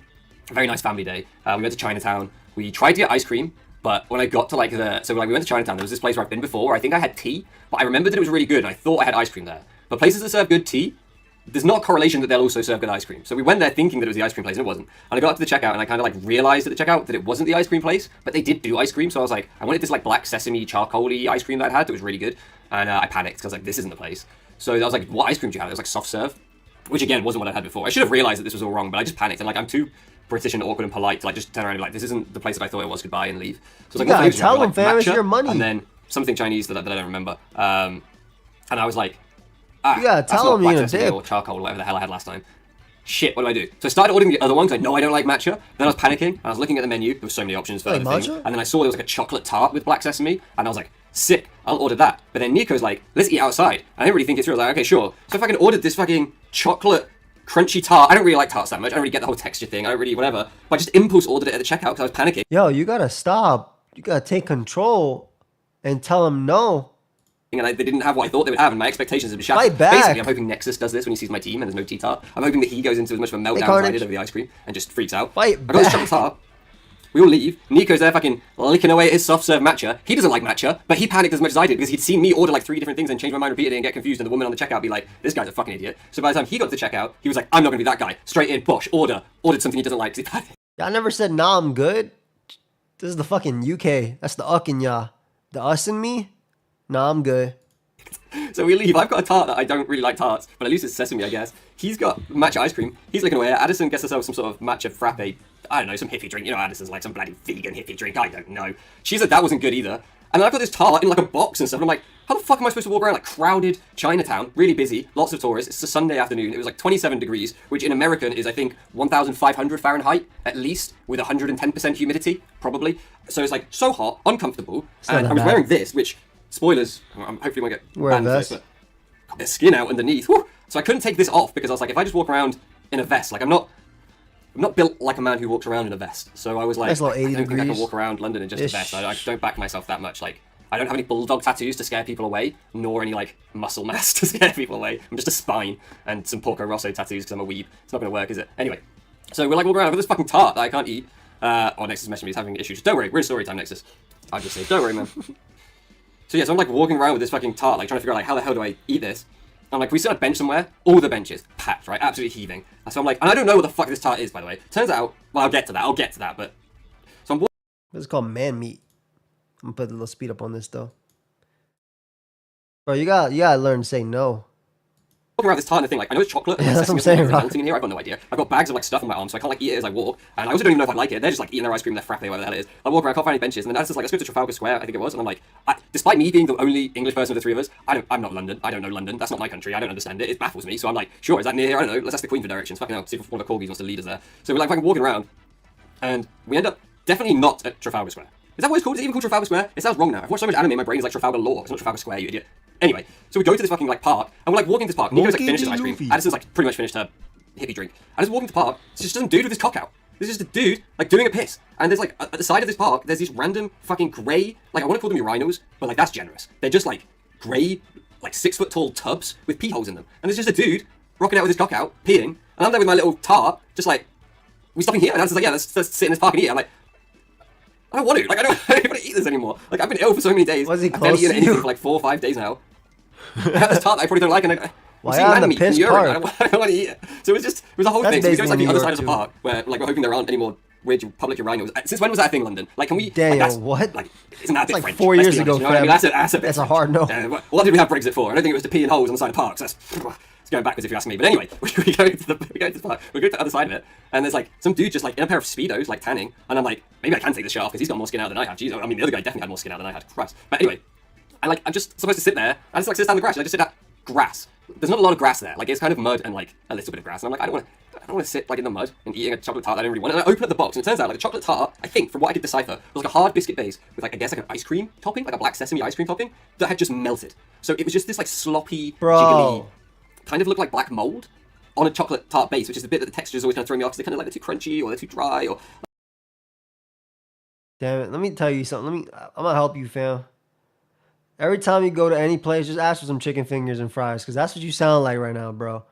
A very nice family day. We went to Chinatown. We tried to get ice cream, but when I got to we went to Chinatown, there was this place where I've been before, where I think I had tea, but I remembered that it was really good, and I thought I had ice cream there. But places that serve good tea, there's not a correlation that they'll also serve good ice cream. So we went there thinking that it was the ice cream place, and it wasn't. And I got up to the checkout, and I kind of realized at the checkout that it wasn't the ice cream place, but they did do ice cream. So I was like, I wanted this black sesame charcoal-y ice cream that I'd had that was really good. And I panicked, because I was like, this isn't the place. So I was like, what ice cream do you have? It was soft serve, which again wasn't what I had before. I should have realized that this was all wrong, but I just panicked. And I'm too British and awkward and polite to just turn around and be like, this isn't the place that I thought it was, goodbye, and leave. So I was like, tell them, fam, it's your money. And then something Chinese that I don't remember. And I was like, you gotta tell them you're gonna or charcoal or whatever the hell I had last time. Shit, what do I do? So I started ordering the other ones. I know I don't like matcha. Then I was panicking. I was looking at the menu. There were so many options for other things. And then I saw there was a chocolate tart with black sesame, and I was like, sick, I'll order that. But then Nico's like, let's eat outside. I didn't really think it through. I was like, okay, sure. So if I can order this fucking chocolate crunchy tart, I don't really like tarts that much. I don't really get the whole texture thing. I don't really whatever. But I just impulse ordered it at the checkout because I was panicking. Yo, you gotta stop. You gotta take control and tell them no. And they didn't have what I thought they would have, and my expectations have been shattered. Fight back. Basically, I'm hoping Nexus does this when he sees my team and there's no T-Tart. I'm hoping that he goes into as much of a meltdown as I did over the ice cream and just freaks out. Fight I got this chocolate tart. We all leave. Nico's there fucking licking away at his soft serve matcha. He doesn't like matcha, but he panicked as much as I did because he'd seen me order 3 different things and change my mind repeatedly and get confused, and the woman on the checkout be like, this guy's a fucking idiot. So by the time he got to the checkout, he was like, I'm not gonna be that guy. Straight in, bosh, ordered something he doesn't like. Y'all never said, nah, I'm good. This is the fucking UK. That's the uck in y'all. The us and me? Nah, I'm good. So we leave. I've got a tart that I don't really like tarts, but at least it's sesame, I guess. He's got matcha ice cream. He's looking away. Addison gets herself some sort of matcha frappe. I don't know, some hippie drink. Addison's like some bloody vegan hippie drink. I don't know. She's like, that wasn't good either. And then I've got this tart in a box and stuff. And I'm like, how the fuck am I supposed to walk around crowded Chinatown, really busy, lots of tourists. It's a Sunday afternoon. It was 27 degrees, which in American is, I think, 1,500 Fahrenheit, at least, with 110% humidity, probably. So it's so hot, uncomfortable. And I was wearing this, which... Spoilers, hopefully won't get banned for this, but got their skin out underneath. Whew, So I couldn't take this off because I was like, if I just walk around in a vest, like I'm not built like a man who walks around in a vest. So I was like, Nice little I 80 don't think I can degrees. walk around London in just a vest. I don't back myself that much. Like, I don't have any bulldog tattoos to scare people away, nor any like muscle mass to scare people away. I'm just a spine and some Porco Rosso tattoos because I'm a weeb. It's not gonna work, is it? Anyway, so we're like walking around with this fucking tart that I can't eat. Nexus messaged me, he's having issues. Don't worry, we're in story time, Nexus. I'll just say, don't worry, man. So yeah, so I'm like walking around with this fucking tart, like trying to figure out like how the hell do I eat this? I'm like, we sit on a bench somewhere, all the benches packed, right? Absolutely heaving. So I'm like, and I don't know what the fuck this tart is, by the way. Turns out, well, I'll get to that, but so I'm walking. This is called man meat. I'm gonna put a little speed up on this though. Bro, you gotta learn to say no. Walking around this tart and the thing, like, I know it's chocolate. Yeah, that's what I'm saying, right? Melting in here, I've got no idea. I've got bags of like stuff on my arms, so I can't like eat it as I walk. And I also don't even know if I like it. They're just like eating their ice cream, their frappe, whatever the hell it is. I walk around, can't find any benches, and then that's just like, let's go to Trafalgar Square, I think it was, and I'm like, despite me being the only English person of the three of us, I'm not London. I don't know London. That's not my country. I don't understand it. It baffles me. So I'm like, sure, is that near here? I don't know. Let's ask the Queen for directions. Fucking hell, see if one of the corgis wants to lead us there. So we're like fucking walking around, and we end up definitely not at Trafalgar Square. Is that what it's called? Is it even called Trafalgar Square? It sounds wrong now. I've watched so much anime, my brain is like Trafalgar Law. It's not Trafalgar Square, you idiot. Anyway, so we go to this fucking like park, and we're like walking to this park. Nico's like finished his ice cream. Addison's like pretty much finished her hippie drink. And just walking to the park, it's just some dude with his cock out. There's just a dude like doing a piss. And there's like at the side of this park, there's these random fucking grey, like I want to call them urinals, but like that's generous. They're just like grey, like 6 foot tall tubs with pee holes in them. And there's just a dude rocking out with his cock out, peeing, and I'm there with my little tart, just like, we stopping here? And Addison's like, yeah, let's sit in this park and eat. I'm like, I don't want to. Like, I don't want to eat this anymore. Like, I've been ill for so many days. Was he I've barely close eaten to anything you? for like 4 or 5 days now. I have this tart that I probably don't like, and I'm Why seeing on man the meat piss and urine. park? I don't want to eat it. So it was a whole That's thing. So we go to like basically the other New side of the York, park where like we're hoping there aren't any more weird public urinals. Since when was that a thing, London? Like, can we? Daniel, like, what? Like, isn't that a bit like French? 4 Let's years be ago, honest, you know what I mean? That's a bit That's a French. hard no. What did we have Brexit for? I don't think it was to pee in holes on the side of parks. That's it's going backwards if you ask me. But anyway, we go to the park. We go to the other side of it, and there's like some dude just like in a pair of speedos, like tanning, and I'm like, maybe I can take this shirt off because he's got more skin out than I have. Jeez, I mean the other guy definitely had more skin out than I had. Christ. But anyway, I'm just supposed to sit there. I just like sit down on the grass. I just sit at grass. There's not a lot of grass there. Like it's kind of mud and like a little bit of grass. And I'm like, I don't want to sit like in the mud and eating a chocolate tart I don't really want. And I open up the box and it turns out like the chocolate tart, I think from what I could decipher, was like a hard biscuit base with like I guess like an ice cream topping, like a black sesame ice cream topping that had just melted. So it was just this like sloppy, jiggly, kind of looked like black mold on a chocolate tart base, which is the bit that the texture is always kind of throwing me off because they're kind of like they're too crunchy or they're too dry or. Damn it! Let me tell you something. I'm gonna help you, fam. Every time you go to any place, just ask for some chicken fingers and fries, because that's what you sound like right now, bro.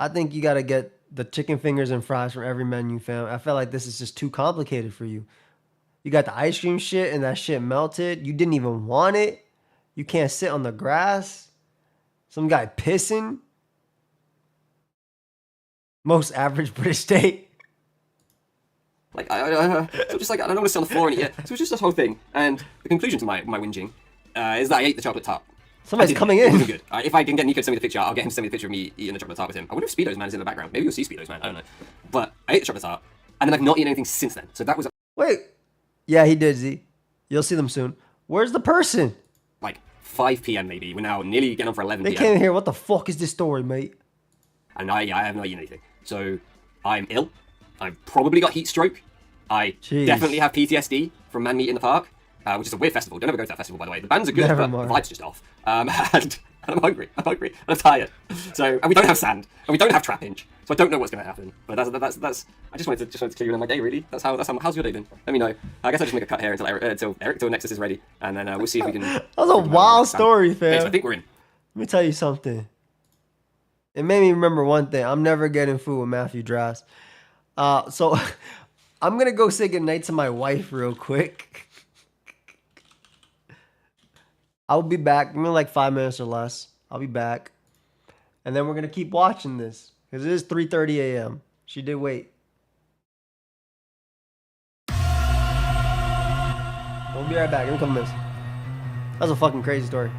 I think you gotta get the chicken fingers and fries from every menu, fam. I feel like this is just too complicated for you. You got the ice cream shit and that shit melted. You didn't even want it. You can't sit on the grass. Some guy pissing. Most average British state. Like, so just like, I don't want to sit on the floor and eat it. So it was just this whole thing. And the conclusion to my whinging is that I ate the chocolate tart. Somebody's coming It in. wasn't good. If I can get Nico to send me the picture, I'll get him to send me the picture of me eating the chocolate tart with him. I wonder if Speedos Man is in the background. Maybe you'll see Speedos Man. I don't know. But I ate the chocolate tart, and then I've not eaten anything since then. So that was Wait. Yeah, he did, Z. You'll see them soon. Where's the person? like 5 p.m. maybe. We're now nearly getting on for 11 They p.m. came here. What the fuck is this story, mate? And I have not eaten anything. So I'm ill. I've probably got heat stroke. I definitely have PTSD from Man Meat in the Park, which is a weird festival. Don't ever go to that festival, by the way. The bands are good, Never but mind. the vibe's just off. And I'm hungry. And I'm tired. So, and we don't have sand, and we don't have trap inch. So I don't know what's going to happen. But that's. I just wanted to clear you in my day, really. That's how. How's your day been? Let me know. I guess I'll just make a cut here until Nexus is ready, and then we'll see if we can. That was a wild story, fam. Okay, so I think we're in. Let me tell you something. It made me remember one thing. I'm never getting food with Matthew Drass. So I'm going to go say goodnight to my wife real quick. I'll be back. Give me like 5 minutes or less. I'll be back. And then we're going to keep watching this. Because it is 3:30 a.m. She did wait. We'll be right back. Give me a couple minutes. That's a fucking crazy story.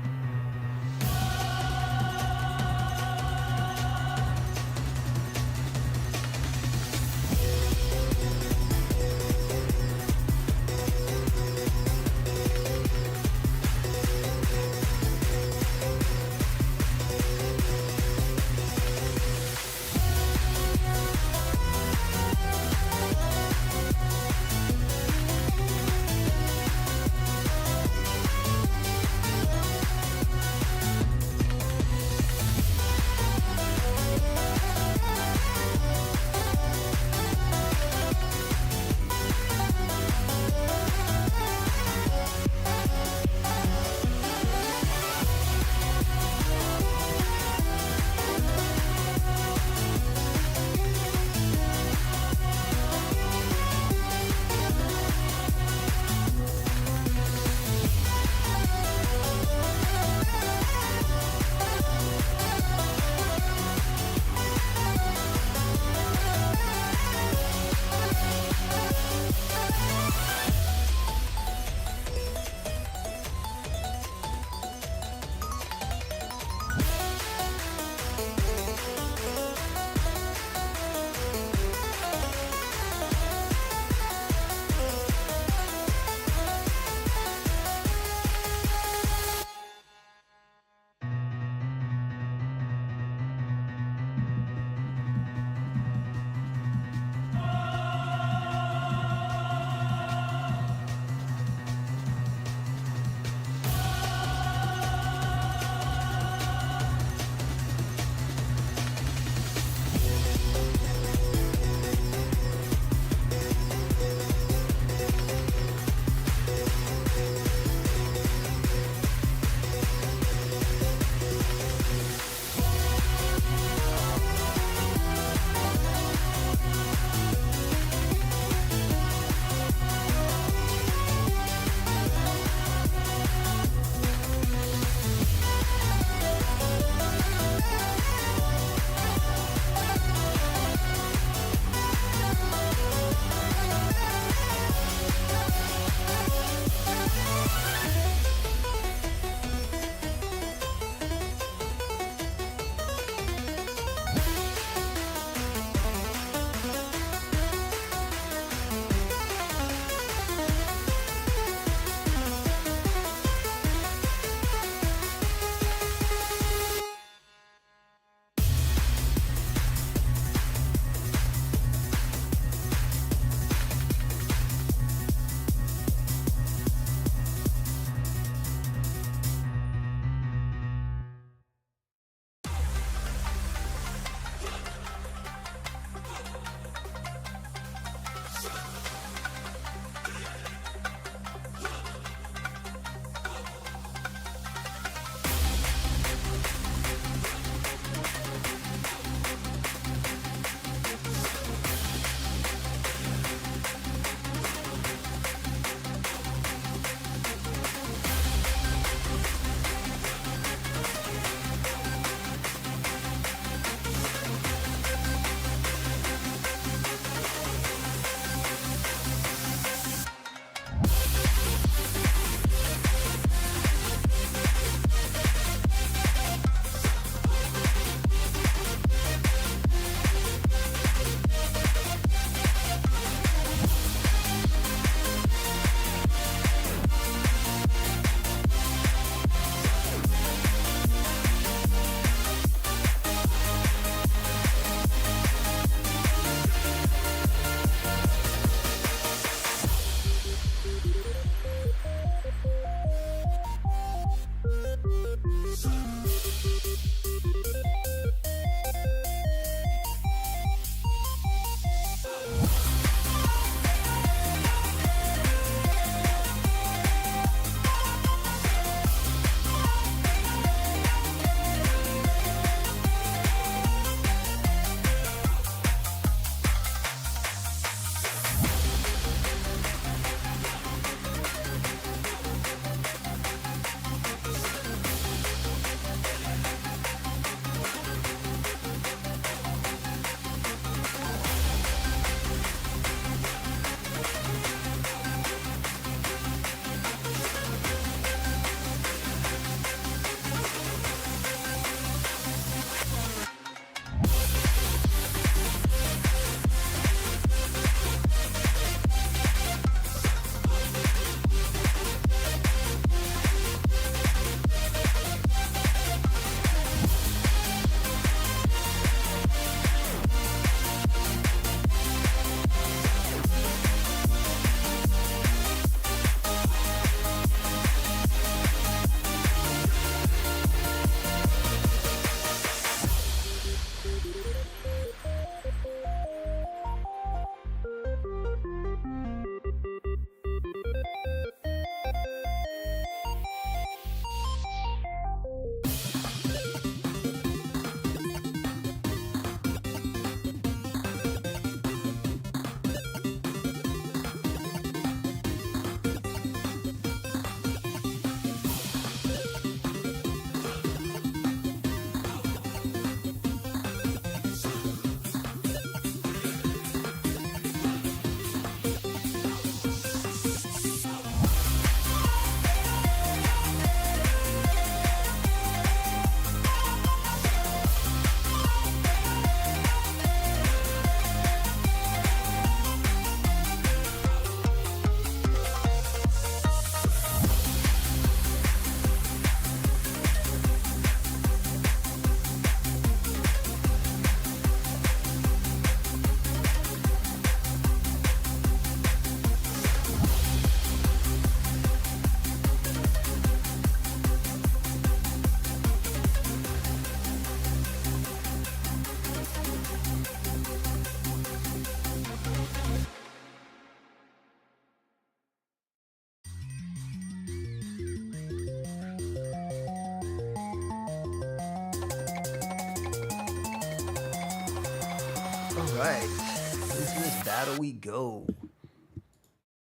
All right, into this battle we go.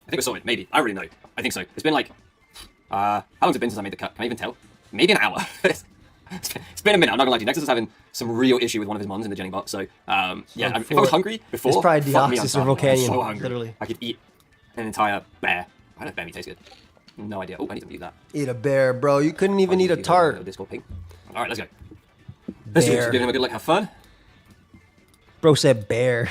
I think we're sorted. Maybe. I don't really know. I think so. It's been like, how long's it been since I made the cut? Can I even tell? Maybe an hour. It's been a minute. I'm not gonna lie to you. Nexus is having some real issue with one of his mons in the Jenny bot. So, yeah. If I was hungry before, it's probably fuck me, Deoxys I'm or starving. I'm Volcanion, so hungry. literally. I could eat an entire bear. I don't know if bear meat tastes good. No idea. Oh, I need to mute that. Eat a bear, bro. You couldn't even eat a tart. Discord ping. All right, let's go. Let's do this. Give him a good look. Have fun. Bro said bear.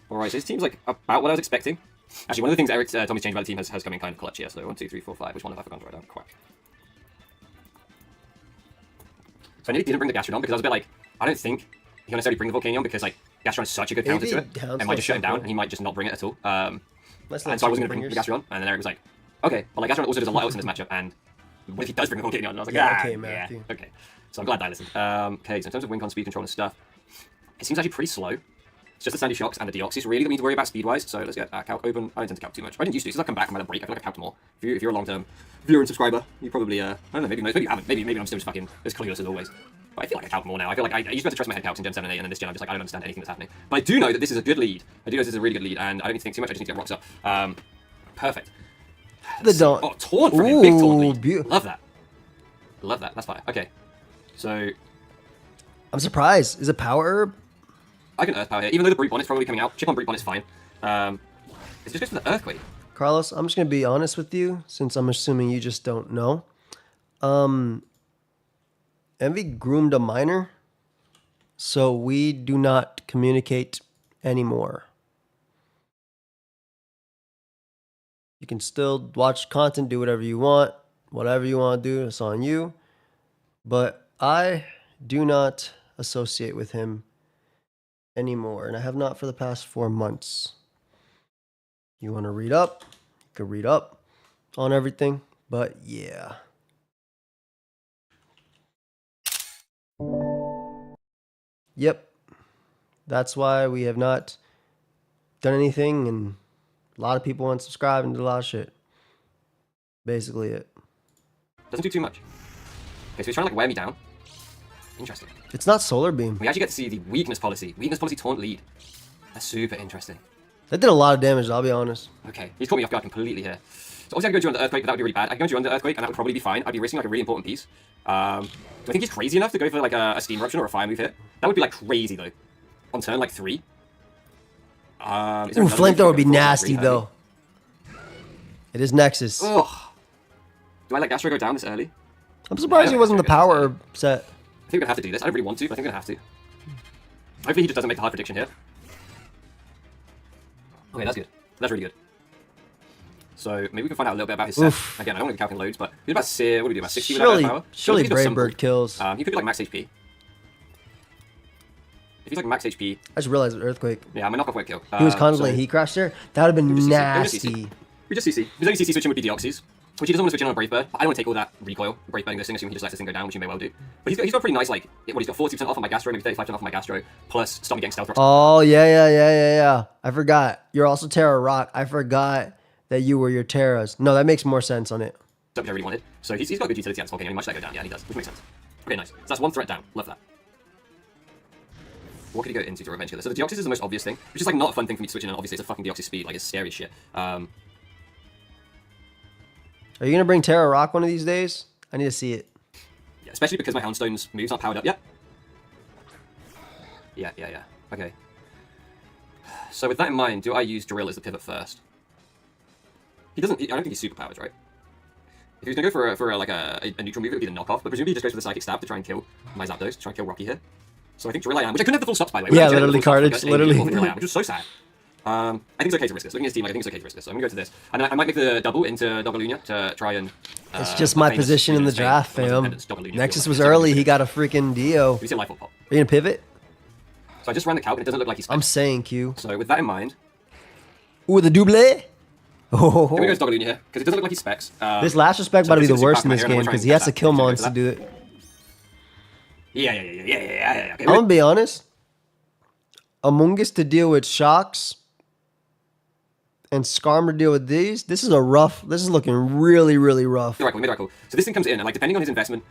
All right, so this team's like about what I was expecting. Actually, one of the things Eric told me to change about the team has come in kind of clutch here. So 1, 2, 3, 4, 5. Which one have I forgotten to write down? Quack. So I nearly didn't bring the Gastrodon because I was a bit like, I don't think he'll necessarily bring the Volcanion because like Gastrodon is such a good counter to it. It might just shut him down and he might just not bring it at all. And so I wasn't going to bring the Gastrodon. And then Eric was like, okay, but like Gastrodon also does a lot else in this matchup. And what if he does bring the Volcanion? And I was like, okay. So I'm glad that I listened. Okay, so in terms of win con, speed control and stuff, it seems actually pretty slow. It's just the Sandy Shocks and the Deoxys really that we need to worry about speed-wise. So let's get calc open. I don't tend to calc too much. I didn't used to. Since I've come back from my break, I feel like I've calced more. If you're a long-term viewer and subscriber, you probably, I don't know, maybe you haven't. Maybe I'm still just fucking as clueless as always. But I feel like I calc more now. I feel like I used to have to trust my head calcs in Gen 7 and 8, and then this gen I'm just like, I don't understand anything that's happening. But I do know that this is a good lead. I do know this is a really good lead, and I don't need to think too much. I just need to get rocks up. Perfect. The don't. Oh, taunt from him. Big taunt lead. Love that. Love that. That's fire. Okay. So... I'm surprised. Is it power herb? I can Earth Power here, even though the Brute Bonnet's probably coming out. Chip on Brute Bonnet's fine. It's just goes for the Earthquake. Carlos, I'm just going to be honest with you, since I'm assuming you just don't know. Envy groomed a minor, so we do not communicate anymore. You can still watch content, do whatever you want to do, it's on you. But I do not associate with him anymore, and I have not for the past 4 months. You want to read up? You can read up on everything, but yeah. Yep. That's why we have not done anything, and a lot of people unsubscribe and do a lot of shit. Basically it. Doesn't do too much. Okay, so he's trying to like wear me down. Interesting. It's not Solar Beam. We actually get to see the weakness policy. Weakness policy taunt lead. That's super interesting. That did a lot of damage, I'll be honest. Okay, he's caught me off guard completely here. So obviously I could go to the Earthquake, but that would be really bad. I could go to under Earthquake, and that would probably be fine. I'd be risking like a really important piece. Do I think he's crazy enough to go for like a Steam Eruption or a Fire move here? That would be like crazy though. On turn like 3. Ooh, Flamethrower would be nasty though. It is Nexus. Ugh. Do I let Gastro go down this early? I'm surprised he wasn't the power herb set. I think we're gonna have to do this. I don't really want to, but I think we're gonna have to. Hopefully he just doesn't make the hard prediction here. Okay, that's good. That's really good. So maybe we can find out a little bit about his set. Again, I don't want to be calculating loads, but he's about what do we do? About 60 with that power. Surely Brave Bird kills. He could be like max HP. If he's like max HP. I just realized Earthquake. Yeah, I'm a knockoff won't kill. He was constantly heat crash there. That would have been nasty. We just CC. His only CC switching would be Deoxys, which he doesn't want to switch in on a Brave Bird. I don't want to take all that recoil. Brave Bird this thing, assuming he just lets this thing go down, which he may well do. But he's got pretty nice, like, he's got 40% off on my Gastro, maybe 35% off on my Gastro, plus stop me getting stealth rocks. Oh, yeah. I forgot. You're also Terra Rock. I forgot that you were your Terras. No, that makes more sense on it. Which I really wanted. So he's got good utility on this Volcanion. He might let that go down. Yeah, he does. Which makes sense. Okay, nice. So that's one threat down. Love that. What could he go into to revenge kill this? So the Deoxys is the most obvious thing, which is like not a fun thing for me to switch in, and obviously it's a fucking Deoxys speed, like it's scary as shit. Are you gonna bring Terra Rock one of these days? I need to see it. Yeah, especially because my Houndstone's moves aren't powered up yet. Yeah. Okay. So with that in mind, do I use Drill as the pivot first? I don't think he's super powered, right? If he's gonna go for like a neutral move, it would be the knockoff, but presumably he just goes for the Psychic Stab to try and kill my Zapdos, to try and kill Rocky here. So I think Drill I am, which I couldn't have the full stops by the way. Yeah, literally Carnage, literally. Which was so sad. I think it's okay to risk this. Looking at his team, I think it's okay to risk this. So I'm gonna go to this. And I might make the double into Dogalunia to try and... it's just my position in the draft, fam. Nexus was early, he got a freaking Dio. Did you see a life pop? Are you gonna pivot? So I just ran the calc and it doesn't look like he's... I'm saying Q. So with that in mind... Ooh, the double! Oh. Here we go to Dogalunia here, because it doesn't look like he specs. This last respect about to be the worst in this game, because he has to kill mons to do it. Yeah. Okay, I'm gonna be honest. Among Us to deal with shocks and Skarm to deal with these, this is looking really, really rough. Miracle. So this thing comes in, and like depending on his investment,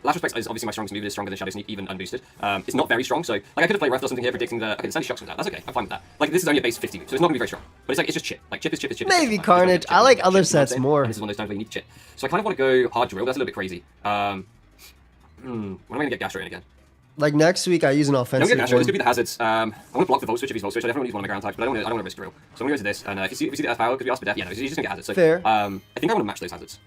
Last Respect is obviously my strongest move. It is stronger than Shadow Sneak, even unboosted. It's not very strong, so like I could have played Ref or something here, predicting the. Okay, the Sandy Shock's comes out. That's okay. I'm fine with that. Like this is only a base 50 move, so it's not gonna be very strong. But it's like it's just chip. Like chip is chip is chip. Maybe is chip. Carnage. I like other sets more. And this is one of those times where you need chip. So I kind of want to go hard drill. That's a little bit crazy. When am I gonna get Gastro in again? Like next week, I use an offensive. This could be the hazards. I want to block the Volt Switch if he's Volt Switch. I definitely use one of my ground types, but I don't want to risk drill. So I'm gonna go to this, and if you see the Earth Power, could be asked for death. Yeah, no, he's just gonna get hazards. So, fair. I think I want to match those hazards.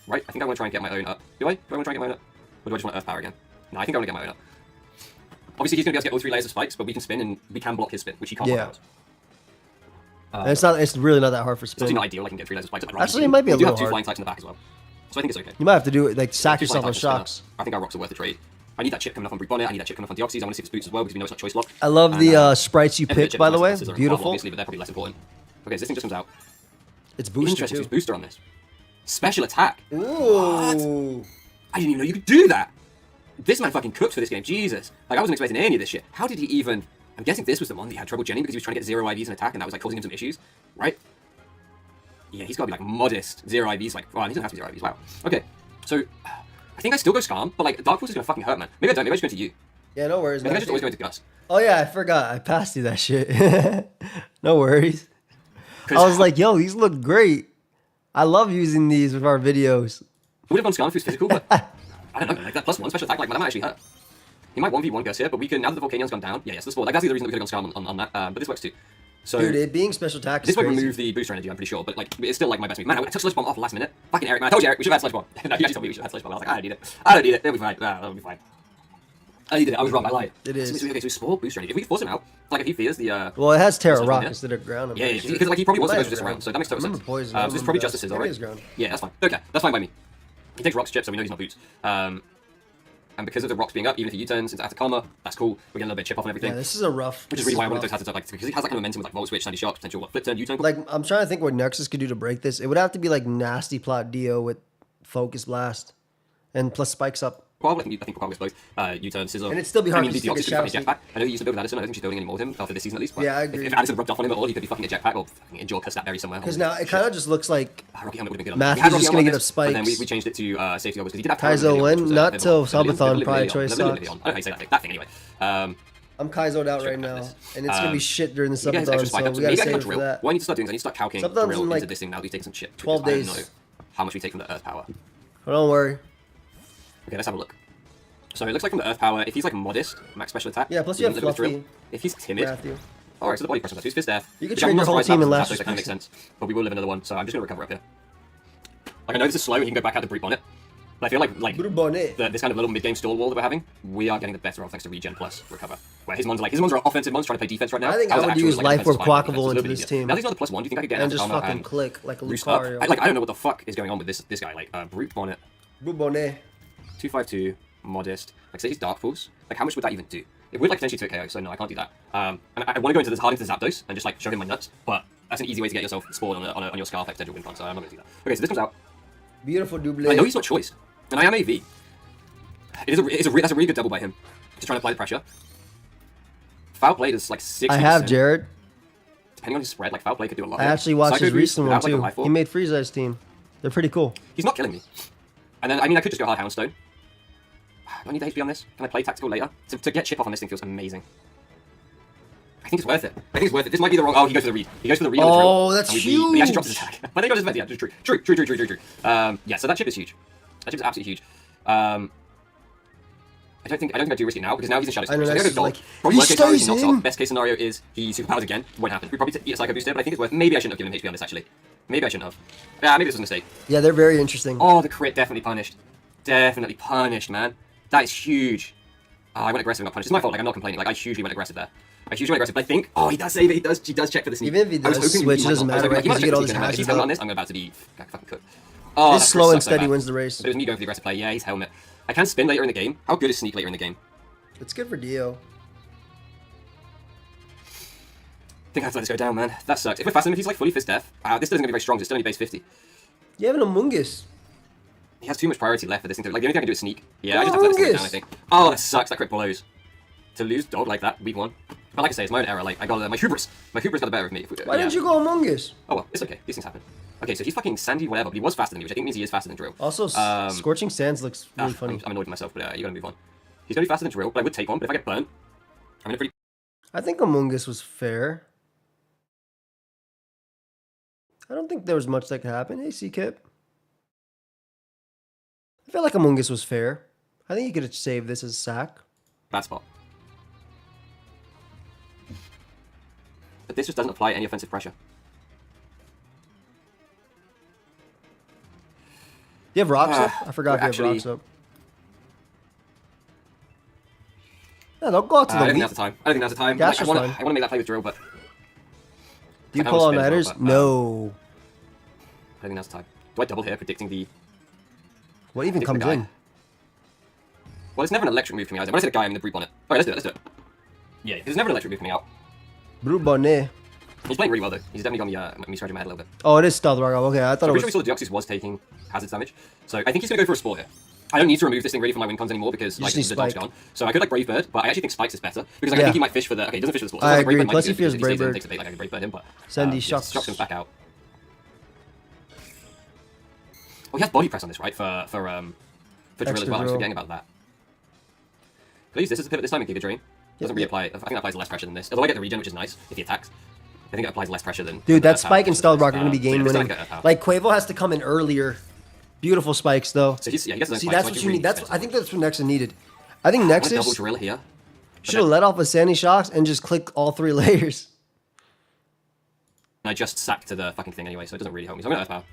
Right? I think I want to try and get my own up. Do I? Do I want to try and get my own up? Or do I just want Earth Power again? No, I think I want to get my own up. Obviously, he's gonna be able to get all 3 layers of spikes, but we can spin and we can block his spin, which he can't block ours. It's not. It's really not that hard for spin. It's not ideal. I can get 3 layers of spikes. Actually, it might be a little hard. We do have 2 flying types in the back as well, so I think it's okay. You might have to do it like sack yourself on shocks. I think our rocks are worth the trade. I need that chip coming off on Brute Bonnet. I need that chip coming off on Deoxys. I want to see this boots as well because we know it's not choice lock. I love the sprites you picked, by the way. Beautiful. Obviously, but they're probably less important. Okay, so this thing just comes out. It's boosted Interesting. too. It's booster on this. Special attack. Ooh. What? I didn't even know you could do that. This man fucking cooked for this game. Jesus. Like I wasn't expecting any of this shit. How did he even? I'm guessing this was the one that he had trouble genning because he was trying to get 0 IVs in attack and that was like causing him some issues, right? Yeah, he's got to be like modest 0 IVs. Like, well, he doesn't have to be 0 IVs. Wow. Okay, so. I think I still go Skarm, but like Dark Force is gonna fucking hurt, man. Maybe I don't. Maybe I just go to you. Yeah, no worries. Maybe I just always go to Gus. Oh yeah, I forgot. I passed you that shit. No worries. I was like, yo, these look great. I love using these with our videos. Would have gone Skarm if he was physical, but I don't know. Like that +1 special attack, like that might actually hurt. He might 1v1 Gus here, but we can now that the Volcanian's gone down. Yeah, so this like that's the reason that we could have gone Skarm on that. But this works too. So, dude, it being special attack is this crazy. might remove the booster energy, I'm pretty sure, but like it's still like my best move. Man, I took Sludge Bomb off last minute. Fucking Eric, man. I told you, Eric, we should have had Sludge Bomb. No, he actually told me we should have had Sludge Bomb. I was like, I don't need it. I don't need it. It'll be fine. It'll be fine. I needed it. I was wrong. I lied. It is. Okay, so Spore booster energy. If we force him out, like if he fears the well, it has Terra Rock instead of ground. Yeah, because like he probably wants to go through this round, so that makes total sense. Poison. So this is probably Justice's, alright? Yeah, that's fine. Okay, that's fine by me. He takes Rock's chip, so we know he's not boots. And because of the rocks being up, even if he U-turns into Atacama, that's cool. We're getting a little bit of chip off and everything. Yeah, this is a rough. Which is really why I wanted those hazards up, like because he has that kind of momentum with like Volt Switch, Sandy Shock, potential flip turn, U-turn. Like I'm trying to think what Nexus could do to break this. It would have to be like nasty plot Dio with Focus Blast, and plus spikes up. Probably, I think probably both U-turn, scissor. And it'd still be hard to the stick a Deoxys shadow could be jetpack. I know he used to build with Addison. I don't think she's building any more with him after this season at least. But yeah, I agree. If Addison rubbed off on him at all, he could be fucking a jetpack or fucking enjoy Custberry somewhere. Because now it kind of just looks like Rocky Helmet would have been good. Matthew's just gonna get up But spikes. then we changed it to safety because he did have Kaizo win, not till Subathon, probably choice sucks. I don't know how you say that thing anyway. I'm Kaizo'd out right now, and it's gonna be shit during the Subathon, Subathon, so we gotta save it for that. What I need to start doing is I need to start calcing drill into this thing now that he's taking some shit. 12 days. I don't know how much we take from the Earth Power. But don't worry. Okay, let's have a look. So it looks like from the Earth Power, if he's like modest, max special attack. Yeah, plus you have Fluffy. If he's timid. Alright, so the body pressure, 2 Fist Death. You can train your whole team in last. That kind of makes sense. But we will live another one, so I'm just gonna recover up here. Like I know this is slow and he can go back out to Brute Bonnet. But I feel like this kind of little mid-game stall wall that we're having, we are getting the better of thanks to regen plus recover. Where his mons are offensive mons trying to play defense right now. I think I would use Life Orb Quackable into this team. Now he's not the +1. Do you think I could get and just fucking click like a Lucario? I don't know what the fuck is going on with this guy. Like Brute Bonnet. Brute Bonnet. 252. Modest. Like say he's Dark Force. Like how much would that even do? It would like potentially to a KO, so no, I can't do that. And I want to go into this hard into Zapdos and just like show him my nuts, but that's an easy way to get yourself spawned on your Scarf potential win con, so I'm not gonna do that. Okay, so this comes out. Beautiful double. I know he's not choice, and I am AV. That's a really good double by him. Just trying to apply the pressure. Foul play does like 60%. I have Jared. Depending on his spread, like Foul play could do a lot. I actually watched his recent one too. He made Frieza's team. They're pretty cool. He's not killing me. And then I mean I could just go hard Houndstone. Do I need the HP on this? Can I play tactical later? To get chip off on this thing feels amazing. I think it's worth it. I think it's worth it. This might be the wrong. Oh, he goes for the read. He goes for the read. Oh, that's huge. He actually drops his attack. But then he got his event. Yeah, just true. Yeah, so that chip is huge. That chip is absolutely huge. I don't think I do risk it now because now he's in Shadow Sneak. I know that's like he stays in. Best case get is he superpowers again. Won't happen. We probably eat a Psycho Booster, but I think it's worth. Maybe I shouldn't have given him HP on this actually. Maybe I shouldn't have. Yeah, maybe this was a mistake. Yeah, they're very interesting. Oh, the crit definitely punished. Definitely punished, man. That is huge. Oh, I went aggressive, not punished. It's my fault. Like I'm not complaining. Like I hugely went aggressive there. But I think. Oh, he does save it. He does check for the sneak. Even if he does switch, it doesn't matter. Right? Because you get all these hazards. If he's on this, I'm about to be fucking cooked. Oh, this slow and steady wins the race. But it was me going for the aggressive play. Yeah, he's helmet. I can spin later in the game. How good is sneak later in the game? It's good for Dio. I think I have to let this go down, man. That sucks. If we're fast enough, if he's like fully Fist Death, this doesn't gonna be very strong. It's still only base 50. You have an Amoongus. He has too much priority left for this thing. Like the only thing I can do is sneak. Yeah, I just have to let this thing go down. I think. Oh, that sucks. That crit blows. To lose dog like that, week 1. But like I say, it's my own error. Like, I got my hubris. My hubris got the better of me. Why didn't you go Among Us? Oh well, it's okay. These things happen. Okay, so he's fucking Sandy, whatever, but he was faster than me, which I think means he is faster than Drill. Also, Scorching Sands looks really funny. I'm annoyed with myself, but you gotta move on. He's gonna be faster than Drill, but I would take one. But if I get burnt, I'm in a pretty. I think Among Us was fair. I don't think there was much that could happen. Hey, C-Kip. I feel like Among Us was fair. I think you could have saved this as a sack. Bad spot. But this just doesn't apply any offensive pressure. Do you have rocks up? I forgot if you have rocks up. Yeah, don't go out to the I don't think lead. that's the time. I don't think that's the time. Dash I is want fine. to make that play with Drill, but... Do you pull all-nighters? No. I think that's the time. Do I double here predicting the... What even comes in? Well, it's never an electric move coming out. When I said a guy, I mean the Brute Bonnet. Alright, let's do it. Yeah, there's never an electric move coming out. Brute Bonnet. He's playing really well, though. He's definitely got me scratching my head a little bit. Oh, it is Stealth Rock. Okay, I thought I'm it pretty was... sure we saw the Deoxys was taking hazard damage. So I think he's going to go for a Spore here. I don't need to remove this thing really from my win cons anymore because like, the dog's gone. So I could like Brave Bird, but I actually think Spikes is better because I think he might fish for the... Okay, he doesn't fish for the Spore. So I like, agree. Brave Bird Plus might he fears be Brave good Bird. takes a bait, like I can Brave Bird him, but... Sandy Shocks. Shocks comes back out. Oh, he has body press on this, right? For Drill as well. I was forgetting about that. Could I use this as a pivot this time and Giga Drain? Doesn't reapply. I think that applies less pressure than this. Although I get the regen, which is nice if he attacks. I think it applies less pressure than... Dude, that Spike and Stealth Rock are going to be so game winning. Like, Quavo has to come in earlier. Beautiful spikes, though. So he gets his own See, spikes, that's so what I you do need. really I think that's what Nexus needed. I think Nexus double Drill here. should have let off with Sandy Shocks and just click all 3 layers. And I just sack to the fucking thing anyway, so it doesn't really help me. So I'm going to Earthbound.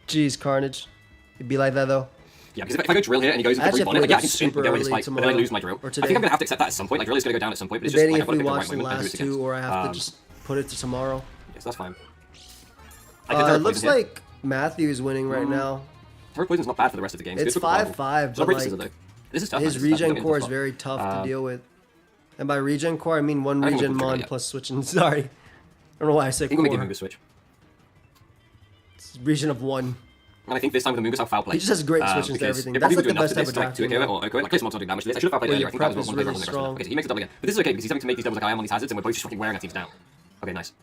Jeez, Carnage. It'd be like that, though. Yeah, because if I go Drill here and he goes into Brute Bonnet, like, yeah, I can spin and get away with Spike, but then I lose my Drill. I think I'm going to have to accept that at some point. Like, Drill is going to go down at some point, but it's just Debating like, I've if got to we pick the right watch the moment and who last it's against. 2 or I have to just put it to tomorrow. Yes, that's fine. It looks like Matthew is winning right now. Throw Poison's not bad for the rest of the game. It's 5-5, but like, this is tough. his regen core is very tough to deal with. And by regen core, I mean 1 regen mon plus switching. Sorry. I don't know why I said core. I think we'll make him switch. It's regen of 1. And I think this time with the Mungus, I'll foul play. He just has great switches to everything. That's like the best type of draft. To like place mobs not doing damage to this. I should have foul played earlier. I think that was one really strong. Okay, so he makes a double again. But this is okay because he's having to make these doubles like I am on these hazards and we're both just fucking wearing our teams down. Okay, nice.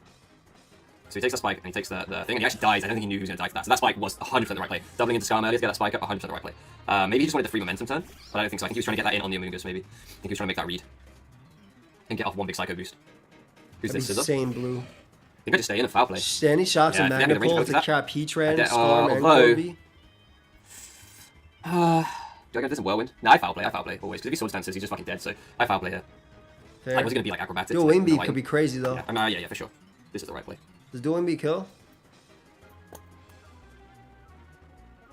So he takes the spike and he takes the thing and he actually dies. I don't think he knew he was going to die for that. So that spike was 100% the right play. Doubling into Skarm earlier to get that spike up, 100% the right play. Maybe he just wanted the free momentum turn, but I don't think so. I think he was trying to get that in on the Amoongus maybe. I think he was trying to make that read. And get off one big Psycho boost. Who's this, Scissor? Insane blue. I think I just stay in a foul play. Sandy Shocks and Magnapole to trap Heatran, Skarm, and although, Corby. Do I get this in Whirlwind? No, I foul play always. Because if he sword stances, he's just fucking dead, so I foul play here. Fair. Like, was it going to be like acrobatics? Dual Wing Beat could be crazy though. Yeah, for sure. This is the right play. Does Dual Wing Beat kill?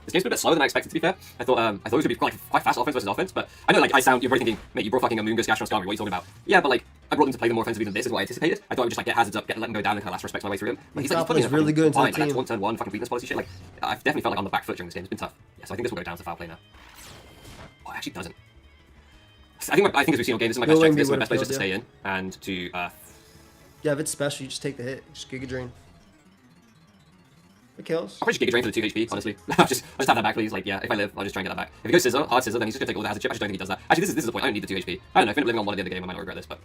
This game's been a bit slower than I expected, to be fair. I thought it was going to be quite fast offense versus offense, but I know, like, you're probably thinking, mate, you brought fucking Amoongus, Gastron, Skarmory, what are you talking about? Yeah, but, like, I brought them to play them more offensively than this, is what I anticipated. I thought I would just, like, get hazards up, let them go down, and kind of last respect my way through him. But he's putting in really good into the team. Like, turn one, fucking weakness policy shit. Like, I've definitely felt like on the back foot during this game. It's been tough. Yeah, so I think this will go down to foul play now. Oh, it actually doesn't. I think as we've seen all game, this is my best check. This is my best place just to stay in, and to... yeah, if it's special, you just take the hit. Just Giga Drain. It kills. I'll probably just Giga Drain for the 2 HP, honestly. I'll just have that back, please. Like, yeah, if I live, I'll just try and get that back. If he goes Scissor, hard Scissor, then he's just gonna take all the hazard chip. I just don't think he does that. Actually, this is the point. I don't need the 2 HP. I don't know, if I end up living on one at the end of the game, I might not regret this, but...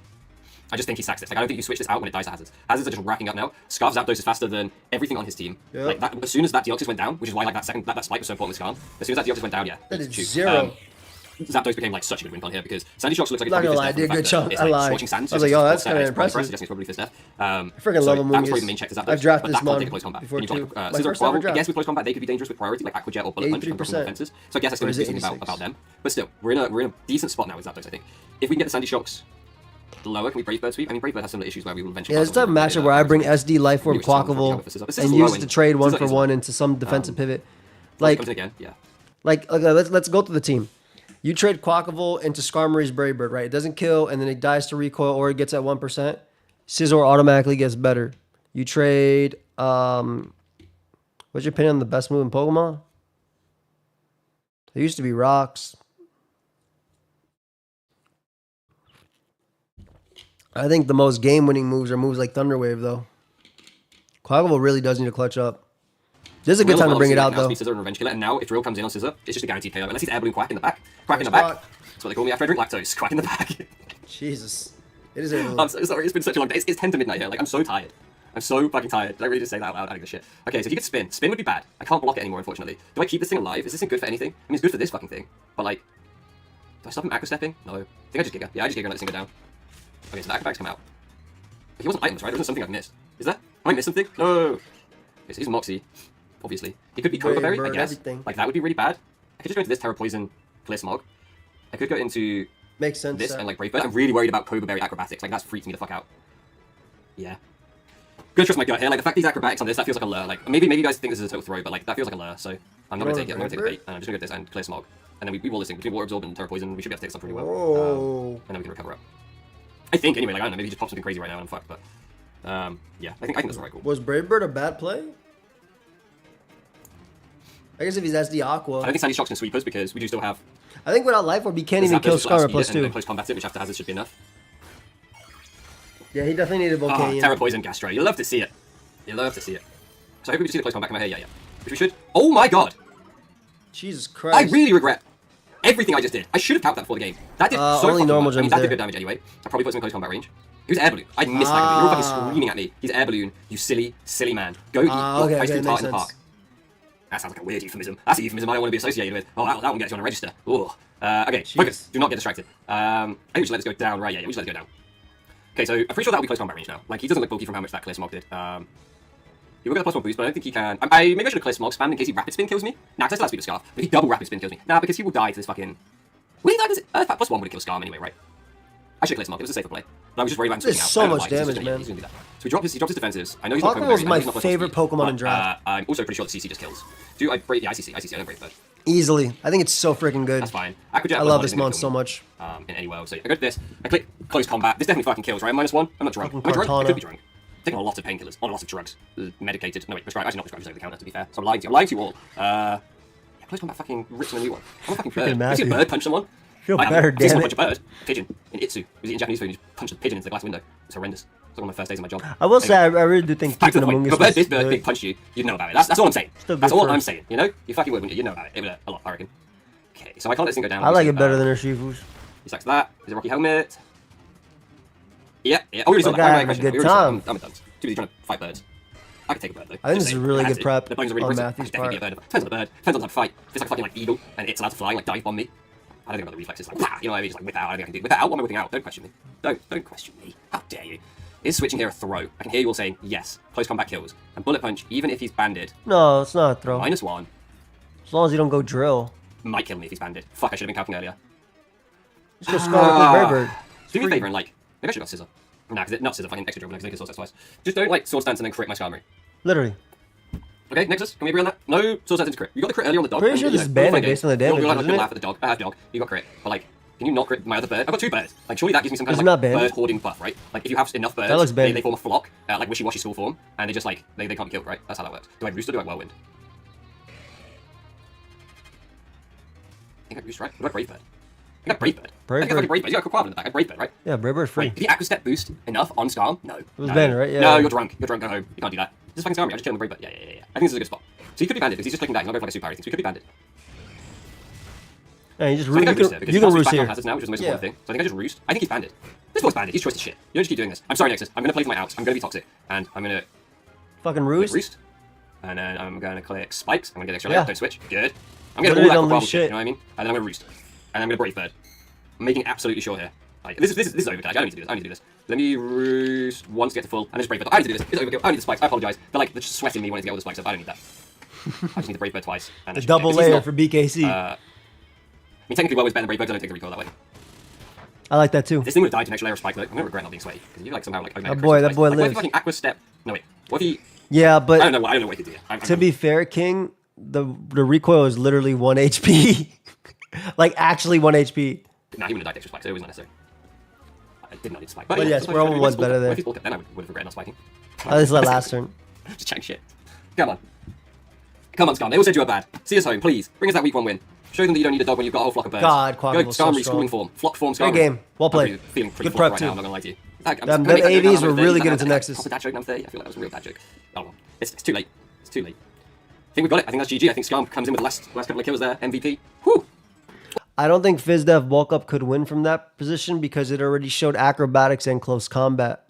I just think he sacks this. Like, I don't think you switch this out when it dies to hazards. Hazards are just racking up now. Scarf Zapdos is faster than everything on his team. Yep. Like, that, as soon as that Deoxys went down, which is why, like, that spike was so important with Skarm. As soon as that Deoxys went down, yeah. That is 0. Zapdos became like such a good win con here because Sandy Shocks looks like not gonna lie, did a good chunk. I lied. I was like, oh, that's kind of impressive. Suggesting it's probably his death. I freaking love Amoongus. That was probably the main check to Zapdos. I've drafted this mon before too. Scissor or Quavel, I guess with close combat they could be dangerous with priority, like Aqua Jet or Bullet Punch and defenses. So I guess that's going to be something about them. But still, we're in a decent spot now with Zapdos. I think if we can get the Sandy Shocks lower, can we Brave Bird sweep? I mean, Brave Bird has similar issues where we will eventually. Yeah, it's a type of matchup where I bring SD Lifeform Quackable and use it to trade 1-for-1 into some defensive pivot. Like, like okay, let's go through the team. You trade Quackable into Skarmory's Brave Bird, right? It doesn't kill, and then it dies to recoil, or it gets at 1%. Scizor automatically gets better. You trade, what's your opinion on the best move in Pokemon? There used to be Rocks. I think the most game-winning moves are moves like Thunder Wave, though. Quackable really does need to clutch up. This is a good time to bring it out, though. Scissor and Revenge Killer, and now if Drill comes in on Scissor, it's just a guaranteed KO. Unless he's Air Balloon Quack in the back. Quack in the back. That's what they call me after I drink lactose. Quack in the back. Jesus. It is early. I'm so sorry, it's been such a long day. It's 10 to midnight here. Like, I'm so tired. I'm so fucking tired. Did I really just say that out loud? I don't give a shit. Okay, so if you could spin. Spin would be bad. I can't block it anymore, unfortunately. Do I keep this thing alive? Is this thing good for anything? I mean, it's good for this fucking thing. But, like, do I stop him aqua-stepping? No. I think I just Giga. Yeah, I just Giga and let this thing go down. Okay, so the acrobatics come out. He wasn't items, right? There wasn't something I've missed. Is that? Have I missed something? No. Okay, so he's Moxie, obviously. He could be Cobra Berry, I guess. Everything. Like, that would be really bad. I could just go into this Terra Poison, Clear Smog. I could go into Makes sense. this and, like, Brave Bird. I'm really worried about Cobra Berry acrobatics. Like, that's freaks me the fuck out. Yeah. Gonna trust my gut here. Like, the fact these acrobatics on this, that feels like a lure. Like, maybe you guys think this is a total throw, but, like, that feels like a lure. So, I'm not gonna take it. I'm gonna take the bait. And I'm just gonna go this and Clear Smog. And then we wall this thing between Water Absorb and Terra Poison. We should be able to take something pretty well. Oh. And then we can recover up. I think, anyway. Like, I don't know. Maybe he just pops something crazy right now and I'm fucked, but... yeah, I think that's alright, cool. Was Brave Bird a bad play? I guess if he's SD Aqua. I don't think Sandy Shock's can sweep us because we do still have... I think without Life Orb, he can't even kill Skarra +2. And close combat it, which after hazard should be enough. Yeah, he definitely needed Volcanion. Terra Poison Gastro. You love to see it. You love to see it. So I hope we see the close combat come out here. Yeah. Which we should. Oh my god! Jesus Christ. I really regret everything I just did. I should have tapped that before the game. That did so only fucking normal much. I mean, gems that there. did good damage anyway. I probably put him in close combat range. He was Air Balloon. I missed that. You were fucking screaming at me. He's Air Balloon. You silly, silly man. Go eat your ice cream tart in the park. That sounds like a weird euphemism. That's a euphemism I don't want to be associated with. Oh, that one gets you on a register. Ooh. Okay, focus. Do not get distracted. I think we should let this go down. Right, yeah, we should let it go down. Okay, so I'm pretty sure that'll be close combat range now. Like, he doesn't look bulky from how much that Clear Smog did. He will get a +1 boost, but I don't think he can... maybe I should have Clear Smog spammed in case he Rapid Spin kills me. Nah, because I still have Speed of Scarf. But if he double Rapid Spin kills me. Nah, because he will die to this fucking... Will he die to this... Earthpack +1 would have killed Scarm anyway, right? I should Clear Smog. It was a safer play. But I was just worried about him switching out. So much damage, man. He's gonna do that. So he drops his defensives. I know he's not Pokemon was my favorite Pokemon in draft. I'm also pretty sure that CC just kills. Do I break... Yeah, ICC. I don't break that. Easily. I think it's so freaking good. That's fine. I love this mon so much. In any world. So I go to this. I click close combat. This definitely fucking kills, right? -1. I'm not drunk. Am I drunk? I could be drunk. Taking a lot of painkillers, on a lot of drugs, medicated. No wait, prescribed. Actually not prescribed. Just over the counter. To be fair, so I'm lying to you. I'm lying to you all. Yeah, close combat fucking rips on a new one. I'm a fucking bird. Have you seen a bird punch someone? Feel better, damn it. Punch a bird. Pigeon in Itsu. He was eating Japanese food. And he just punched a pigeon into the glass window. It's horrendous. It's one of my first days of my job. I will say, I really do think keeping Among Us. If this bird big punched you, you'd know about it. That's all I'm saying. That's all I'm saying. You know, you fucking would, wouldn't you? You'd know about it. It would a lot, I reckon. Okay, so I can't let this thing go down. I like it better than Urshifu's. He sucks that. Is a Rocky Helmet. Yeah. Oh, we already saw that. I'm a good time. I'm done. Too busy trying to fight birds. I could take a bird though. I think this is a really good prep the bones are really on brutal. Matthew's Definitely part. be a bird. Depends on the bird. Depends on the type of fight. If it's like a fucking like eagle and it's allowed to fly and like dive bomb me. I don't think about the reflexes. Like, you know what I mean? Just like whip out. I don't think I can do whip out. What am I whipping out? Don't question me. Don't question me. How dare you? Is switching here a throw? I can hear you all saying yes. Close combat kills. And bullet punch, even if he's banded. No, it's not a throw. -1. As long as you don't go drill. Might kill me if he's banded. Fuck, I should have been calculating earlier. Just go Scarlet with Brave Bird. Do me a favor and like, maybe I should have got Scissor. Nah, because not Scissor, fucking extra dribble, because they can Sword Stance twice. Just don't like Sword Stance and then crit my Skarmory. Literally. Okay, Nexus, can we agree on that? No Sword Stance into crit. You got the crit earlier on the dog. Pretty sure this is banned based on the damage, You're like, isn't it? laugh at the dog. I have dog. You got crit. But like, can you not crit my other bird? I've got 2 birds. Like, surely that gives me some kind of like bird hoarding buff, right? Like, if you have enough birds, they form a flock, like wishy-washy school form, and they just like, they can't be killed, right? That's how that works. Do I Roost or do I Whirlwind? I think I Roost, right? Or do I Brave Bird? I got Brave Bird. Brave Bird. Brave Bird. You got Quabbin in the back. I Brave Bird, right? Yeah, Brave Bird's free. Did the Aqua Step boost enough on Skarm? No. It was banned, right? Yeah. No, you're drunk. You're drunk. Go home. You can't do that. This is fucking Skarmory. I just killed him with Brave Bird. Yeah. I think this is a good spot. So he could be banded because he's just clicking down. He's not going for like a super everything. So he could be banded. Yeah, you just so you can roost here. Hazards now, which is the most important thing. So I think I just roost. I think he's banded. This boy's banded. He's choice to shit. You don't just keep doing this. I'm sorry, Nexus. I'm gonna play for my outs. I'm gonna be toxic, and I'm gonna fucking roost. And then I'm gonna click spikes. I'm gonna get extra layer. Don't switch. Good. I'm gonna all that shit. You know what I mean? And then I'm gonna roost. And I'm gonna Brave Bird. I'm making absolutely sure here. Like, this is overkill. I don't need to do this. I need to do this. Let me roost once to get to full, and just Brave Bird. I need to do this. It's overkill. I need the spikes. I apologize. But like, they're just sweating me wanting to get all the spikes up. I don't need that. I just need the Brave Bird twice. And the double layer for BKC. I mean, technically, Whirlwind's better than Brave Bird, because I don't take the recoil that way. I like that too. If this thing would have died to an extra layer of spike, though, I'm gonna regret not being swayed. Because you like somehow like. That boy like, lives. What if fucking Aqua Step? No wait. What if he? Yeah, but I don't know what he could do. To be fair, King, the recoil is literally 1 HP. Like actually 1 HP. Nah, he wouldn't have died to extra spike, so it was not necessary. I did not need to spike. But yes, Whirlwind was better there. If he's then I would have regretted not spiking. At least that last turn. Just chatting shit. Come on, Skarm. They all said you were bad. See us home, please. Bring us that week 1 win. Show them that you don't need a dog when you've got a whole flock of birds. God, Go Quabbin was so Skarmory, strong. schooling form, flock form, Skarmory. Good game. Well played. Feeling pretty Good prep right too. now, I'm not gonna lie to you. Them AVs were really good into Nexus. Proper dad joke, I'm 30. I feel like that was a real dad joke. Oh well, it's too late. It's too late. I think we've got it. I think that's GG. I think Skarm comes in with the last couple of kills there. MVP. Whew. I don't think FizzDev bulk up could win from that position because it already showed acrobatics and close combat.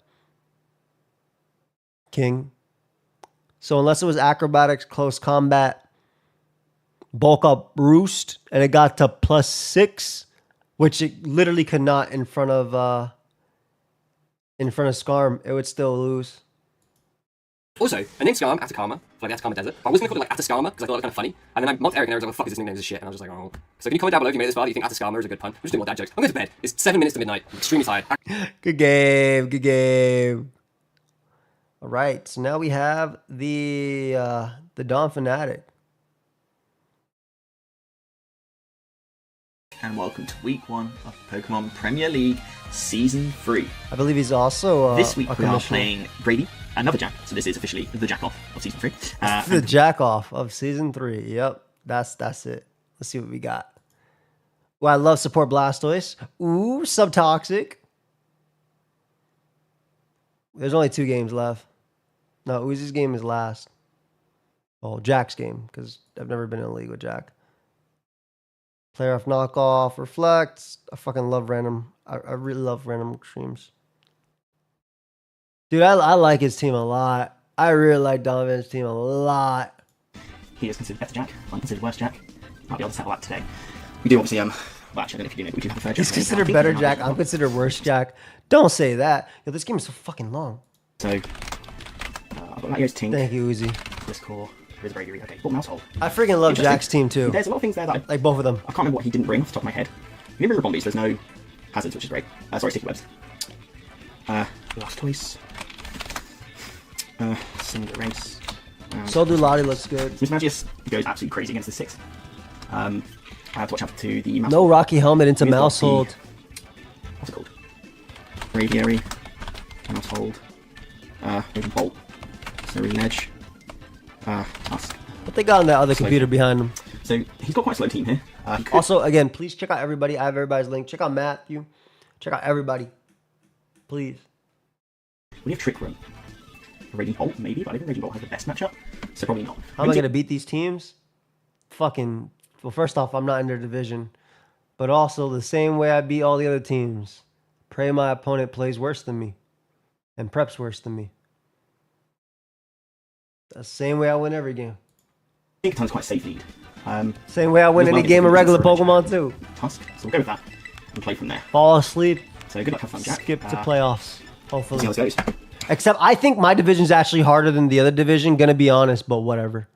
King. So unless it was acrobatics, close combat, bulk up roost, and it got to +6, which it literally could not in front of Skarm, it would still lose. Also, I named Skarm after Karma, for like the Atacama Desert. But I wasn't gonna call it like after Skarma because I thought it was kind of funny. And then I mocked Eric and Eric was like, "Well, fuck, his nickname is shit." And I was just like, "Oh." So can you comment down below if you made it this far? Do you think after Skarma is a good pun? I'm just doing more dad jokes. I'm going to bed. It's 7 minutes to midnight. I'm extremely tired. Good game. Good game. All right. So now we have the Dawn Fanatic. And welcome to week 1 of Pokemon Premier League Season 3. I believe he's also this week we are playing Brady, another Jack. So this is officially the Jack-Off of Season 3. The Jack-Off of Season 3. Yep. That's it. Let's see what we got. Well, I love support Blastoise. Ooh, Subtoxic. There's only 2 games left. No, Uzi's game is last. Oh, Jack's game, because I've never been in a league with Jack. Player off knockoff, reflects. I fucking love random. I really love random extremes. Dude, I like his team a lot. I really like Donovan's team a lot. He is considered better Jack. I'm considered worse Jack. Might be able to settle that today. We do obviously, well, actually, I don't know if you do know, we do have a third Jack. He's considered better Jack. I'm considered worse Jack. Don't say that. Yo, this game is so fucking long. So, I've got Latios Tink. Thank you, Uzi. This core. Okay, what Mousehold? I freaking love Jack's team too. There's a lot of things there that like both of them. I can't remember what he didn't bring off the top of my head. He didn't bring Bombies, there's no hazards, which is great. Sorry, sticky webs. Blastoise. Cinder Race. Soldulati looks good. Miss Magius goes absolutely crazy against the 6. I have to watch out to the Mousehold. No Rocky Helmet into Mousehold. What's it called? Radiary. Mousehold. Moving Bolt. Serene Edge. Tusk. What they got on that other computer behind him? So he's got quite a slow team here. Also, again, please check out everybody. I have everybody's link. Check out Matthew. Check out everybody. Please. We have Trick Room. Raging Bolt, maybe, but I don't think Raging Bolt has the best matchup, so probably not. How am I going to beat these teams? Fucking, well, first off, I'm not in their division. But also, the same way I beat all the other teams. Pray my opponent plays worse than me. And preps worse than me. The same way I win every game. I think Tusk's quite a safe lead. Same way I win any game of regular Pokemon too. Tusk, so we'll go with that and play from there. Fall asleep. So good luck, have fun, Jack. Skip to playoffs. Hopefully. See how this goes. Except I think my division's actually harder than the other division, gonna be honest, but whatever.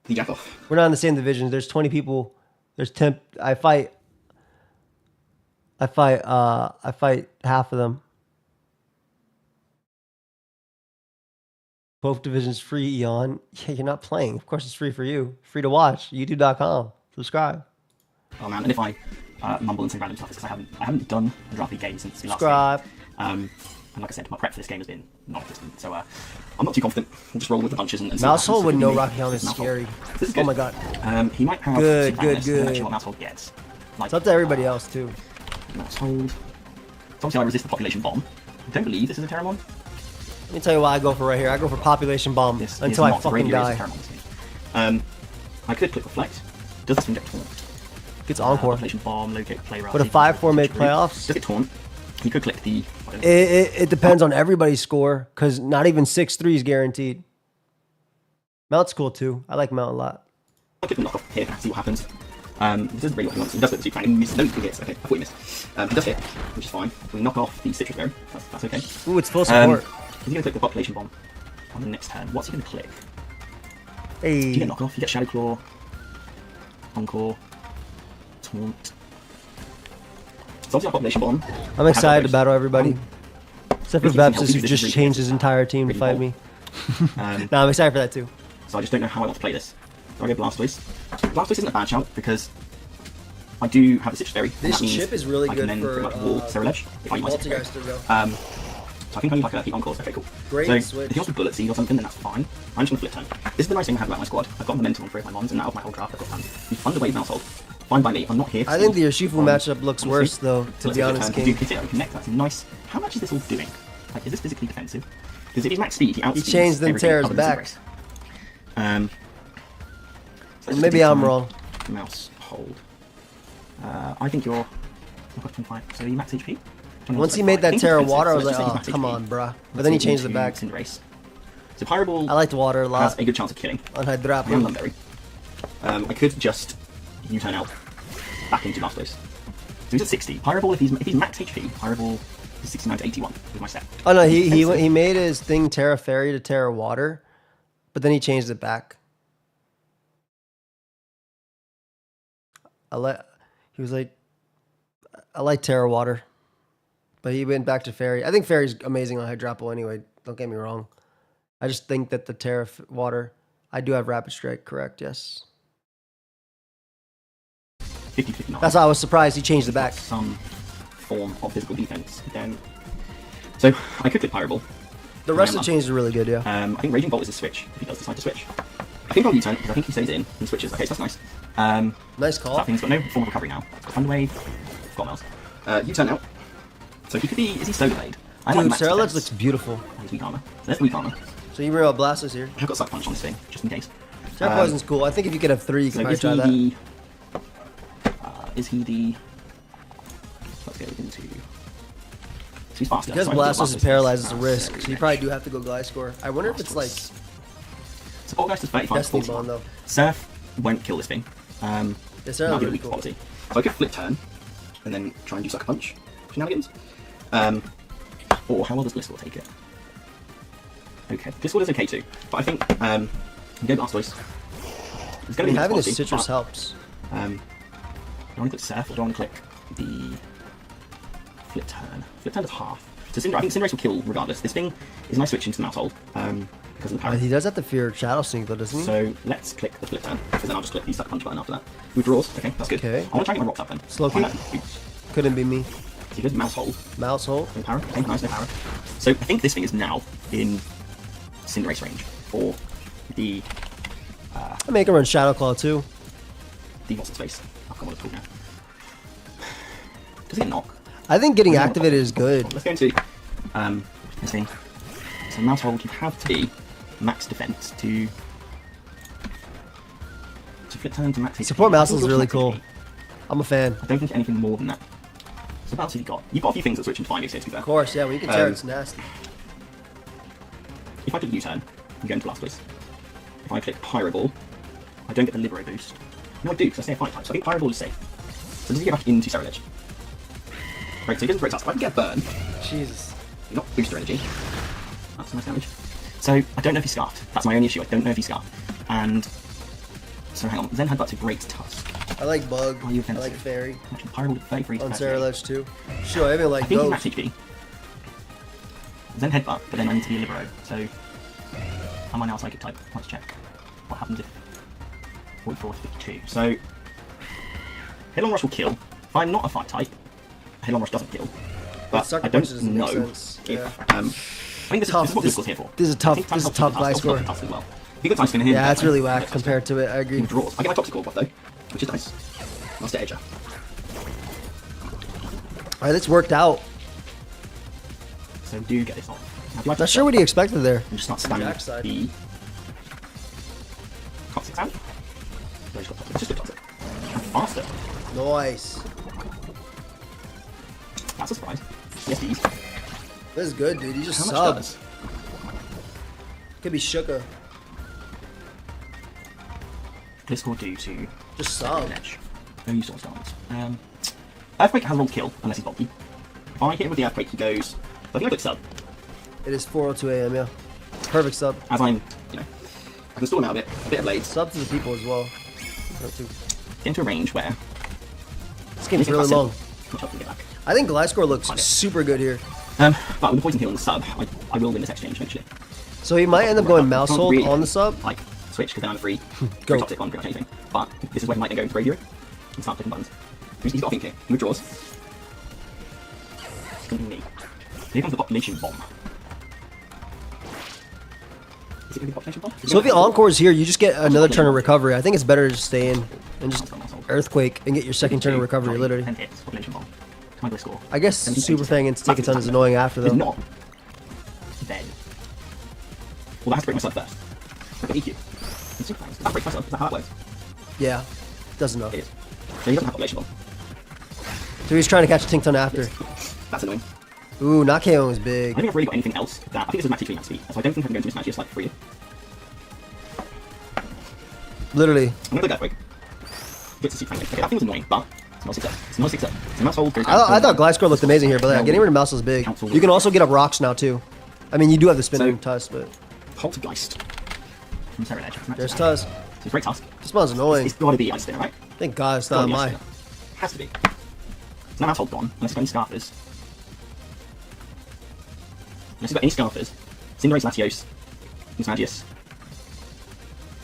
The Jack-Off. We're not in the same divisions. There's 20 people. There's 10. I fight half of them. Both divisions free, Eon. Yeah, you're not playing. Of course it's free for you. Free to watch. YouTube.com. Subscribe. Oh man, and if I mumble and say random stuff, it's because I haven't done a draft league game since the last Subscribe. game. And like I said, my prep for this game has been non-existent, so I'm not too confident. We'll just roll with the bunches and see. Mousehold with no Rocky Helmet is scary. This is good. Oh my god. He might have good. Actually, what Mousehold gets. Like, it's up to everybody else too. Mousehold. So obviously I resist the population bomb. I don't believe this is a Terramon. Let me tell you what I go for right here. I go for population bomb until I fucking die. I could click reflect. Does this one get taunt? Gets encore. Population bomb, locate play route. But a 5-4 make playoffs. Does it taunt? He could click the. It depends on everybody's score because not even 6-3 is guaranteed. Mount's cool too. I like Mount a lot. I'll click the knock off here. See what happens. He doesn't really what he wants. He does it to try and miss. No, he hits. Okay, I thought he missed. He does hit, which is fine. We knock off the citrus berry. That's okay. Ooh, it's full support. He's going to click the population bomb on the next turn. What's he going to click? Hey. You get knock off. You get Shadow Claw. Encore. Taunt. So obviously our population bomb. I'm excited to battle everybody. Except for Vepsis, who just changed his entire team to fight me. No, I'm excited for that too. So I just don't know how I want to play this. Do I go Blastoise? Blastoise isn't a bad shout because I do have a Citrus Berry. This chip is really good for Ceruledge if I use my Citrus Berry. So I think I need like a heat encore. Okay, cool. Great so switch. if he wants to Bullet Seed or something, then that's fine. I'm just going to flip turn. This is the nice thing I have about my squad. I've got momentum on 3 of my mons, and out of my whole draft, I've got fun. We fund away Mousehold. Fine by me. I'm not here. I think the Urshifu matchup looks worse, though, to be honest, King. We connect. That's nice. How much is this all doing? Like, is this physically defensive? Because if he's max speed, he outspeeds. He changed them Terra's back. So maybe I'm wrong. Mouse hold. I think you're 25, so you max HP. Once he made that Terra Water, I was like, so oh, come on, bruh. But then he changed it back. Cinderace. So Pyroble I liked water a lot. has a good chance of killing. On Hydrapple. And Lumberry. I could just U-turn out back into Blastoise. So he's at 60. Pyroble, if he's max HP, Pyroble is 69 to 81 with my set. Oh no, he made his thing Terra Fairy to Terra Water, but then he changed it back. He was like, I like Terra Water, but he went back to Fairy. I think Fairy's amazing on Hydrapple anyway. Don't get me wrong. I just think that the Terra Water, I do have Rapid Strike, correct? Yes. 50-50. That's why I was surprised he changed it back. Some form of physical defense. Then, so I could click Pyroble. The rest of the changes are really good, yeah. I think Raging Bolt is a switch if he does decide to switch. I think I'll U-turn because I think he stays in and switches. Okay, so that's nice. Nice call. That thing's got no form of recovery now. Thunder Wave, got Miles. U-turn out. So he could be. Is he Solar Blade? Dude, Cerulege looks beautiful. He's weak armor. So that's weak armor. So you bring out Blastoise here. I've got Suck Punch on this thing, just in case. Terra Poison's cool. I think if you could have 3, you could probably try that. Is he the... Let's go into... So he's faster. Because so Blastoise is paralyzed, it's a risk. So you probably do have to go Gliscor. I wonder if it's like... So Poltergeist is 35 Destiny 41. Bond, though. Surf won't kill this thing. It's that'll be really weak cool. quality. So I could Flip Turn, and then try and do Sucker Punch shenanigans. Or how well does Gliscor take it? Okay, Gliscor is okay too. But I think, go Blastoise. It's going to be having quality, this citrus but, helps. Do I want to click Surf, or do I want to click the Flip Turn? Flip Turn is half. So I think Cinderace will kill regardless. This thing is a nice switch into the Mouse because of the power. He does have to fear Shadow Sneak though, doesn't he? So let's click the Flip Turn, because then I'll just click the Sucker Punch button after that. Withdraws, okay, that's good. Okay. I want to try and get my rocks up then. Slowkey? Couldn't be me. So he goes Mouse Hole. Mouse Hole? No power, okay, nice, no power. So I think this thing is now in Cinderace range for the... I make him run Shadow Claw too. The what's its face? I've got what it's called now. Does it get knock? I think getting activated is good. Let's go into let's see. So Mouse Hold, you have to be max defense to Flip Turn to max HP. Support Mouse is really cool. I'm a fan. I don't think anything more than that. So what else have you got? You've got a few things that switch into 5 to be fair. Of course, yeah, when you can tear it's nasty. If I click U-turn, I'm going to Blastoise. If I click Pyro Ball, I don't get the Libero boost. No, I do, because I stay a 5 type, so I think Pyro Ball is safe. So does he get back into Cerulege? Right, so he doesn't break us. If I can get a burn, Jesus. Not booster energy. That's nice damage. So I don't know if he's scarfed. That's my only issue. I don't know if he's scarfed. And so hang on. Zen Headbutt to Great Tusk. I like Bug. Are you I like Fairy. Actually, Pyro Ball 33 on Cerulege too. Sure, I even like I think Ghost. he's max HP. Zen Headbutt, but then I need to be a Libero. So am I now Psychic type? Let's check. What happens if 44 to 52? So Headlong Rush will kill. If I'm not a fight type, Headlong Rush doesn't kill. But I don't know if I think this is what Gliscor's here for. This is a tough Gliscor. Well. He got here. Yeah, that's really whack compared to it. I agree. Draws. I get my Toxic Orb off though, which is nice. Master Edger. Alright, this worked out. So do get this off. Not sure what he expected there. And just start spamming the Toxic out. It's just a Toxic. And faster. Nice. That's a surprise. Yes, these. This is good, dude. He just How much subs. Could be Shuka. Gliscor do to just sub. Edge. No use on stance. Earthquake has rolled kill unless he's bulky. If I hit him with the Earthquake, he goes. I think I click sub. It is 4:02 a.m. Yeah, perfect sub. As I'm, I can stall him out a bit of blade. Sub to the people as well. Get into a range where this game is really long. Get back. I think Gliscor looks super good here. But with the poison heal on the sub, I will win this exchange eventually. So he might end up going Mouse Hold really on the sub. Like switch because then I'm free. Go. Toxic on pretty much anything. But this is where he might then go into Radio and start clicking buttons. He's got a think here. He withdraws. It's going to be me. So here comes the Population Bomb. Is it going to be the Population Bomb? So if he encores here, you just get another turn of recovery. I think it's better to just stay in and just Earthquake and get your second turn of recovery, literally. 10 hits, Population Bomb. My Gliscor. I guess Super Fang into Take a Ton is annoying after though. It's not. Then. Well, that has to break myself first. Look at EQ. It's Super Fangs. That breaks myself. Is that how that works? Yeah. Doesn't know. It is. So he doesn't have Population Bomb. So he's trying to catch a Tinktone after. That's annoying. Ooh, not KO is I big. don't think I've really got anything else that I think this is max 3 max speed, so I don't think I can go into mismatch just like for you. Literally. I'm gonna go that quick. Get to see frankly. Okay, that thing was annoying, but it's not 6 up. It's not 6 up. So mouse hold goes down. I thought Gliscor looked amazing here, but yeah, getting rid of Mouse is big. You can also get up rocks now too. I mean, you do have the spinning tusk, but Poltergeist. From Terra Edge. there's Tusk. It's a great task. This one's annoying. It's gotta be Ice Spinner, right? Thank God it's not mine. Has to be. So now mouse hold gone, unless you've got any Scarfers. Unless you've got any Scarfers. Cinderace, Latios, Mismagius.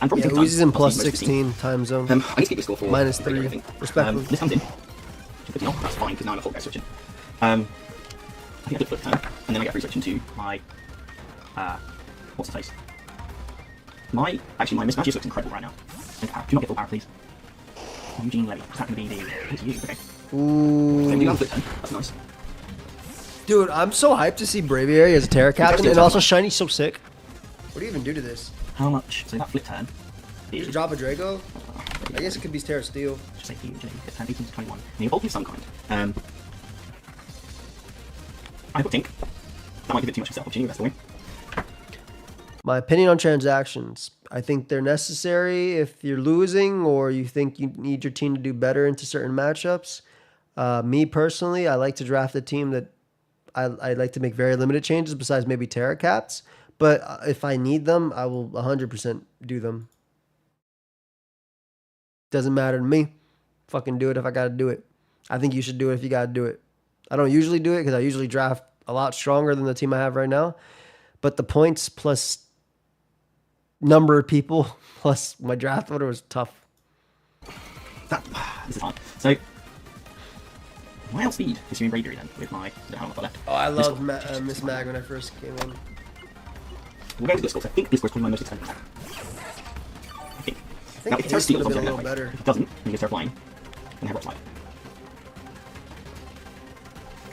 And probably Yeah, Tinktone. Uzi's in plus Obviously, most of the team. 16 time zone. I need to keep this score for minus regular, 3. I think. Respectfully. This comes in. That's fine, because now I'm a full guy switching. I think I did flip turn, and then I get free switch into my what's the face? My Mismagius looks incredible right now. Do not get full power, please. Eugene Levy. Is that going to be the... It's you, okay. Ooh. So we got flip turn. That's nice. Dude, I'm so hyped to see Braviary as a Terra captain, and also Shiny's so sick. What do you even do to this? How much? So that flip turn is... Just drop a Draco? I guess it could be Terra Steel. Just say flip turn 18 to 21. And you evolve of some kind. I put Tink. That might give it too much of self opportunity, that's the way. My opinion on transactions. I think they're necessary if you're losing or you think you need your team to do better into certain matchups. Me personally, I like to draft a team that I like to make very limited changes besides maybe Terra Caps. But if I need them, I will 100% do them. Doesn't matter to me. Fucking do it if I got to do it. I think you should do it if you got to do it. I don't usually do it because I usually draft a lot stronger than the team I have right now. But the points plus number of people plus my draft order was tough. This is hard. So, my outspeed is doing Bravery then with my helmet left. Oh, I loved Miss Mag when I first came in. We'll go to Discord. I think Discord's probably my most expensive attack. I think. Now, if Terra Ace Steel would is have been a obviously little better. If it doesn't, then you go Terra Flying. And have Rock Slide.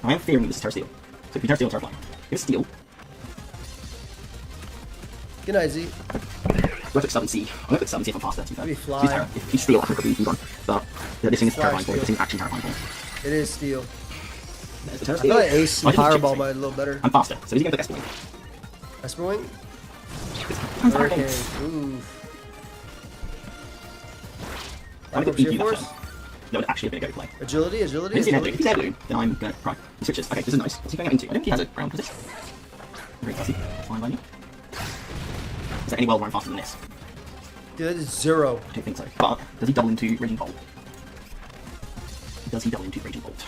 I am fearing this is Terra Steel. So if you Terra Steel, Terra Flying. If it's Steel, Good night, Z. go to 7C. I'm going to put 7C if I'm faster. Maybe Fly. Terra. If you Steel, I could be gone. But this thing is terrifying for you. This thing is actually terrifying for you. It is Steel. There's the Terra I Steel. feel like Ace I and didn't Fireball check might be a little better. I'm faster, so he's going to take Esper Wing. Esper Wing? I'm Hurricane. fine. Ooh. I'm Like going up to Sheer beat you Force? that turn. No, it's actually a bit of go play. Agility? If it's the If it's Air Balloon, then I'm going to cry. He switches. Okay, this is nice. What's he going out into? I don't think he has a ground position. Very fussy. Fine by me. Is there any world where I'm faster than this? Dude, that is 0. I don't think so. But does he double into Raging Bolt? Does he double into Raging Bolt?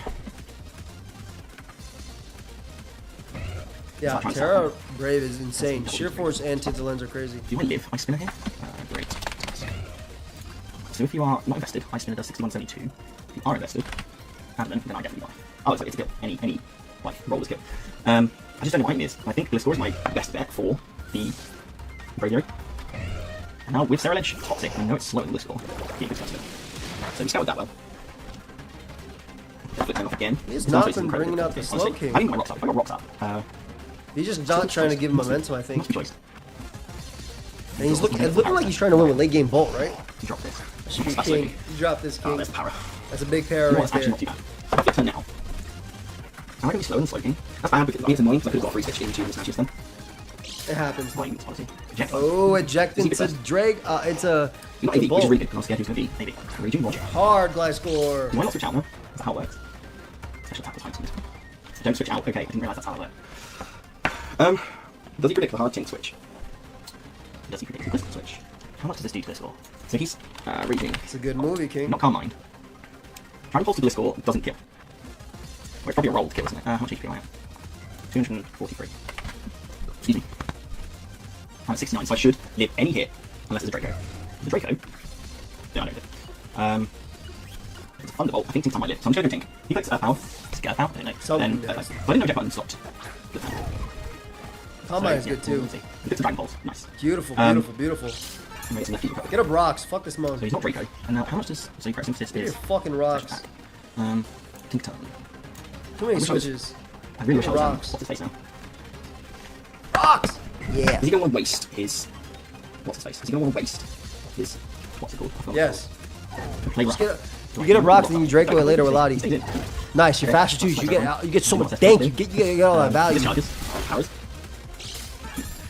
Yeah, Terra Brave is insane. Sheer Force and Tintalens are crazy. Do you want to live Ice Spinner here? Great. So if you are not invested, Ice Spinner does 61.72. If you are invested, Adamant, then I definitely die. Oh, it's a kill. Any like roll is kill. I just don't know why it is. I think Gliscor is my best bet for the Braviary. And now with Sarah Ledge, toxic. I know it's slower than Gliscor. So we scouted that well. Flip turn off again. He's not been bringing out the Slow King. I think my rocks up. I got rocks up. He's just not trying to give him momentum, I think. Must be choice. And he's looking like he's trying to win with late game Bolt, right? You drop this. Should be King. You drop this King. Oh, there's power. That's a big pair You know right what's actually there. not too bad. Flip turn now. Am I going to be slow and slow king? That's bad because I think it's annoying because I could have got a free switch into this matches then. It happens. Like, it's policy. Eject. Oh, eject into Drake. It's a. You got AV, which is really good because I'm scared who's going to be AV. Raging Roger. Hard Gliscor. Why not switch out now? That's how it works. Special attack was fine. Don't switch out. Okay, I didn't realise that's how it worked. Does he predict the hard Tink switch? Does he predict the Gliscor switch? How much does this do to Gliscor? So he's raging. It's a good movie, King. Not Calm Mind. Trying to pulse to Gliscor doesn't kill. Well, it's probably a roll to kill, isn't it? How much HP am I at? 243. Excuse me. I'm at 69, so I should live any hit unless it's a Draco. The Draco? No, I don't live. It's a Thunderbolt. I think Tink's on my live, so I'm just going to go Tink. He clicks Earth Power. Let's get Earth Power, don't know. Something Then, does. but I didn't know Jet Button stopped. Combine is good too. He clicks the Dragon Pulse. Nice. Beautiful, beautiful. Get up rocks. Fuck this mode. So he's not Draco. And now, how much does Synchro Synthesis Get is? your fucking rocks. Tink Turn. Too many switches. I really wish I was Rocks. what's his face now? Rocks! Yeah. Is he going to waste his... What's his face? Is he going to waste his... What's it called? Yes. Play Just rough. you get up rocks and you Draco it later with Lottie. He did. Nice, you're faster too. You get so much dank. You get all that value. Powers.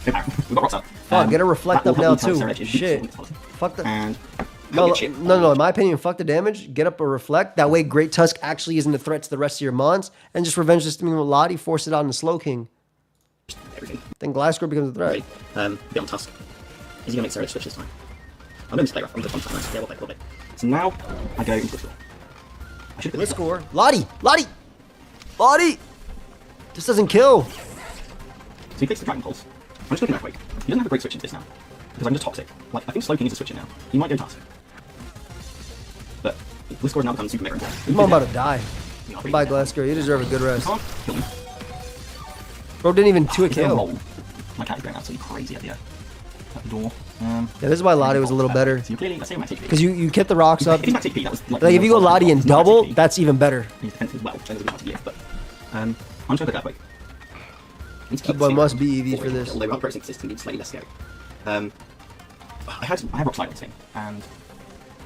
We've got rocks up. Fuck, get a reflect up now too. Shit. Fuck the. And no. In my opinion, fuck the damage. Get up a reflect. That way, Great Tusk actually isn't a threat to the rest of your mons, and just revenge this thing with Lottie. Force it out in the Slow King. everything. Then Gliscor becomes a threat. Beyond Tusk. Is he gonna make Surge switch this time? I'm going to play rough. I'm just one time. Yeah, we'll play a little bit. So now I go into Blitzcore. I should Blitzcore. Lottie. This doesn't kill. So he takes the Dragon Pulse. I'm just looking at Earthquake. He doesn't have a great switch into this now. Because I'm just toxic. Like, I think Slow King is a switch in now. He might go Tusk. But Blitzcore now becomes super mega important. Your mom about to die. Goodbye, Gliscor. You deserve a good rest. Kill me. Bro didn't even do a kill. My cat is going absolutely crazy at the door. Yeah, this is why Lottie was a little better. Because you kept the rocks up. If he's max HP, that was like if you go Lottie and double, that's even better. He's defensive as well, which is a bit but I'm just going to go that way. The boy must be EV for this. Although we're progressing system needs slightly less scale. I have Rock Slide on this thing, and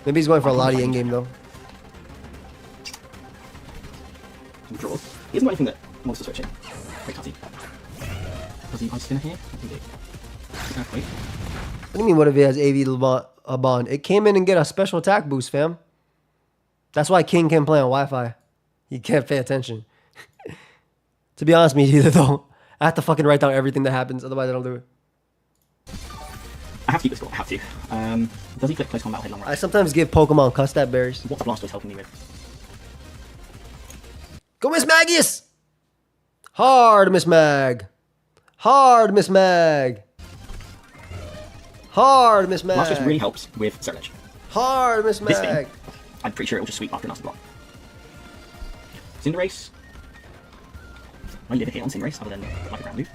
maybe he's going for a Lottie in game though. Draw. He hasn't got anything that wants to switch in. Wait, does he? Does he Ice Spinner here? I think he did. Wait. What do you mean, what if he has AV Laban? It came in and get a special attack boost, fam. That's why King can't play on Wi-Fi. He can't pay attention. To be honest with me either, though. I have to fucking write down everything that happens, otherwise I don't do it. I have to keep this score, I have to. Does he click close combat headlong right? I sometimes give Pokemon Custap berries. What's Blastoise helping me with? Go Miss Magius! Hard, Miss Mag. Hard, Miss Mag. Hard, Miss Mag. Blastoise really helps with Surge. Hard, Miss Mag. This thing, I'm pretty sure it will just sweep after Nasty Block. Cinderace. I live here on Cinderace other than like a ground move.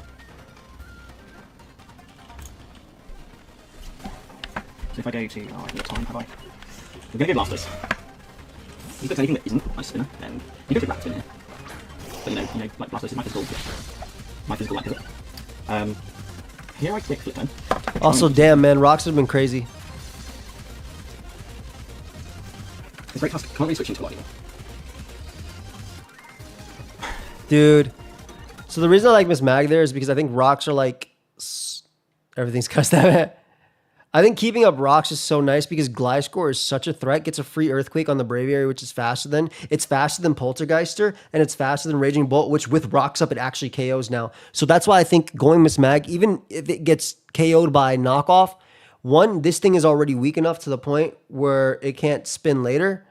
So if I go to, I need time, have I? We're going to go Blastoise. If you go to anything that isn't Ice Spinner, then you go to Raptor here. But you know, like Blastoise is my physical like pivot. Here I click Flip Turn. Also, damn man, rocks have been crazy. This Great Tusk can't really switch into a lot anymore. Dude. So the reason I like Miss Mag there is because I think rocks are like... Everything's cussed out. I think keeping up rocks is so nice because Gliscor is such a threat. Gets a free Earthquake on the Braviary, which is faster than... It's faster than Poltergeister, and it's faster than Raging Bolt, which with rocks up, it actually KOs now. So that's why I think going Miss Mag, even if it gets KO'd by knockoff, one, this thing is already weak enough to the point where it can't spin later.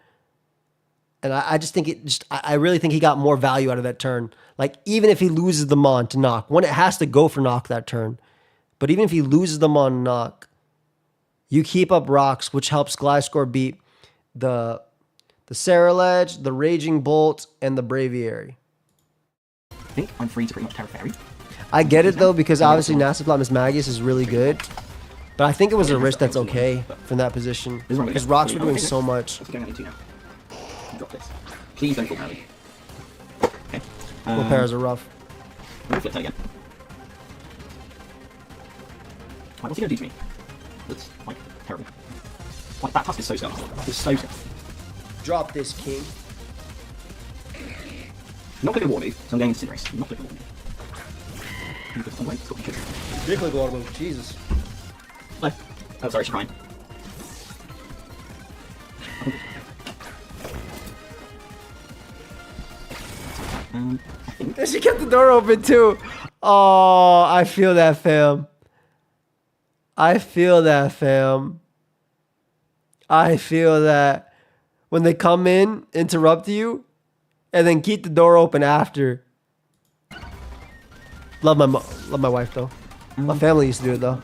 And I just think I really think he got more value out of that turn. Like, even if he loses the Mon to knock, one, it has to go for knock that turn. But even if he loses the Mon knock, you keep up rocks, which helps Gliscor beat the Ceruledge, the Raging Bolt, and the Braviary. I think I'm free to pretty much Terra Fairy. I get it, though, because obviously Nasty Plot Miss Magius is really good. But I think it was a risk that's okay from that position. Because rocks were doing so much. What's going on into now? Drop this. Please don't fall Parry. Okay. Well, pairs are rough. Let me flip that again. Like, what's he going to do to me? That's, like, terrible. Like, that Tusk is so scum. It's so scum. Drop this, King. Not clicking a water move, so I'm going into Cinderace. Not clicking a water move. Did click a water move. Jesus. No. Oh, sorry, she's crying. She kept the door open too. Oh, I feel that, fam. I feel that, fam. I feel that. When they come in, interrupt you, and then keep the door open after. Love my wife though. My family used to do it though.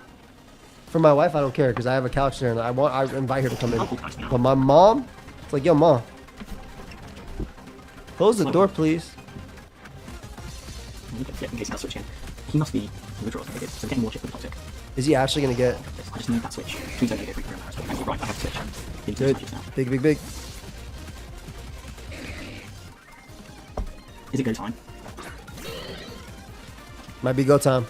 For my wife, I don't care because I have a couch there and I invite her to come in. But my mom, it's like, yo, mom, close the door, please. In case he does switch in. He must be literal, so I'm getting more chip with Toxic. Is he actually going to get... I just need that switch. Please don't get free program powers. And you're right, I have to switch. Good. Big. Is it go time? Might be go time.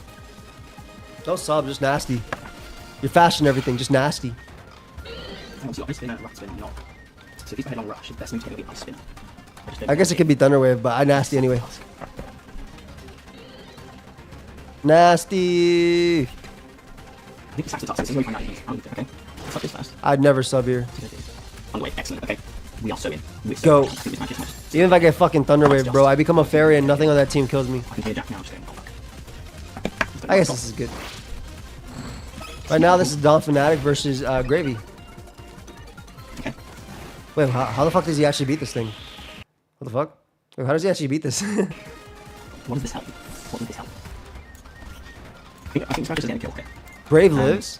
Don't sub, just nasty. You're faster than everything, just nasty. Ice Spinner, Rock Spinner, knock. So if he's got Headlong Rush, his best move is going to be Ice Spinner. I guess it could be Thunderwave, but I nasty anyway. Nasty. I think it's Saxon. This is where you find out he's out. Okay. Sub this first. I'd never sub here. On the way. Excellent. Okay. We are so in. We're Go. I think this match is match. Even if I get fucking Thunderwave, bro, I become a fairy and nothing on that team kills me. I can hear Jack now. Just going, oh, fuck. I guess this is good. Right now, this is Don Fnatic versus Gravy. Okay. Wait, how the fuck does he actually beat this thing? What the fuck? Wait, how does he actually beat this? What does this help? What does this help? I think this match is getting killed. Okay. Brave lives.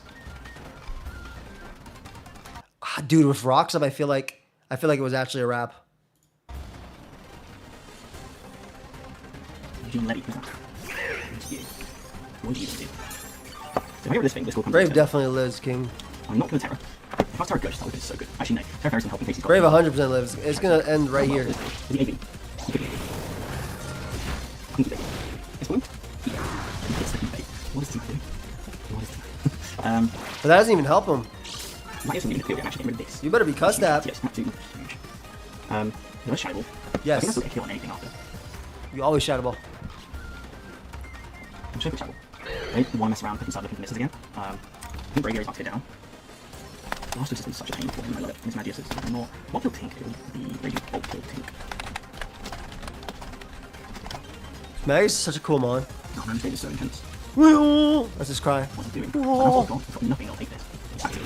Dude, with rocks up, I feel like it was actually a wrap. Eugene Levy, who's that? What do you do? So here with this thing, this will come Brave definitely lives, King. I'm not going to Terra. If I was Terra Ghost, that would be so good. Actually, no. Terra Ferris can help in case he's got... Brave 100% lives. It's gonna end right here. Is he AV? He could be AV. I think he's AV. It's going? Yeah. It's the bait. What is this doing? What is this? But that doesn't even help him. Might have something to do. I'm actually getting rid of this. You better be cussed at. Yes, not too huge. No Shadow Ball. Yes. I think that's a kill on anything after. You always Shadow Ball. I'm just going to Shadow Ball. I don't want to mess around picking looking for misses again. I think Bravier is about to go down. Last system is such a pain for him. I love it. His Magius is more. What will Tink do? The Radio Bolt will Tink. Magus is such a cool mon. Oh man, this game is so intense. That's his cry. What's he doing? I've got nothing, I'll take this. Exactly.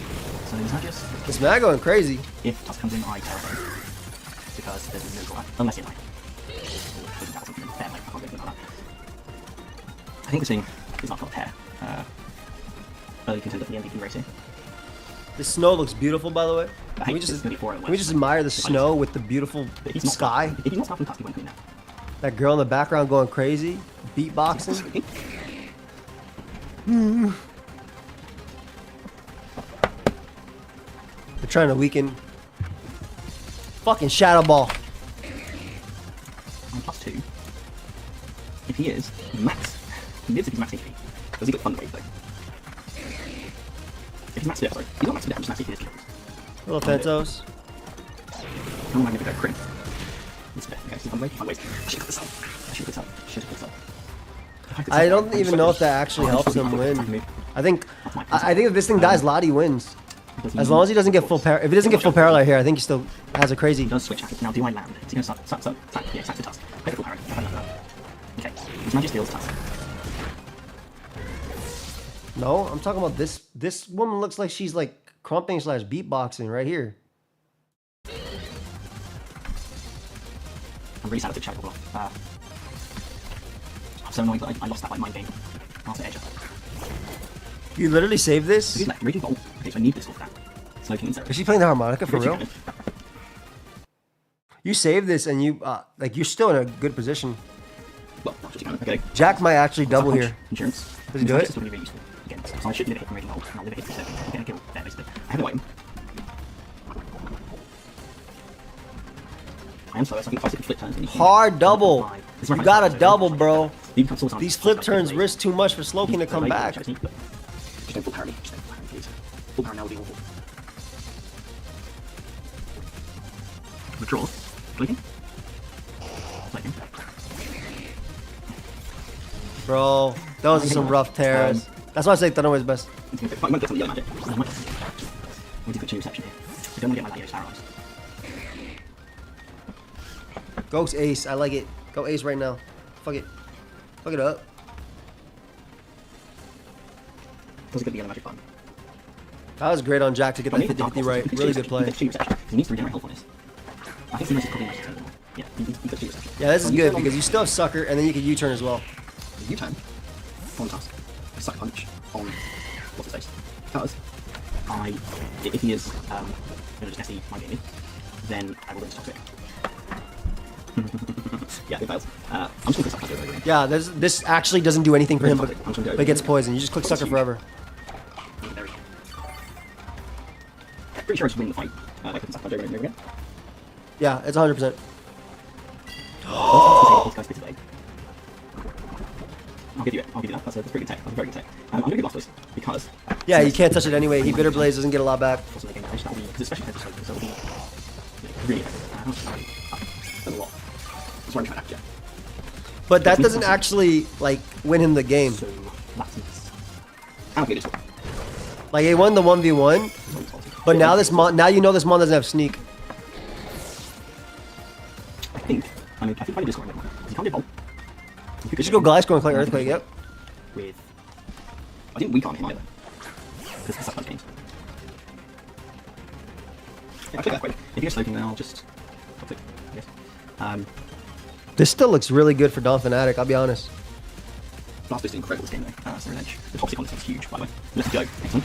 So his Magius. This Mag going crazy. If Tusk comes in, I Terra him. Because there's no draw. Unless you like. I think this thing is not got a pair. Early contender for the MVP racing. The snow looks beautiful, by the way. Can we just admire the snow with the beautiful sky? If he's not stopping Tusk, he won't win now. That girl in the background going crazy, beatboxing. They're trying to weaken. Fucking Shadow Ball. On +2. If he is max, he lives if he's max HP. Does he get Thunder Wave though? If he's max, yeah, sorry. He's not max damage, max HP is kills. Little Fentos. Oh, Magnifico crit. It's fair. Okay, so Thunder Wave. I should put this up. I should put this up. Should put this up. I don't even know if that actually helps him win. I think if this thing dies, Lottie wins. As long as he doesn't get full power. If he doesn't get full parallel here, I think he still has a crazy. He does switch at it. Now, do I land? Is he going to sack to Tusk? Play the full parallel. Okay. His Magic steals Tusk. No, I'm talking about this. This woman looks like she's like crumping / beatboxing right here. I'm really sad I took Shadow Ball off. I'm so annoying that I lost that like mind game after Edge. You literally saved this? He's left. Raging Bolt. Okay, so I need this for that. Slow King and Zero. Is she playing the harmonica for real? You saved this and you like you're still in a good position. Well, not just okay. Jack might actually double here. Insurance. Does he do it? This is really useful. Again, so I should live a hit from Raging Bolt, and I'll live a hit from 7. I'm gonna kill there basically. I have no item. I am slow, so I think if I flip turns. Hard double. You got a double, bro. These flip turns risk too much for Slowking to come back. Just don't full parry me. Just don't full parry me, please. Full parry now would be awful. Withdraw. Clicking. Clicking. Bro, those are some rough tears. That's why I say Thunderwave's best. I might get some yellow magic. I might need to put 2 reception here. I don't want to get my Latios arrows. Ghost Ace, I like it. Go Ace right now. Fuck it. Fuck it up. Does it get the yellow magic button? That was great on Jack to get that 50-50 right. Really good play. He needs to regenerate health on this. I think Seamus is probably most taken. Yeah, he got 2 reception. Yeah, this is good because you still have Sucker and then you can U-turn as well. U-turn on Tusk. Sucker Punch on what's his face. Because if he is going to just SE my gaming, then I will lose Toxic. Yeah, it fails. I'm just going to click Sucker over. Yeah, this actually doesn't do anything for him, but it gets poison. You just click Sucker forever. Pretty sure I just win the fight. By clicking Sucker over and over again. Yeah, it's 100%. I'll give you it. I'll give you that. That's a pretty good tech. That's a very good tech. I'm going to get Lost Voice because... Yeah, you can't touch it anyway. He Bitter Blaze doesn't get a lot back. Also making damage. That'll be... Because especially if it's so it'll be... Really effective. That's a lot. That's what I'm trying to have, But that doesn't actually like win him the game. So that is allocated. Like he won the 1v1, but now now you know this mon doesn't have sneak. I think I think I did score a bit more. He can't do bolt. You should go Gliscor and Clay Earthquake, yep. With I didn't weak on him either. Because that's close games. Yeah, actually Earthquake. If you're sloping then I'll just I guess. This still looks really good for Don Fnatic, I'll be honest. Blast is incredible this game though. That's edge. The toxic on this is huge, by the way. Let's go. Excellent.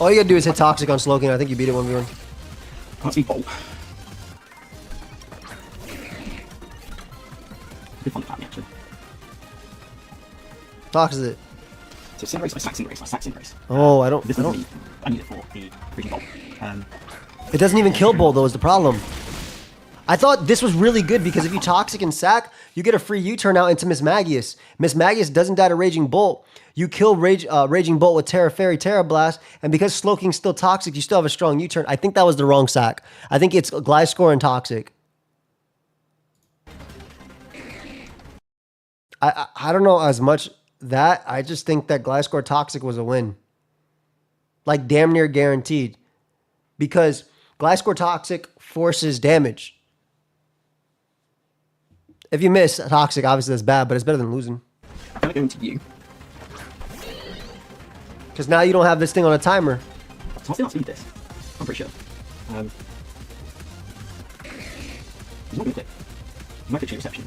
All you gotta do is hit Toxic on Slowking, I think you beat it 1v1. Can't see bolt. Good fun to me actually. Toxic it. So Cinderace, I sack Cinderace. Oh, I don't. This I need it for the freaking bolt. It doesn't even kill Bolt though, is the problem. I thought this was really good because if you Toxic and sack, you get a free U-turn out into Miss Magius. Miss Magius doesn't die to Raging Bolt. You kill Raging Bolt with Terra Fairy, Terra Blast, and because Slowking's still Toxic, you still have a strong U-turn. I think that was the wrong sack. I think it's Gliscor and Toxic. I don't know as much that. I just think that Gliscor Toxic was a win. Like damn near guaranteed. Because Gliscor Toxic forces damage. If you miss Toxic, obviously that's bad, but it's better than losing. I'm gonna go into you. Because now you don't have this thing on a timer. So I'll still not speed this. I'm pretty sure. He's not gonna clip. He might get reception.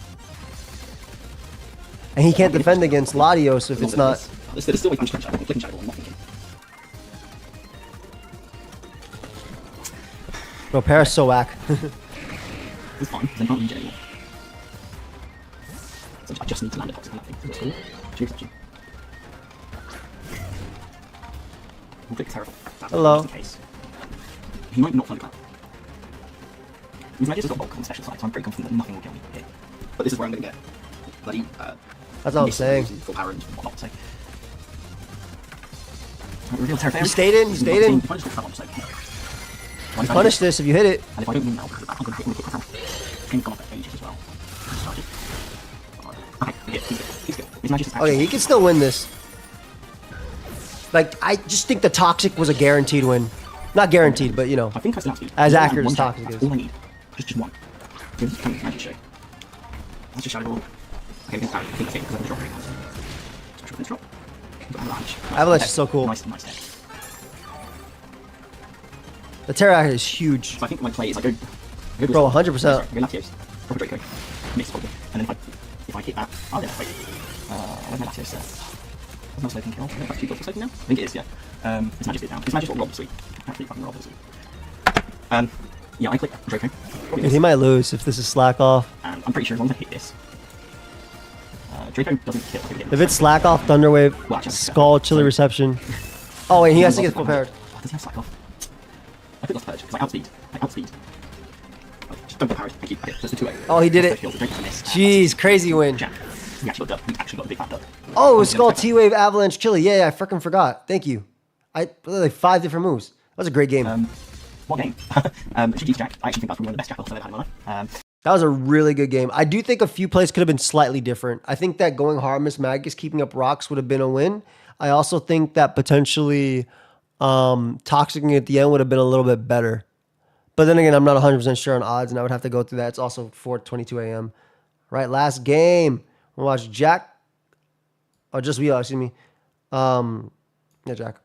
And he can't defend against Latios if it's not... There's still a punch shadow. I'm clicking shadow. I'm not thinking. Bro, Paris so whack. It's fine, because I can't reach it anymore. So I just need to land a toxic on that thing. So it's cool. Cheers, actually. We'll click Terra. Hello. Just in case. He might not Thunderclap. His Magic has got bulk on the special side, so I'm pretty confident that nothing will kill me here. But this is where I'm going to get bloody... That's what I'm saying. Full power and whatnot, so... Reveal Terra Fairy. He stayed in, he stayed in. If I just click that one, so... You punish this if you hit it. And if I don't win now, because I'm going to click that. He's gone up at ages as well. Okay, he's good. His Magic is actually... Okay, he can still win this. Like, I just think the Toxic was a guaranteed win. Not guaranteed, but you know. I think I still have to. As accurate as Toxic is. All I need. Just one. Just come with Magic Show. Let's just Shadow Ball. Okay, I think that's it, because I have the drop rate. Special Defense drop. Avalanche is so cool. Nice deck. The Terra is huge. So I think my play is I go Bro, 100%. Go Latios. Proper Draco. Miss probably. And then if I hit that, I'll get wait. Where's my Latios there? There's no Sloping kill. I think that's 2 blocks for Sloping now. I think it is, yeah. His Magic's bit down. His Magic's got robbed this week. Actually fucking robbed this week. Yeah, I click Draco. He might lose if this is slack off. And I'm pretty sure as long as I hit this, Draco doesn't kill. If it's slack off, Thunderwave, Skull, Chilly Reception. Oh wait, he has to get prepared. Oh, does he have slack off? I could lost purge because I outspeed. Oh, just don't go power. Thank you. Okay, that's the 2-way. Oh, he did it. Jeez, crazy win. Jack. We actually got a big fat dub. Oh, it was Skull, T-Wave, Avalanche, Chilly. Yeah, I freaking forgot. Thank you. Like 5 different moves. That was a great game. What game? GG's Jack. I actually think that's one of the best Jackals I've ever had in my life. That was a really good game. I do think a few plays could have been slightly different. I think that going hard Miss Magus, keeping up rocks would have been a win. I also think that potentially Toxicing at the end would have been a little bit better. But then again, I'm not 100% sure on odds, and I would have to go through that. It's also 4:22 a.m. Right, last game. We'll watch Jack. Oh, just we, excuse me. Yeah, Jack.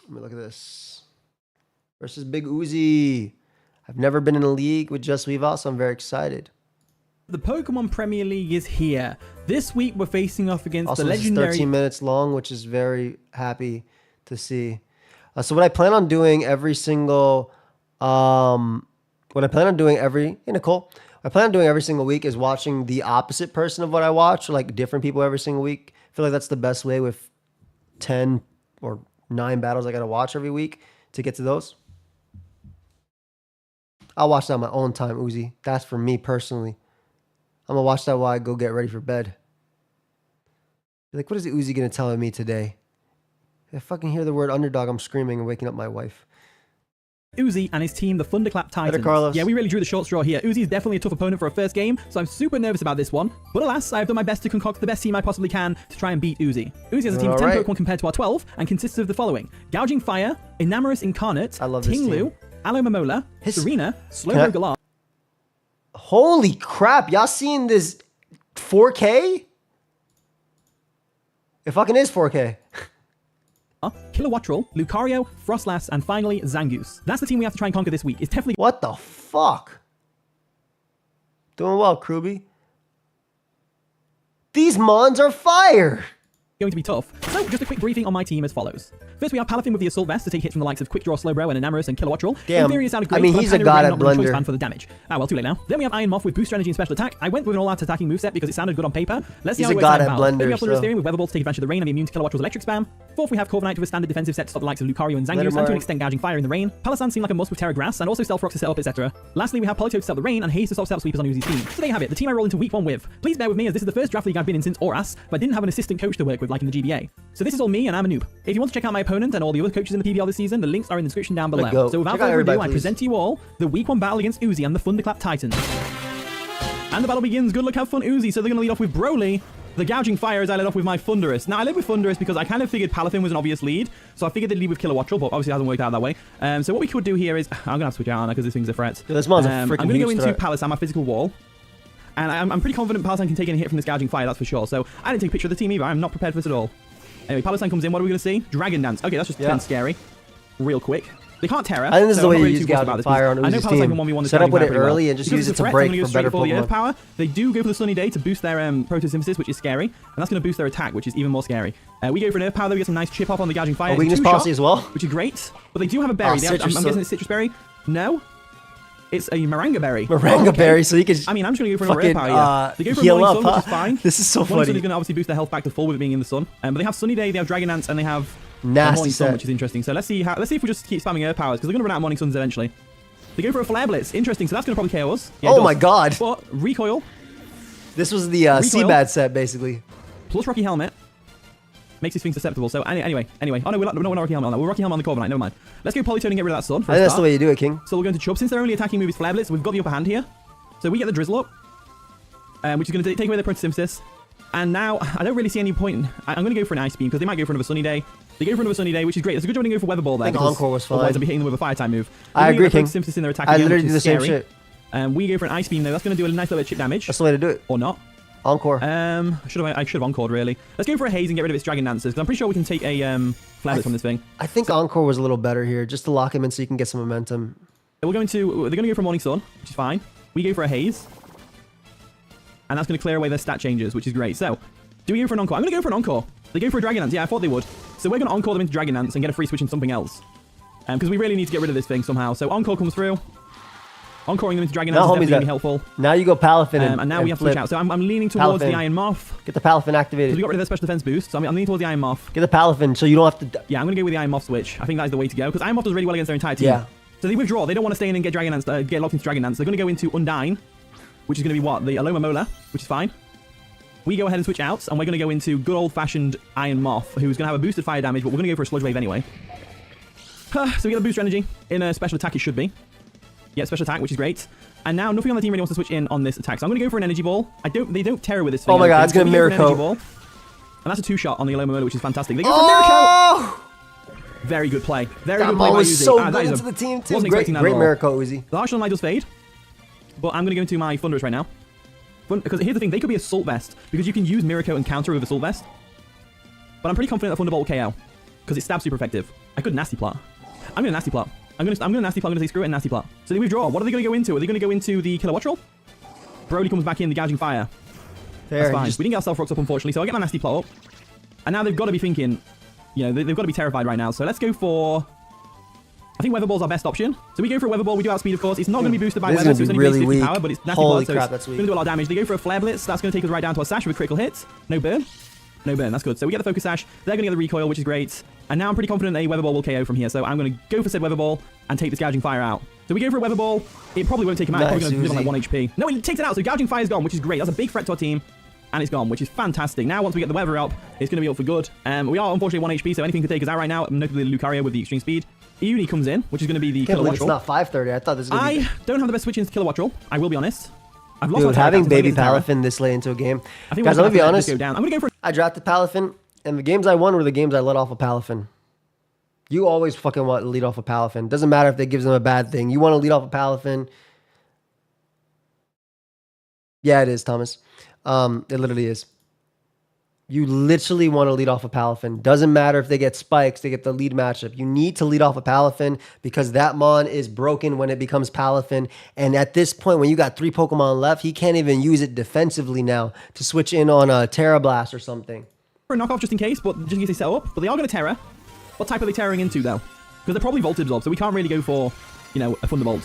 Let me look at this. Versus Big Uzi. I've never been in a league with Just Weave Out, so I'm very excited. The Pokemon Premier League is here. This week we're facing off against Also, the legendary... this is 13 minutes long, which is very happy to see. So what I plan on doing every single... Hey, Nicole. I plan on doing every single week is watching the opposite person of what I watch, or like different people every single week. I feel like that's the best way with 10 or 9 battles I got to watch every week to get to those. I'll watch that on my own time, Uzi. That's for me personally. I'm going to watch that while I go get ready for bed. Like, what is Uzi going to tell me today? If I fucking hear the word underdog, I'm screaming and waking up my wife. Uzi and his team, the Thunderclap Titans. Carlos. Yeah, we really drew the short straw here. Uzi is definitely a tough opponent for a first game, so I'm super nervous about this one. But alas, I've done my best to concoct the best team I possibly can to try and beat Uzi. Uzi has a team of 10 Pokemon compared to our 12, and consists of the following. Gouging Fire, Enamorous Incarnate, I love this Tinglu, team. Alomomola, Serena, Slowbro Galar. Holy crap, y'all seen this 4K? It fucking is 4K. Kilowattrel, Lucario, Frostlass, and finally Zangoose. That's the team we have to try and conquer this week. It's definitely... What the fuck? Doing well, Kruby. These mons are fire! Going to be tough. So, just a quick briefing on my team as follows. First, we have Palafin with the Assault Vest to take hits from the likes of Quick Draw, Slowbro, and Enamorous and Kilowattrel. Damn. In theory, it sounded great, I mean, but he's I'm a kind of god regretting at not being choice Blender. fan for the damage. Ah, well, too late now. Then we have Iron Moth with Boost Strategy and Special Attack. I went with an all-out attacking moveset because it sounded good on paper. Let's see He's how it a works god out in at battle. Blender, Then we have Thunder so- Steering with Weatherbolt to take advantage of the rain and be immune to Kilowattrel's Electric Spam. Fourth, we have Corviknight to withstand a defensive set to stop the likes of Lucario and Zangoose, and to an extent Gouging Fire in the rain. Palossand seemed like a must with Terra Grass, and also Stealth Rocks to set up, etc. Lastly, we have Politoed to stop the rain, and Haze to stop Stealth Sweepers on Uzi's team. So there you have it, the team I roll into week 1 with. Please bear with me, as this is the first draft league I've been in since Oras, but I didn't have an assistant coach to work with like in the GBA. So this is all me, and I'm a noob. If you want to check out my opponent and all the other coaches in the PPL this season, the links are in the description down below. go. So without Check out further ado, everybody, I please. present to you all the week 1 battle against Uzi and the Thunderclap Titans. And the battle begins. Good luck, have fun, Uzi. So they're going to lead off with Broly. The Gouging Fire as I led off with my Thunderous. Now, I led with Thunderous because I kind of figured Palafin was an obvious lead, so I figured they'd lead with Kilowattrel, but obviously it hasn't worked out that way. So what we could do here is... I'm going to have to switch out, because this thing's a threat. Dude, this mon's a I'm freaking going to go huge into threat. Palisand, my physical wall. And I'm pretty confident Palisand can take any hit from this Gouging Fire, that's for sure. So I didn't take a picture of the team either. I'm not prepared for this at all. Anyway, Palisand comes in. What are we going to see? Dragon Dance. Okay, that's just kind of scary. Real quick. They can't Terra. I think this is the way I'm you not use too fussed about Gouging this, Fire on because I know Uzi's Palisand team. can 1v1 the Set up Gouging with Fire it pretty well. early and just Because use it it's a to threat, break I'm gonna go for straight better for the Earth Pokemon. Power. They do go for the Sunny Day to boost their Photosynthesis, which is scary, and that's going to boost their attack, which is even more scary. We go for an Earth Power, though. We get some nice chip off on the Gouging Fire. A weakness policy as well, which is great. But they do have a berry. Oh, I'm citrus, guessing it's Citrus Berry. No. It's a Maranga Berry. Maranga Berry, so you can. I mean, I'm just going to go for an Earth fucking, Power, yeah. They go for a heal Morning up, Sun, which huh? is fine. This is so Morning funny. Sun is going to obviously boost their health back to full with it being in the sun. But they have Sunny Day, they have Dragon Dance, and they have Nasty Morning Sun, set. which is interesting. So let's see if we just keep spamming Earth Powers, because they're going to run out of Morning Suns eventually. They go for a Flare Blitz. Interesting. So that's going to probably KO us. Yeah, it Oh does. my god. But Recoil This was the Seabad set, basically. plus Rocky Helmet makes these things susceptible. So anyway. Oh no, we're not Rocky Helmet on that. We're Rocky Helmet on the Corviknight. Never mind. Let's go Polytone and get rid of that sun. For I a think that's the start. way you do it, King. So we're going to Chubb. Since their only attacking move is Flare Blitz, we've got the upper hand here. So we get the Drizzle up, which is going to take away their Photosynthesis. And now, I don't really see any point. I'm going to go for an Ice Beam, because they might go for another Sunny Day. They go for another Sunny Day, which is great. It's a good job to go for Weather Ball there. I think because Encore was fine. Otherwise, I'll be hitting them with a Fire type move. I They're agree, gonna King. get Photosynthesis in their attack I again, literally which do the is same scary. shit. We go for an Ice Beam, though. That's going to do a nice little bit of chip damage. That's the way to do it. Or not. Encore. I should have encored, really. Let's go for a Haze and get rid of its Dragon Dancers, because I'm pretty sure we can take a Flare Blitz from this thing. I think Encore was a little better here, just to lock him in so you can get some momentum. They're going to go for Morning Sun, which is fine. We go for a Haze. And that's going to clear away their stat changes, which is great. So, do we go for an Encore? I'm going to go for an Encore. They go for a Dragon Dance. Yeah, I thought they would. So we're going to Encore them into Dragon Dance and get a free switch in something else. Because we really need to get rid of this thing somehow. So Encore comes through. Encoring them into Dragon Dance is definitely going to be helpful. Now you go Palafin and now we have to switch out. So I'm leaning towards the Iron Moth. Get the Palafin activated. Because we got rid of their special defense boost. So I'm leaning towards the Iron Moth. Get the Palafin so you don't have to... Yeah, I'm going to go with the Iron Moth switch. I think that is the way to go. Because Iron Moth does really well against their entire team. Yeah. So they withdraw. They don't want to stay in and get Dragon Dance, get locked into Dragon Dance. They're going to go into Undyne, which is going to be what? The Alomomola, which is fine. We go ahead and switch out, and we're going to go into good old-fashioned Iron Moth, who's going to have a boosted fire damage, but we're going to go for a Sludge Wave anyway. So we get the booster energy. In a special attack, it should be. Yeah, special attack, which is great. And now nothing on the team really wants to switch in on this attack, so I'm going to go for an Energy Ball. They don't Terror with this thing. Oh my god, it's going to Miracle. And that's a 2-shot on the Alomomola, which is fantastic. They go for Miracle! Very good play. Very good play by was Uzi. so good into the team, too. Great Miracle, Uzi. The Harsh Light does fade, but I'm going to go into my Thunderous right now. Because here's the thing, they could be Assault Vest, because you can use Miracle and counter with Assault Vest. But I'm pretty confident that Thunderbolt will KO, because it's stab super effective. I could Nasty Plot. I'm going to Nasty Plot. I'm going to Nasty Plot. I'm going to say screw it and Nasty Plot. So they withdraw. What are they going to go into? Are they going to go into the Kilowattrel? Broly comes back in, the Gouging Fire. That's fine. We didn't get our Self Rocks up, unfortunately, so I'll get my Nasty Plot up. And now they've got to be thinking, you know, they've got to be terrified right now. So let's go for... I think Weather Ball's our best option. So we go for a Weather Ball. We do outspeed, of course. It's not going to be boosted by Weather, so it's only really 50 weak. power, but it's Nasty Holy Plot, so crap, it's that's weak. going to do a lot of damage. They go for a Flare Blitz. That's going to take us right down to our Sash with a critical hit. No burn. No burn. That's good. So we get the Focus Sash. They're going to get the Recoil, which is great. And now I'm pretty confident a Weather Ball will KO from here. So I'm going to go for said Weather Ball and take this Gouging Fire out. So we go for a Weather Ball. It probably won't take him out. It's probably going to live on like 1 HP. No, it takes it out. So Gouging Fire's gone, which is great. That's a big threat to our team. and it's gone, which is fantastic. Now, once we get the weather up, it's going to be up for good. We are unfortunately 1 HP, so anything could take us out right now, notably Lucario with the extreme speed. Uni comes in, which is going to be the Kilowattrel. It's not 5:30. I thought this was going to be... I don't have the best switch into Kilowattrel, I will be honest. I've lost Dude, my having Baby Palafin this late into a game. Guys, I'm going to be honest. I'm going to go for... I drafted Palafin, and the games I won were the games I let off of Palafin. You always fucking want to lead off of Palafin. Doesn't matter if they gives them a bad thing. You want to lead off of Palafin. Yeah, it is, Thomas. It literally is. You literally want to lead off a Palafin. Doesn't matter if they get spikes, they get the lead matchup. You need to lead off a Palafin because that Mon is broken when it becomes Palafin. And at this point, when you got 3 Pokemon left, he can't even use it defensively now to switch in on a Terra Blast or something. For a knockoff just in case, but just in case they set up. But they are going to Terra. What type are they Terraing into, though? Because they're probably Volt Absorb, so we can't really go for, you know, a Thunderbolt.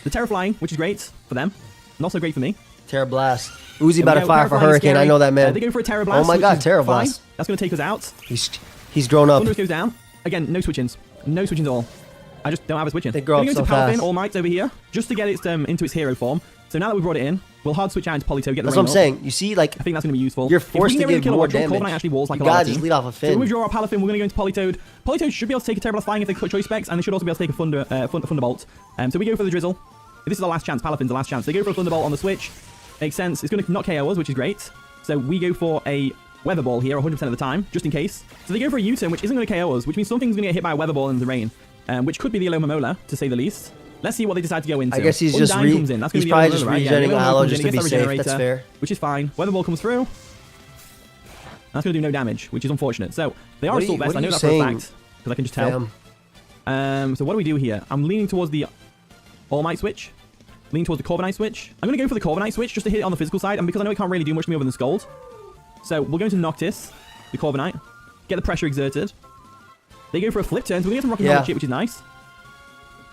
The Terra Flying, which is great for them. Not so great for me. Terra Blast. Uzi about to fire for Hurricane. I know that, man. They go for a Terra Blast. Oh my god, Terra Blast. That's going to take us out. He's grown up. Thunderous goes down. Again, no switch-ins. No switch-ins at all. I just don't have a switch-in. They grow up so fast. All Might over here, just to get it into its hero form. So now that we've brought it in, we'll hard switch out into Polito, get the That's what I'm saying. You see, like... I think that's going to be useful. You're forced to give more damage. Corviknight actually walls like you a lot gotta of just team. lead off a Finn. So we withdraw our Palafin, we're going to go into Politoed. Politoed should be able to take a Terra Blast Flying if they cut choice specs, and they should also be able to take a Thunderbolt. So we go for the Drizzle. This is our last chance. Palafin's the last chance. They go for a Thunderbolt on the switch. Makes sense. It's going to not KO us, which is great. So we go for a Weather Ball here 100% of the time, just in case. So they go for a U-turn, which isn't going to KO us, which means something's going to get hit by a Weather Ball in the rain, which could be the Yellow Momola, to say the least. Let's see what they decide to go into. I guess he's Undyne just comes in. That's he's gonna be probably just right? regenerating Aloe Yellow just to be safe. That's fair. Which is fine. Weather Ball comes through. That's going to do no damage, which is unfortunate. So they are Assault Vest. I know that for a fact, because I can just tell. So what do we do here? I'm leaning towards the All Might switch. Leaning towards the Corviknight switch. I'm going to go for the Corviknight switch just to hit it on the physical side, and because I know it can't really do much to me other than Scald. So we're going to Noctis, the Corviknight, get the pressure exerted. They go for a flip turn, so we're going to get some Rocky Helmet chip, which is nice.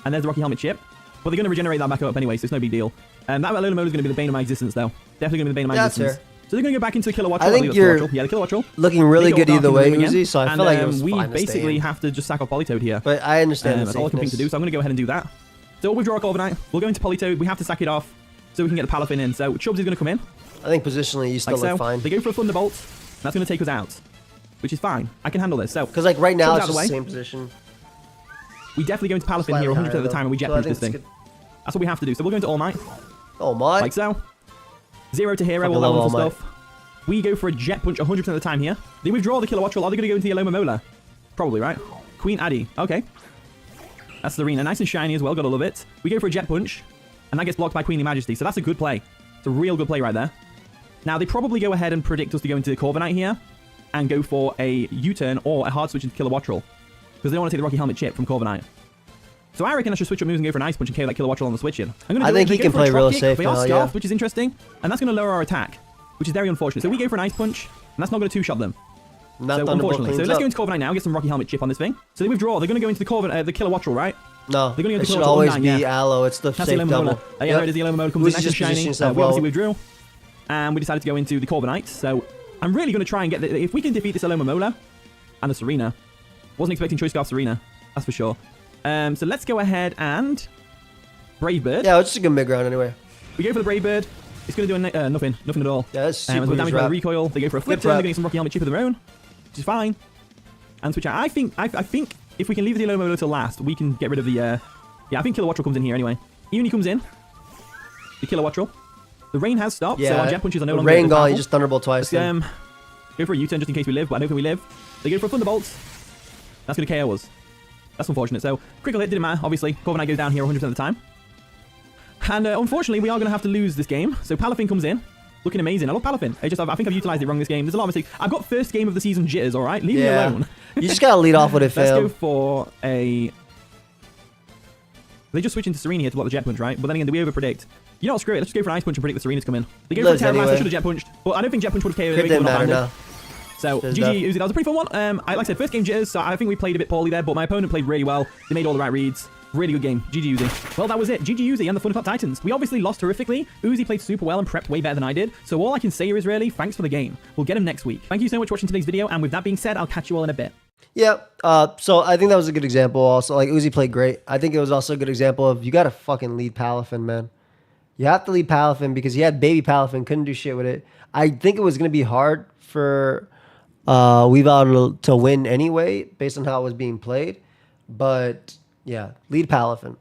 And there's the Rocky Helmet chip. But they're going to regenerate that back up anyway, so it's no big deal. That Alola Mode is going to be the bane of my existence, though. Definitely going to be the bane of my existence. Fair. So they're going to go back into the Kilowattrel. I think you're the Kilowattrel. looking really good either way, Uzi, so I feel like it was we fine basically have to just sack off Politoed here. But I understand that's all I can think to do, so I'm going to go ahead and do that. So we'll withdraw our Corviknight. We'll go into Politoed. We have to sack it off so we can get the Palafin in. So Chubbs is going to come in. I think positionally you still look fine. They go for a Thunderbolt. That's going to take us out, which is fine. I can handle this. So because like right now it's just the same position. We definitely go into Palafin here 100% of the time, and we jet push this thing. That's what we have to do. So we'll go into All Might. All Might. Like so. 0 to hero, all that wonderful stuff. We go for a jet punch 100% of the time here. They withdraw the Kilowattrel. Are they going to go into the Yellow Momola? Probably, right? Queen Addy. Okay. That's the arena. Nice and shiny as well. Gotta love it. We go for a jet punch, and that gets blocked by Queenly Majesty. So that's a good play. It's a real good play right there. Now, they probably go ahead and predict us to go into the Corviknight here and go for a U-turn or a hard switch into Kilowattrel because they don't want to take the Rocky Helmet chip from Corviknight. So I reckon I should switch up moves and go for an Ice Punch and KO that Kilowattrel on the switch in. I think he can play real safe now, Scarfed, yeah. Which is interesting, and that's going to lower our attack, which is very unfortunate. So we go for an Ice Punch, and that's not going to two-shot them. So unfortunately. So let's go into Corviknight now, get some Rocky Helmet chip on this thing. So they withdraw. They're going to go into the Kilowattrel, right? No, they're going to go into it should Kilowattrle always be yeah. Aloe. It's the that's safe the double. Yeah, there it is. The Yellow Mode comes in nice and shiny. We obviously withdrew, and we decided to go into the Corviknight. So I'm really going to try and get if we can defeat this Yellow Momola and the Serena. Wasn't expecting Choice Scarf Serena, that's for sure. So let's go ahead and Brave Bird. Yeah, it's just a good mid-ground anyway. We go for the Brave Bird. It's going to do nothing at all. Yeah, that's super damage by the recoil. They go for a flip turn. They're getting some Rocky Helmet chip of their own, which is fine. And switch out. I think if we can leave the Yellow Momola till last, we can get rid of the. Yeah, I think Kilowattrel comes in here anyway. Uni comes in. The Kilowattrel. The rain has stopped, so our jet punches are no longer. Rain gone. You just Thunderbolt twice. Go for a U-turn just in case we live, but I don't think we live. They go for a Thunderbolt. That's going to KO us. That's unfortunate. So critical hit didn't matter. Obviously, Corviknight goes down here 100% of the time. And unfortunately, we are going to have to lose this game. So Palafin comes in. Looking amazing. I love Palafin. I think I've utilized it wrong this game. There's a lot of mistakes. I've got first game of the season jitters, all right? Leave me alone. You just got to lead off with it, fam. Let's go for a... They just switch into Serena here to block the jet punch, right? But then again, do we over-predict? You know what, screw it. Let's just go for an Ice Punch and predict the Serena's come in. They go for a Terra Blast. They should have jet punched. But I don't think jet punch would have KO'd. It didn't matter now. So, GG, Uzi, that was a pretty fun one. Like I said, first game jitters, so I think we played a bit poorly there, but my opponent played really well. They made all the right reads. Really good game. GG Uzi. Well, that was it. GG Uzi and the Thunderclap Titans. We obviously lost horrifically. Uzi played super well and prepped way better than I did. So all I can say is really, thanks for the game. We'll get him next week. Thank you so much for watching today's video, and with that being said, I'll catch you all in a bit. Yeah, so I think that was a good example also. Like, Uzi played great. I think it was also a good example of you got to fucking lead Palafin, man. You have to lead Palafin because he had baby Palafin, couldn't do shit with it. I think it was going to be hard for Weavile to win anyway, based on how it was being played. But yeah, lead Palafin.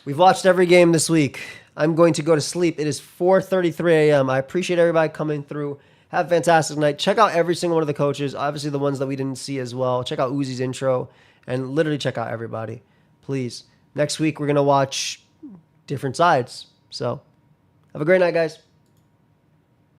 We've watched every game this week. I'm going to go to sleep. It is 4:33 a.m. I appreciate everybody coming through. Have a fantastic night. Check out every single one of the coaches. Obviously, the ones that we didn't see as well. Check out Uzi's intro. And literally check out everybody. Please. Next week, we're going to watch different sides. So, have a great night, guys.